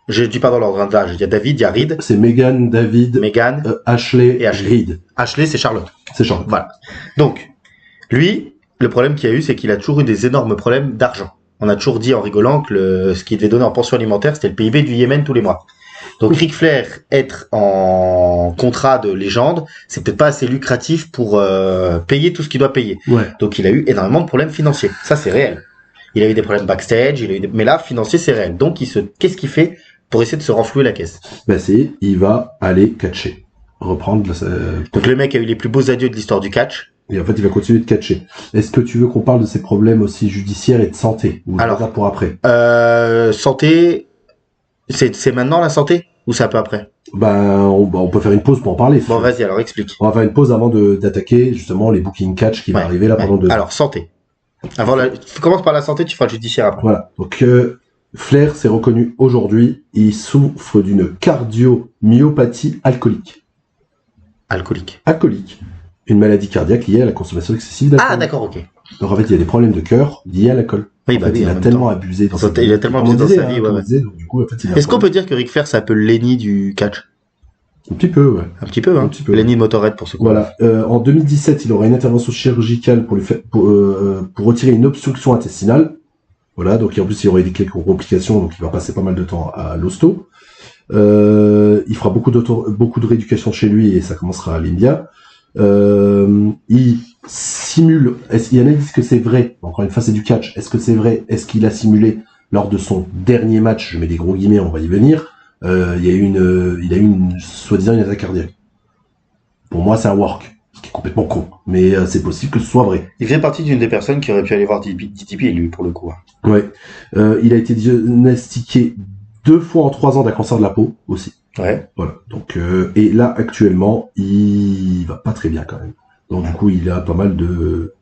je dis pas dans l'ordre d'âge, il y a David, il y a Reed, C'est Megan, David, Megan, Ashley et Ashley. Reed. Ashley, c'est Charlotte. C'est Charlotte. Voilà. Donc, lui, le problème qu'il y a eu, c'est qu'il a toujours eu des énormes problèmes d'argent. On a toujours dit en rigolant que ce qu'il devait donner en pension alimentaire, c'était le PIB du Yémen tous les mois. Donc Ric Flair, être en contrat de légende, c'est peut-être pas assez lucratif pour payer tout ce qu'il doit payer. Ouais. Donc il a eu énormément de problèmes financiers. Ça, c'est réel. Il a eu des problèmes backstage, mais là, financier, c'est réel. Donc qu'est-ce qu'il fait pour essayer de se renflouer la caisse? Il va aller catcher. Reprendre Donc le mec a eu les plus beaux adieux de l'histoire du catch. et en fait, il va continuer de catcher. Est-ce que tu veux qu'on parle de ses problèmes aussi judiciaires et de santé? Ou Alors, ça pour après? Santé, c'est maintenant la santé ou c'est un peu après? On peut faire une pause pour en parler. Bon, vas-y, alors explique. On va faire une pause avant d'attaquer justement les booking catch qui va arriver là pendant 2 ans. Alors, santé. Commence par la santé, tu feras le judiciaire après. Voilà. Donc, Flair s'est reconnu aujourd'hui. Il souffre d'une cardiomyopathie alcoolique. Alcoolique. Une maladie cardiaque liée à la consommation excessive d'alcool. Ah, d'accord, ok. Donc, en fait, il y a des problèmes de cœur liés à l'alcool. Oui, En fait, il en a même tellement temps. abusé dans sa Il a tellement abusé dans sa vie, ouais. donc, du coup, en fait, il a Est-ce qu'on peut dire que Ric Flair, c'est un peu le Lenny du catch? Un petit peu, ouais. Un petit peu, hein. Un petit peu. Lenny de Motorhead pour ce coup. Voilà. En 2017, il aura une intervention chirurgicale pour retirer une obstruction intestinale. Voilà. Donc, en plus, il y aurait des quelques complications, donc il va passer pas mal de temps à l'hosto. Il fera beaucoup de rééducation chez lui et ça commencera à l'India. Il simule. Il y en a qui disent que c'est vrai. Encore une fois, c'est du catch. Est-ce que c'est vrai? Est-ce qu'il a simulé lors de son dernier match? Je mets des gros guillemets, on va y venir. Il a eu soi-disant une attaque cardiaque. Pour moi, c'est un work, ce qui est complètement con. Mais c'est possible que ce soit vrai. Il fait partie d'une des personnes qui aurait pu aller voir DTP, lui, pour le coup. Ouais. Il a été diagnostiqué 2 fois en 3 ans d'un cancer de la peau aussi. Ouais. Voilà. Donc et là actuellement, il va pas très bien quand même. Donc du coup, il a pas mal de,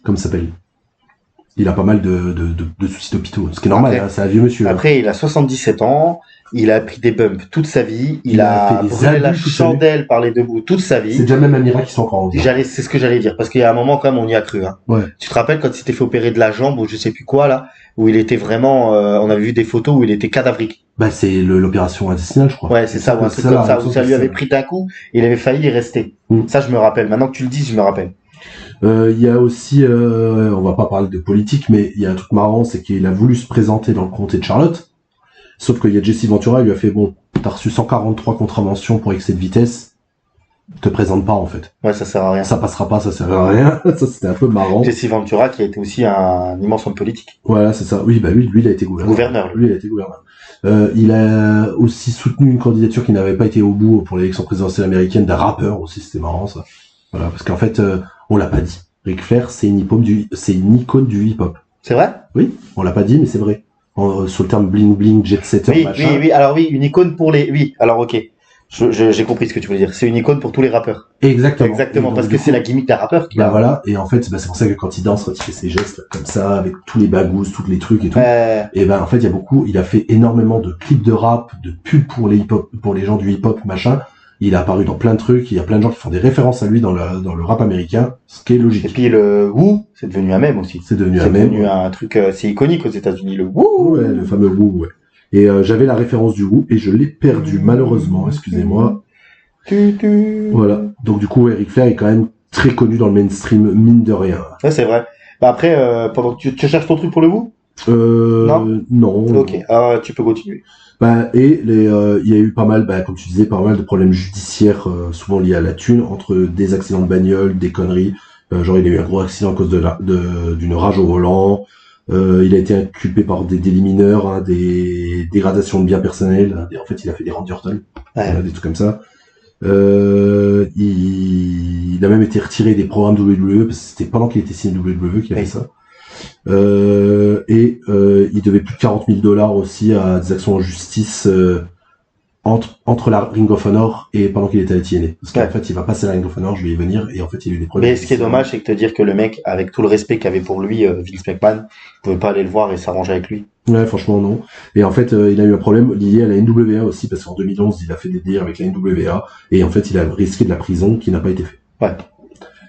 comment ça s'appelle, Il a pas mal de soucis d'hôpitaux, ce qui est normal, Après- hein, c'est un vieux monsieur. hein. Après, il a 77 ans, il a pris des bumps toute sa vie, il a fait des brûlé la abus toute sa vie. chandelle par les deux bouts toute sa C'est vie. déjà même un miracle qu'ils sont encore en vie. C'est ce que j'allais dire, parce qu'il y a un moment quand même on y a cru. Hein. Ouais. Tu te rappelles quand il s'était fait opérer de la jambe ou je sais plus quoi là, où il était vraiment, on avait vu des photos où il était cadavrique. Bah, c'est l'opération intestinale, je crois. Ouais, c'est ça, ou un truc comme ça, où ça lui avait pris d'un coup, et il avait failli y rester. Mm. Ça, je me rappelle. Maintenant que tu le dis, je me rappelle. Il y a aussi, on va pas parler de politique, mais il y a un truc marrant, c'est qu'il a voulu se présenter dans le comté de Charlotte. Sauf qu'il y a Jesse Ventura, il lui a fait, bon, t'as reçu 143 contraventions pour excès de vitesse, te présente pas, en fait. Ouais, ça sert à rien. Ça passera pas, ça sert à rien. Ça, c'était un peu marrant. Jesse Ventura, qui a été aussi un immense homme politique. Voilà, c'est ça. Oui, bah oui, lui, il a été gouverneur. Lui. Lui, il a été gouverneur. Il a aussi soutenu une candidature qui n'avait pas été au bout pour l'élection présidentielle américaine d'un rappeur aussi, c'était marrant, ça. Voilà, parce qu'en fait, on l'a pas dit. Ric Flair, c'est une icône du hip-hop. C'est vrai? Oui, on l'a pas dit, mais c'est vrai. Sur le terme bling bling, jet setter, Oui, machin. oui. Alors oui, une icône pour les, oui. Alors ok. J'ai compris ce que tu voulais dire. C'est une icône pour tous les rappeurs. Exactement. Exactement, Et donc, parce du que c'est coup, la gimmick d'un rappeur qui Bah a. voilà, et en fait, bah, c'est pour ça que quand il danse, quand il fait ses gestes là, comme ça, avec tous les bagous, tous les trucs et tout, et ben en fait, il a fait énormément de clips de rap, de pubs pour les hip-hop, pour les gens du hip-hop, machin. Il a apparu dans plein de trucs, il y a plein de gens qui font des références à lui dans le rap américain, ce qui est Et logique. puis le Woo, c'est devenu un mème aussi. C'est devenu C'est un mème. devenu un truc, c'est iconique aux États-Unis, le Woo. Ouais, le fameux Wu, ouais. Et j'avais la référence du Wu, et je l'ai perdu, malheureusement, excusez-moi. Voilà. Donc du coup, Ric Flair est quand même très connu dans le mainstream, mine de rien. Ouais, c'est vrai. Bah après, pendant que tu cherches ton truc pour le Woo? Non. Ok, tu peux continuer. Bah, et il y a eu pas mal, bah, comme tu disais, pas mal de problèmes judiciaires, souvent liés à la thune, entre des accidents de bagnole, des conneries. Genre, il a eu un gros accident à cause d'une rage au volant. Il a été inculpé par des délits mineurs, hein, des dégradations de biens personnels. En fait, il a fait des Randy Orton. Ouais. Des trucs comme ça. Il a même été retiré des programmes WWE, parce que c'était pendant qu'il était signé WWE qu'il a fait ça. Il devait plus de $40,000 aussi à des actions en justice entre la Ring of Honor et pendant qu'il était à TNA. Parce qu'en fait, il va passer à la Ring of Honor, je vais y venir, et en fait, il y a eu des problèmes. Mais ce qui est dommage, c'est que te dire que le mec, avec tout le respect qu'avait pour lui Vince McMahon, pouvait pas aller le voir et s'arranger avec lui. Ouais, franchement, non. Et en fait, il a eu un problème lié à la NWA aussi, parce qu'en 2011, il a fait des délires avec la NWA, et en fait, il a risqué de la prison qui n'a pas été fait. Ouais.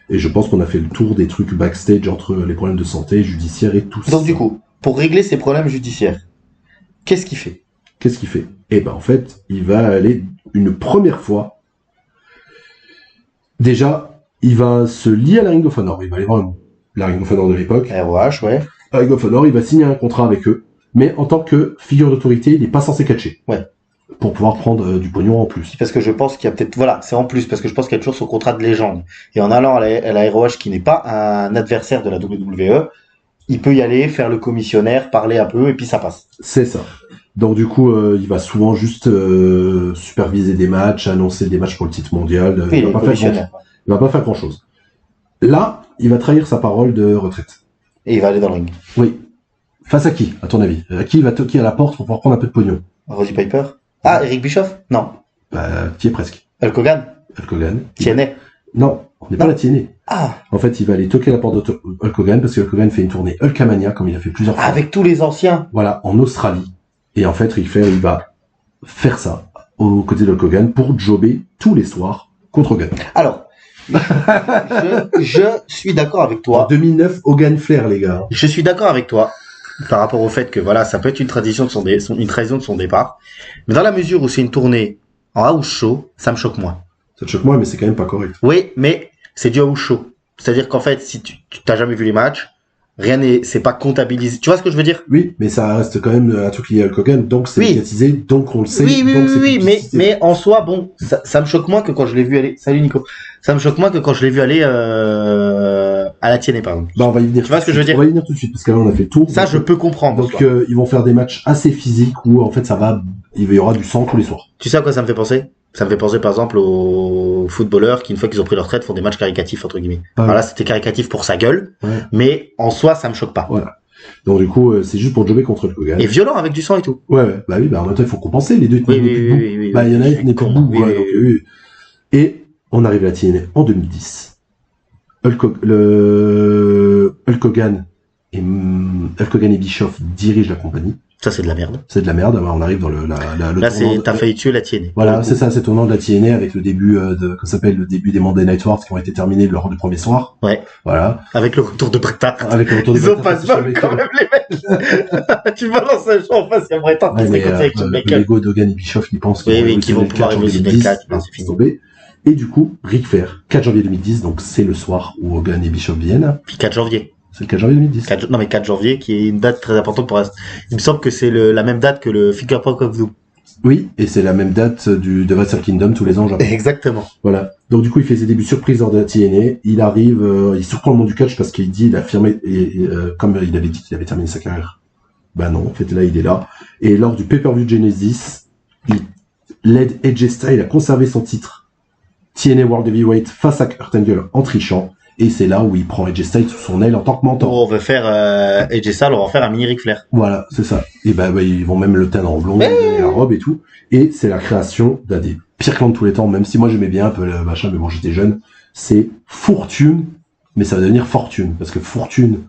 Et je pense qu'on a fait le tour des trucs backstage entre les problèmes de santé, judiciaires et tout ça. Donc du coup, pour régler ses problèmes judiciaires, qu'est-ce qu'il fait? Qu'est-ce qu'il fait? Eh ben, en fait, il va aller une première fois. Déjà, il va se lier à la Ring of Honor. Il va aller voir la Ring of Honor de l'époque. ROH, ouais. La Ring of Honor, il va signer un contrat avec eux. Mais en tant que figure d'autorité, il n'est pas censé catcher. Ouais. Pour pouvoir prendre du pognon en plus. Parce que je pense qu'il y a peut-être, voilà, c'est en plus, parce que je pense qu'il y a toujours son contrat de légende. Et en allant à la ROH, qui n'est pas un adversaire de la WWE, il peut y aller, faire le commissionnaire, parler un peu, et puis ça passe. C'est ça. Donc du coup, il va souvent juste superviser des matchs, annoncer des matchs pour le titre mondial. Oui, il va pas faire grand-chose. Là, il va trahir sa parole de retraite. Et il va aller dans le ring. Oui. Face à qui, à ton avis? À qui il va toquer à la porte pour pouvoir prendre un peu de pognon? Roddy Piper? Ah, Eric Bischoff? Non. Bah, qui est presque. Hulk Hogan? Hulk Hogan. TNA? Non, on n'est pas la TNA. Ah. En fait, il va aller toquer à la porte de Hulk Hogan parce que Hulk Hogan fait une tournée Hulkamania, comme il a fait plusieurs fois. Avec tous les anciens. Voilà, en Australie. Et en fait, Ric Flair, il va faire ça aux côtés de Hulk Hogan pour jobber tous les soirs contre Hogan. Alors, je suis d'accord avec toi. En 2009, Hogan Flair, les gars. Je suis d'accord avec toi par rapport au fait que voilà, ça peut être une tradition de une trahison de son départ. Mais dans la mesure où c'est une tournée en house show, ça me choque moins. Ça te choque moins, mais c'est quand même pas correct. Oui, mais c'est du house show. C'est-à-dire qu'en fait, si tu t'as jamais vu les matchs, c'est pas comptabilisé. Tu vois ce que je veux dire? Oui, mais ça reste quand même un truc lié à Hulk Hogan, donc c'est médiatisé, donc on le sait. Oui, donc mais en soi, bon, ça me choque moins que quand je l'ai vu aller. Salut Nico. Ça me choque moins que quand je l'ai vu aller à la TNA, par exemple. Bah, on va y venir. Tu vois ce que je veux dire? On va y venir tout de suite, parce que là, on a fait le tour. Ça, je peux comprendre. Donc, ils vont faire des matchs assez physiques où, en fait, il y aura du sang tous les soirs. Tu sais à quoi ça me fait penser? Ça me fait penser, par exemple, aux footballeurs qui, une fois qu'ils ont pris leur retraite, font des matchs caricatifs, entre guillemets. Ah, Alors là, c'était caricatif pour sa gueule, mais en soi, ça me choque pas. Voilà. Donc, du coup, c'est juste pour jobber contre Hulk Hogan. Et violent avec du sang et tout. Ouais. Bah oui, bah en même temps, il faut compenser les deux. Oui. Bah, il y en a qui n'est pas bout. Et on arrive à la TNA en 2010. Hulk Hogan et Hulk Hogan et Bischoff dirigent la compagnie. Ça, c'est de la merde. C'est de la merde. On arrive dans le Là, t'as failli tuer la TNA. Voilà, c'est ça, c'est tournant de la TNA avec le début que s'appelle le début des Monday Night Wars qui ont été terminés lors du premier soir. Ouais. Voilà. Avec le retour de Bret Hart. Avec le retour de Ils ont pas de mal quand même, les mecs. Tu balances un show en face, il y a Bret Hart qui se réconcilie avec Shawn Michaels. L'ego d'Hogan et Bischoff qui pensent qu'ils vont pouvoir révolutionner le catch. C'est fini. Et du coup, Ric Flair, 4 janvier 2010, donc c'est le soir où Hogan et Bischoff viennent. Puis 4 janvier. C'est le 4 janvier 2010. Non, mais 4 janvier, qui est une date très importante pour la... Il me semble que c'est la même date que le Figure Punk of Doom. Oui, et c'est la même date de Wrestle Kingdom tous les ans au Japon. Exactement. Voilà. Donc du coup, il fait ses débuts surprises lors de la TNA. Il arrive, il surprend le monde du catch parce qu'il dit, il a affirmé, comme il avait dit qu'il avait terminé sa carrière. Ben non, en fait là, il est là. Et lors du pay-per-view Genesis, il l'aide AJ Styles à conserver son titre TNA World Heavyweight face à Kurt Angle en trichant. Et c'est là où il prend AJ Styles sous son aile en tant que mentor. On veut faire AJ Styles, on va en faire un mini Ric Flair. Voilà, c'est ça. Et bah, ils vont même le teindre en blond, la robe et tout. Et c'est la création d'un des pires clans de tous les temps, même si moi j'aimais bien un peu le machin, mais bon, j'étais jeune. C'est Fortune, mais ça va devenir Fortune. Parce que Fortune,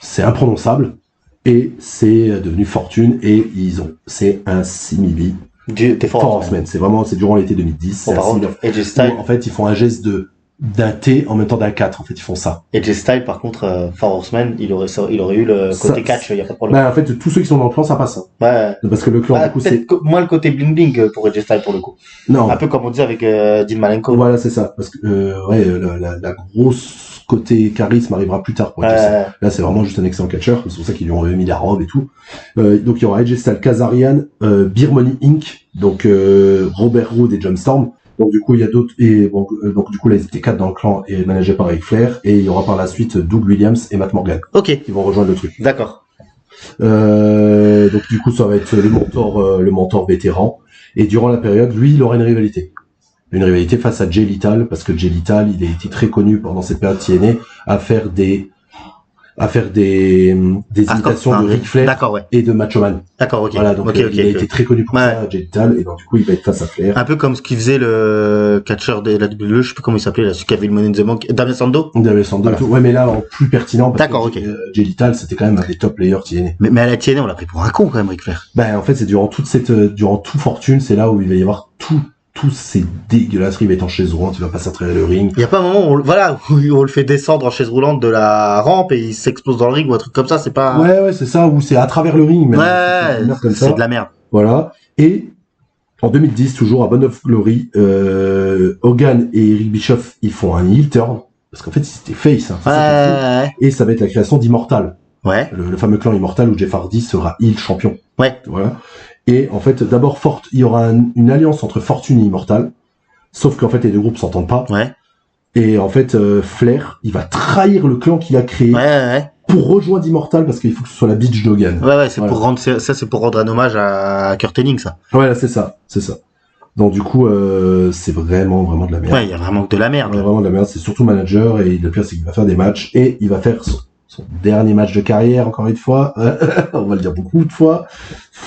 c'est imprononçable. Et c'est devenu Fortune. Et c'est un simili. T'es fort. Horseman. C'est vraiment, c'est durant l'été 2010. Bon, par contre, AJ Styles. En fait, ils font un geste d'un T en même temps d'un 4, en fait, ils font ça. AJ Styles, par contre, Four Horsemen, il aurait eu le côté catch, il y a pas de problème. Bah, en fait, tous ceux qui sont dans le clan, ça passe. Hein. Ouais. Parce que le clan, du coup, c'est... Moins le côté bling bling pour AJ Styles, pour le coup. Non. Un peu comme on dit avec Dean Malenko. Voilà, c'est ça. Parce que, la grosse côté charisme arrivera plus tard, pour ça. Là, c'est vraiment juste un excellent catcheur. C'est pour ça qu'ils lui ont mis la robe et tout. Donc, il y aura AJ Styles, Kazarian, Beer Money Inc., donc, Robert Roode et John Storm. Donc du coup il y a d'autres et bon, donc du coup là ils étaient 4 dans le clan et managés par Ric Flair et il y aura par la suite Doug Williams et Matt Morgan. Ok. Ils vont rejoindre le truc. D'accord. Donc du coup ça va être le mentor vétéran et durant la période lui il aura une rivalité face à Jay Lethal parce que Jay Lethal il a été très connu pendant cette période TNA à faire des imitations de Ric Flair et de Macho Man. D'accord, ok. Voilà, donc il a été très connu pour ça, Jay Lethal, et donc du coup il va être face à Flair. Un peu comme ce qu'il faisait le catcheur de la WWE, je sais plus comment il s'appelait, là, celui qui avait le Money in the Bank, Damien Sandow. Voilà. Ouais, mais là, en plus pertinent, parce d'accord, que Jay Lethal, c'était quand même un des top players TNA. Mais à la TNA, on l'a pris pour un con, quand même, Ric Flair. Ben, en fait, c'est durant tout Fortune, c'est là où il va y avoir tous ces dégueulasseries, il va être en chaise roulante, il va passer à travers le ring. Il y a pas un moment où on le fait descendre en chaise roulante de la rampe et il s'explose dans le ring ou un truc comme ça, c'est pas... Ouais, c'est ça, ou c'est à travers le ring, même. Ouais, c'est de la merde. Voilà. Et, en 2010, toujours à Bound of Glory, Hogan et Eric Bischoff, ils font un heel turn. Parce qu'en fait, c'était face, hein. Et ça va être la création d'Immortal. Ouais. Le fameux clan Immortal où Jeff Hardy sera heel champion. Ouais. Voilà. Et en fait, d'abord, il y aura une alliance entre Fortune et Immortal. Sauf qu'en fait, les deux groupes s'entendent pas. Ouais. Et en fait, Flair, il va trahir le clan qu'il a créé. Ouais. Pour rejoindre Immortal parce qu'il faut que ce soit la bitch d'Hogan. Ouais, c'est pour rendre, c'est pour rendre un hommage à Kurt Hennig, ça. Ouais, là, c'est ça. Donc, du coup, c'est vraiment de la merde. Ouais, il y a vraiment que de la merde. Vraiment de la merde. C'est surtout manager et le pire, c'est qu'il va faire des matchs et il va faire son dernier match de carrière, encore une fois, on va le dire beaucoup de fois,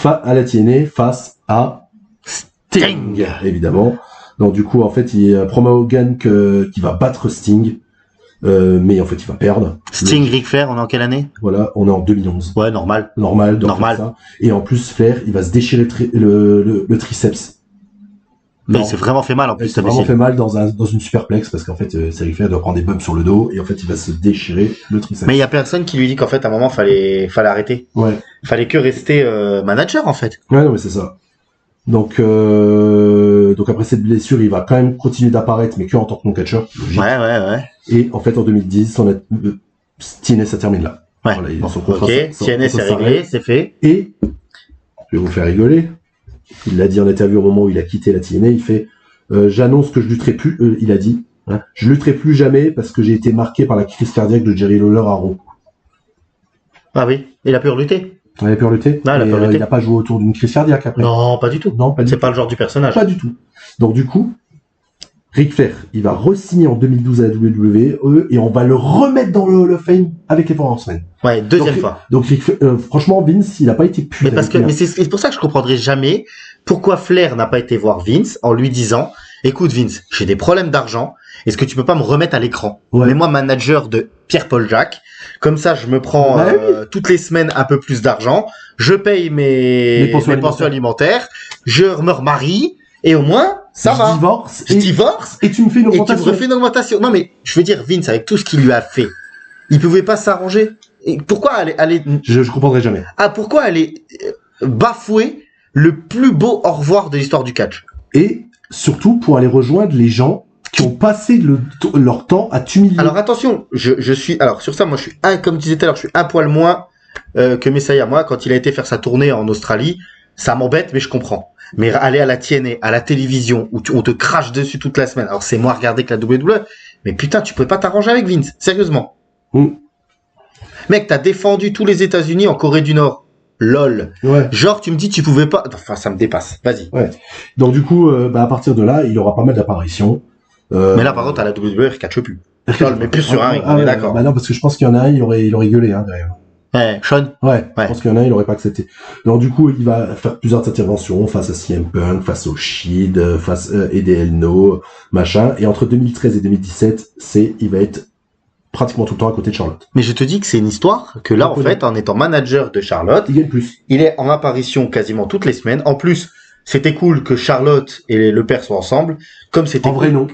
à la TNA, face à Sting, évidemment. Donc du coup, en fait, il promet Hogan qui va battre Sting, mais en fait, il va perdre. Sting, Ric Flair, on est en quelle année? Voilà, on est en 2011. Ouais, normal. Normal. Ça. Et en plus, Flair, il va se déchirer le triceps. Mais il s'est vraiment fait mal en plus. Il s'est vraiment fait mal dans une superplex parce qu'en fait, Ric Flair doit prendre des bumps sur le dos et en fait, il va se déchirer le triceps. Mais il y a personne qui lui dit qu'en fait, à un moment, fallait arrêter. Ouais. Fallait que rester manager en fait. Ouais, non, mais c'est ça. Donc après cette blessure, il va quand même continuer d'apparaître, mais que en tant que non-catcheur. Ouais. Et en fait, en 2010, TNA, ça termine là. Ouais. Voilà, TNA, c'est réglé, c'est fait. Et je vais vous faire rigoler. Il l'a dit en interview au moment où il a quitté la TNA, il fait j'annonce que je lutterai plus, il a dit, hein, je lutterai plus jamais parce que j'ai été marqué par la crise cardiaque de Jerry Lawler à Raw. Ah oui, il a pu relutter. Il a pu relutter. Non, il n'a pas joué autour d'une crise cardiaque après. Non, pas du tout. C'est pas le genre du personnage. Pas du tout. Donc du coup, Ric Flair, il va re-signer en 2012 à la WWE et on va le remettre dans le Hall of Fame avec les Four Horsemen. Ouais, deuxième fois. Donc Ric Flair, franchement, Vince, il a pas été putain. Mais c'est pour ça que je comprendrai jamais pourquoi Flair n'a pas été voir Vince en lui disant, écoute Vince, j'ai des problèmes d'argent, est-ce que tu peux pas me remettre à l'écran? Ouais. Mets-moi manager de Pierre-Paul Jacques. Comme ça, je me prends Bah toutes les semaines un peu plus d'argent. Je paye mes pensions alimentaires. Je me remarie. Et au moins, ça va. Je divorce. Et tu me fais une augmentation. Et tu me refais une augmentation. Non, mais je veux dire, Vince, avec tout ce qu'il lui a fait, il pouvait pas s'arranger. Et pourquoi aller... Je comprendrai jamais. Ah, pourquoi aller bafouer le plus beau au revoir de l'histoire du catch? Et surtout pour aller rejoindre les gens qui ont passé leur temps à t'humilier. Alors attention, je suis... Alors sur ça, moi je suis comme tu disais tout à l'heure, je suis un poil moins que Messiah. Moi, quand il a été faire sa tournée en Australie, ça m'embête, mais je comprends. Mais aller à la TNA, à la télévision, où on te crache dessus toute la semaine, alors c'est moins regardé que la WWE, mais putain, tu pouvais pas t'arranger avec Vince, sérieusement. Mec, t'as défendu tous les États-Unis en Corée du Nord. LOL. Ouais. Genre, tu me dis, tu pouvais pas... Enfin, ça me dépasse. Vas-y. Ouais. Donc, du coup, à partir de là, il aura pas mal d'apparitions. Mais là, par contre, à la WWE, il catche plus. LOL, mais plus sur un ring, on est d'accord. Bah non, parce que je pense qu'il y en a un, il aurait gueulé, hein, derrière. Ouais, Sean. Ouais. Je pense qu'il y en a un, il aurait pas accepté. Donc, du coup, il va faire plusieurs interventions face à CM Punk, face au Shield, face à EDL No, machin. Et entre 2013 et 2017, il va être pratiquement tout le temps à côté de Charlotte. Mais je te dis que c'est une histoire que là, en fait, en étant manager de Charlotte, il gagne plus. Il est en apparition quasiment toutes les semaines. En plus, c'était cool que Charlotte et le père soient ensemble. Comme c'était en vrai, non.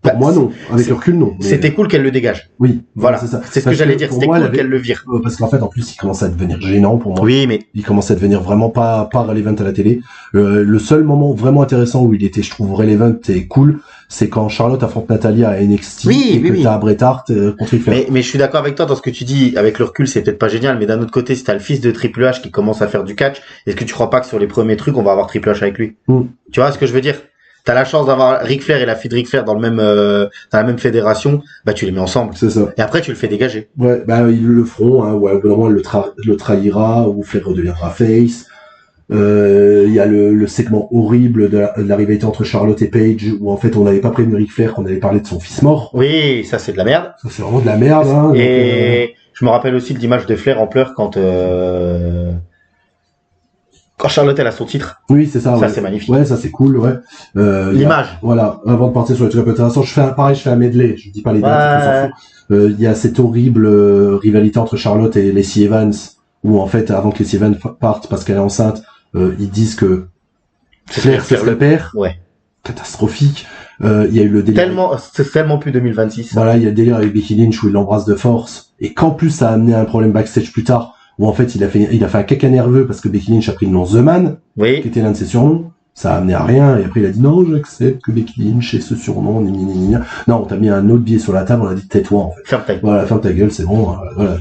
Pour moi, non. Avec le recul, non. Mais... C'était cool qu'elle le dégage. Oui. Voilà. C'est ça. C'est ce que j'allais dire. C'était cool qu'elle le vire. Parce qu'en fait, en plus, il commence à devenir gênant pour moi. Oui, mais... Il commence à devenir vraiment pas relevant à la télé. Le seul moment vraiment intéressant où il était, je trouve, relevant et cool, c'est quand Charlotte affronte Natalia à NXT. Et t'as Bret Hart contre Ric Flair. Mais je suis d'accord avec toi dans ce que tu dis. Avec le recul, c'est peut-être pas génial. Mais d'un autre côté, si t'as le fils de Triple H qui commence à faire du catch, est-ce que tu crois pas que sur les premiers trucs, on va avoir Triple H avec lui? Tu vois ce que je veux dire? T'as la chance d'avoir Ric Flair et la fille de Ric Flair dans dans la même fédération, bah tu les mets ensemble. C'est ça. Et après tu le fais dégager. Ouais, bah ils le feront, hein, ouais, au bout d'un moment le trahira, ou Flair redeviendra face. Il y a le segment horrible de la rivalité entre Charlotte et Paige, où en fait on n'avait pas prévenu Ric Flair qu'on allait parler de son fils mort. Oui, ça c'est de la merde. Ça c'est vraiment de la merde, hein. Et donc, je me rappelle aussi de l'image de Flair en pleurs quand Charlotte elle a son titre. Oui, c'est ça. Ça ouais. c'est magnifique. Ouais, ça c'est cool, ouais. L'image. Voilà, avant de partir sur les trucs un peu intéressants, je fais un medley, je dis pas les dates, on s'en fout. Il y a cette horrible rivalité entre Charlotte et Lacey Evans, où en fait, avant que Lacey Evans parte parce qu'elle est enceinte, ils disent que Flair c'est le père. Ouais. Catastrophique. Il y a eu le délire. C'est tellement plus 2026. Voilà, il y a le délire avec Becky Lynch où il l'embrasse de force, et qu'en plus ça a amené un problème backstage plus tard, où en fait il a fait un caca nerveux parce que Becky Lynch a pris le nom The Man, qui était l'un de ses surnoms. Ça a amené à rien, et après il a dit non, j'accepte que Becky Lynch ait ce surnom, non, on t'a mis un autre billet sur la table, on a dit tais-toi en fait. Ferme ta gueule, c'est bon, voilà,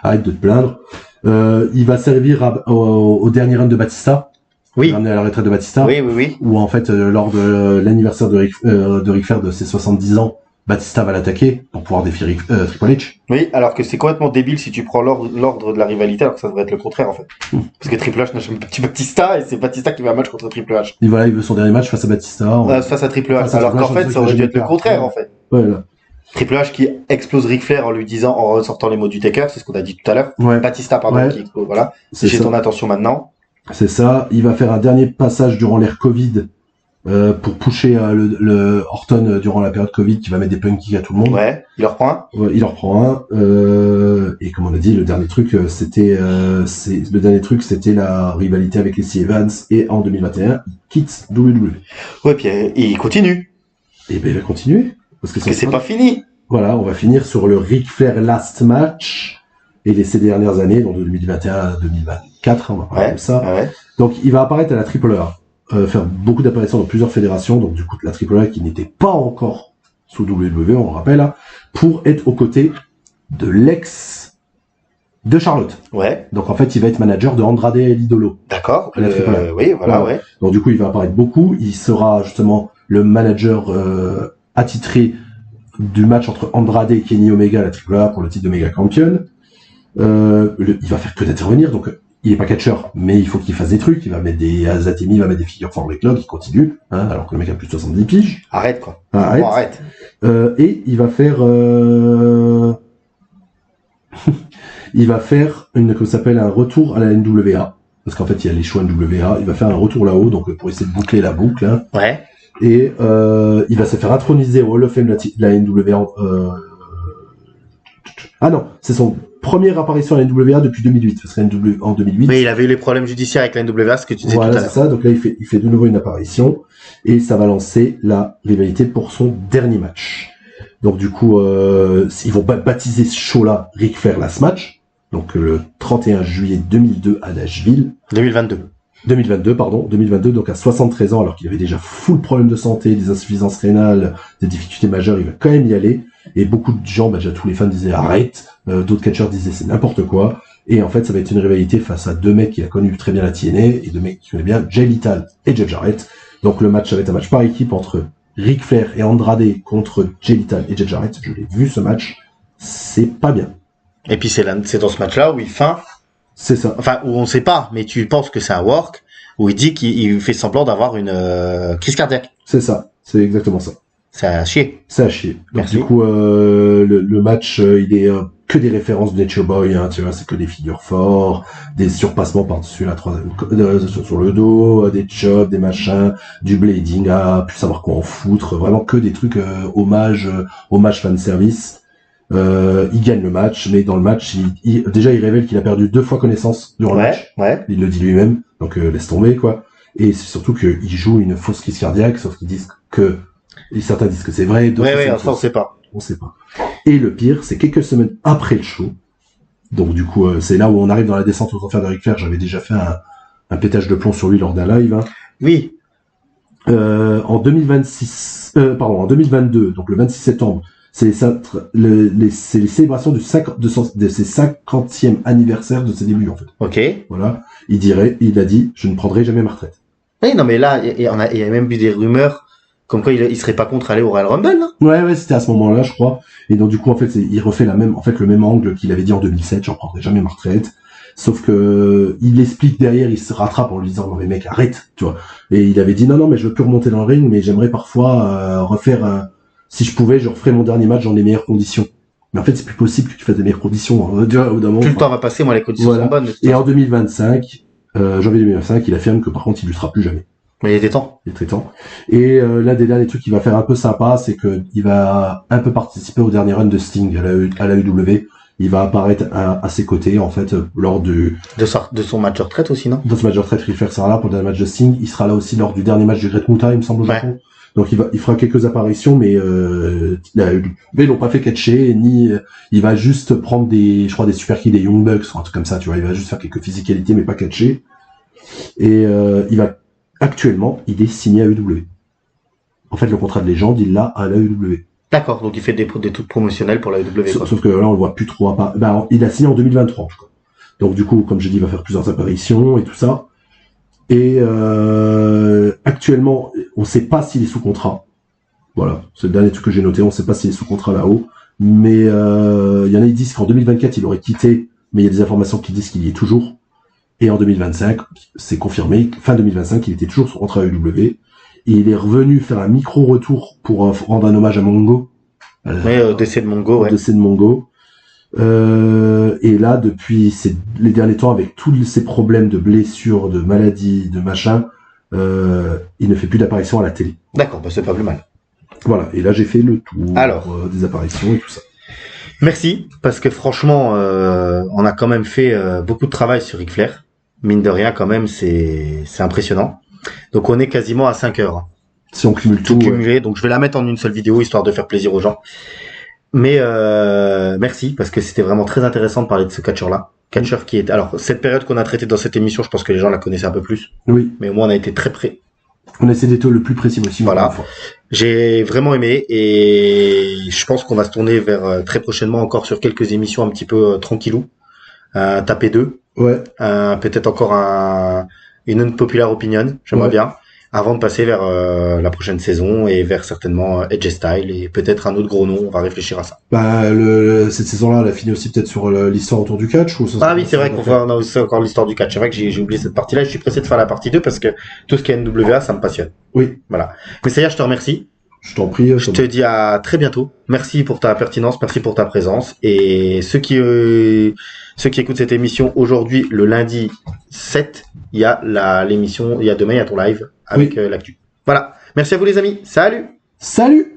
arrête de te plaindre. Il va servir au dernier run de Batista. Oui. Ramener à la retraite de Batista. Oui. Où en fait, lors de l'anniversaire de Ric Flair de ses 70 ans, Batista va l'attaquer pour pouvoir défier Triple H. Oui, alors que c'est complètement débile si tu prends l'ordre de la rivalité, alors que ça devrait être le contraire en fait. Parce que Triple H n'a jamais battu Batista, et c'est Batista qui veut un match contre Triple H. Et voilà, il veut son dernier match face à Batista. Face à Triple H, alors qu'en fait, ça aurait dû être le contraire en fait. Voilà. Triple H qui explose Ric Flair en lui disant, en ressortant les mots du Taker, c'est ce qu'on a dit tout à l'heure. Ouais. Batista, pardon, qui explose, voilà. J'ai ton attention maintenant. C'est ça. Il va faire un dernier passage durant l'ère Covid, pour pusher le Orton durant la période Covid, qui va mettre des punkies à tout le monde. Ouais, il en reprend un. Ouais, il en reprend un. Et comme on a dit, le dernier truc, c'était la rivalité avec les Evans, et en 2021, il quitte WWE. Ouais, puis il continue. Et ben il va continuer. Parce que c'est pas fini. Voilà, on va finir sur le Ric Flair Last Match et ces dernières années, donc de 2021 à 2024, on va parler comme ça. Ouais. Donc il va apparaître à la Triple A, faire beaucoup d'apparitions dans plusieurs fédérations, donc du coup la Triple A qui n'était pas encore sous WWE, on le rappelle, hein, pour être aux côtés de l'ex de Charlotte. Ouais. Donc en fait il va être manager de Andrade l'Idolo. D'accord. Oui, voilà, ouais. Donc du coup il va apparaître beaucoup, il sera justement le manager attitré du match entre Andrade et Kenny Omega à la Triple A pour le titre de Mega Champion. Il va faire que d'intervenir, donc il est pas catcheur, mais il faut qu'il fasse des trucs. Il va mettre des Azatemi, il va mettre des figures for backlog, il continue, hein, alors que le mec a plus de 70 piges. Arrête quoi. Arrête. Et il va faire un retour à la NWA, parce qu'en fait il y a les choix NWA. Il va faire un retour là-haut, donc pour essayer de boucler la boucle. Hein. Ouais. Et il va se faire introniser au Hall of Fame de la NWA Ah non, c'est son première apparition à la NWA depuis 2008. Parce qu'en 2008. Oui, il avait eu les problèmes judiciaires avec la NWA, ce que tu disais tout à Voilà, l'heure. c'est ça. Donc là, il fait de nouveau une apparition. Et ça va lancer la rivalité pour son dernier match. Donc du coup, ils vont baptiser ce show-là Ric Flair Last Match. Donc le 31 juillet 2002 à Nashville. 2022, donc à 73 ans, alors qu'il avait déjà full problème de santé, des insuffisances rénales, des difficultés majeures, il va quand même y aller. Et beaucoup de gens, déjà tous les fans disaient arrête, d'autres catcheurs disaient c'est n'importe quoi. Et en fait, ça va être une rivalité face à deux mecs qu'il a connu très bien la TNA, et deux mecs qui connaissent bien, Jay Lethal et Jeff Jarrett. Donc le match, ça va être un match par équipe entre Ric Flair et Andrade contre Jay Lethal et Jeff Jarrett. Je l'ai vu ce match, c'est pas bien. Et puis c'est dans ce match-là où il feint. C'est ça. Enfin, où on sait pas, mais tu penses que c'est un work, où il dit qu'il fait semblant d'avoir une crise cardiaque. C'est ça, c'est exactement ça. C'est à chier. C'est à chier. Donc Merci. du coup, le match, il est que des références de Nature Boy, hein, tu vois, c'est que des figures forts, des surpassements par-dessus la troisième, sur le dos, des chops, des machins, du blading, plus savoir quoi en foutre, vraiment que des trucs hommage fan service. Il gagne le match, mais dans le match, déjà il révèle qu'il a perdu 2 fois connaissance durant le match. Ouais. Il le dit lui-même, donc laisse tomber quoi. Et c'est surtout qu'il joue une fausse crise cardiaque, sauf qu'ils disent que certains disent que c'est vrai, d'autres Ça on sait pas. on sait pas. Et le pire, c'est quelques semaines après le show. Donc du coup, c'est là où on arrive dans la descente aux enfers de Ric Flair. J'avais déjà fait un pétage de plomb sur lui lors d'un live. Hein. Oui. En 2022, donc le 26 septembre, c'est les célébrations de ses 50e anniversaire de ses débuts en fait. Ok. Voilà. Il a dit, je ne prendrai jamais ma retraite. Oui, non, mais là, il y a même eu des rumeurs comme quoi il serait pas contre aller au Royal Rumble, là. Ouais, c'était à ce moment-là, je crois. Et donc, du coup, en fait, il refait le même angle qu'il avait dit en 2007, j'en prendrai jamais ma retraite. Sauf que, il explique derrière, il se rattrape en lui disant, non, mais mec, arrête, tu vois. Et il avait dit, non, mais je veux plus remonter dans le ring, mais j'aimerais parfois, refaire, si je pouvais, je referais mon dernier match dans les meilleures conditions. Mais en fait, c'est plus possible que tu fasses des meilleures conditions, hein. Plus le temps va passer, moi, les conditions sont bonnes. Et en 2025, janvier 2025, il affirme que par contre, il ne sera plus jamais. Mais il était temps. Il est très temps. Et l'un des derniers trucs qu'il va faire un peu sympa, c'est que il va un peu participer au dernier run de Sting à la UW. Il va apparaître à ses côtés, en fait, lors de son match de retraite aussi, non? Dans ce match de retraite, Ric Flair sera là pour le dernier match de Sting. Il sera là aussi lors du dernier match du Great Muta, il me semble, au Japon. Donc il fera quelques apparitions, mais la UW l'ont pas fait catcher, ni il va juste prendre des super kicks des Young Bucks ou un truc comme ça, tu vois. Il va juste faire quelques physicalités, mais pas catcher. Et actuellement, il est signé à UW. En fait, le contrat de légende, il l'a à la UW. D'accord, donc il fait des trucs promotionnels pour la UW. Sauf que là, on le voit plus trop. Il a signé en 2023, je crois. Donc du coup, comme je dis, il va faire plusieurs apparitions et tout ça. Et actuellement, on sait pas s'il est sous contrat. Voilà, c'est le dernier truc que j'ai noté. On sait pas s'il est sous contrat là-haut. Mais il y en a qui disent qu'en 2024, il aurait quitté. Mais il y a des informations qui disent qu'il y est toujours. Et en 2025, c'est confirmé, fin 2025, il était toujours sous contrat à UW. Et il est revenu faire un micro-retour pour rendre un hommage à Mongo. Décès de Mongo, ouais. Décès de Mongo. Et là, depuis les derniers temps, avec tous ces problèmes de blessures, de maladies, de machin, il ne fait plus d'apparition à la télé. D'accord, bah c'est pas plus mal. Voilà, et là j'ai fait le tour des apparitions et tout ça. Merci, parce que franchement, on a quand même fait beaucoup de travail sur Ric Flair. Mine de rien, quand même, c'est impressionnant. Donc on est quasiment à 5 heures. Si on cumule tout cumulé, donc je vais la mettre en une seule vidéo, histoire de faire plaisir aux gens. Mais merci, parce que c'était vraiment très intéressant de parler de ce catcheur-là. Catcheur qui est... Alors, cette période qu'on a traitée dans cette émission, je pense que les gens la connaissaient un peu plus. Oui. Mais au moins, on a été très près. On a essayé d'être le plus précis possible. Voilà. J'ai vraiment aimé et je pense qu'on va se tourner vers très prochainement encore sur quelques émissions un petit peu tranquillou. Taper 2. Ouais. Peut-être encore une unpopular opinion, j'aimerais bien. Avant de passer vers la prochaine saison et vers certainement Edge Style et peut-être un autre gros nom, on va réfléchir à ça. Cette saison-là, elle a fini aussi peut-être sur l'histoire autour du catch ou ça, oui, c'est vrai qu'on a aussi encore l'histoire du catch. C'est vrai que j'ai oublié cette partie-là. Je suis pressé de faire la partie 2 parce que tout ce qui est NWA, ça me passionne. Oui. Voilà. Mais ça y est, je te remercie. Je t'en prie. Je te dis à très bientôt. Merci pour ta pertinence, merci pour ta présence. Et ceux qui écoutent cette émission aujourd'hui, le lundi 7, il y a l'émission, il y a demain, il y a ton live avec l'actu. Voilà. Merci à vous les amis. Salut. Salut.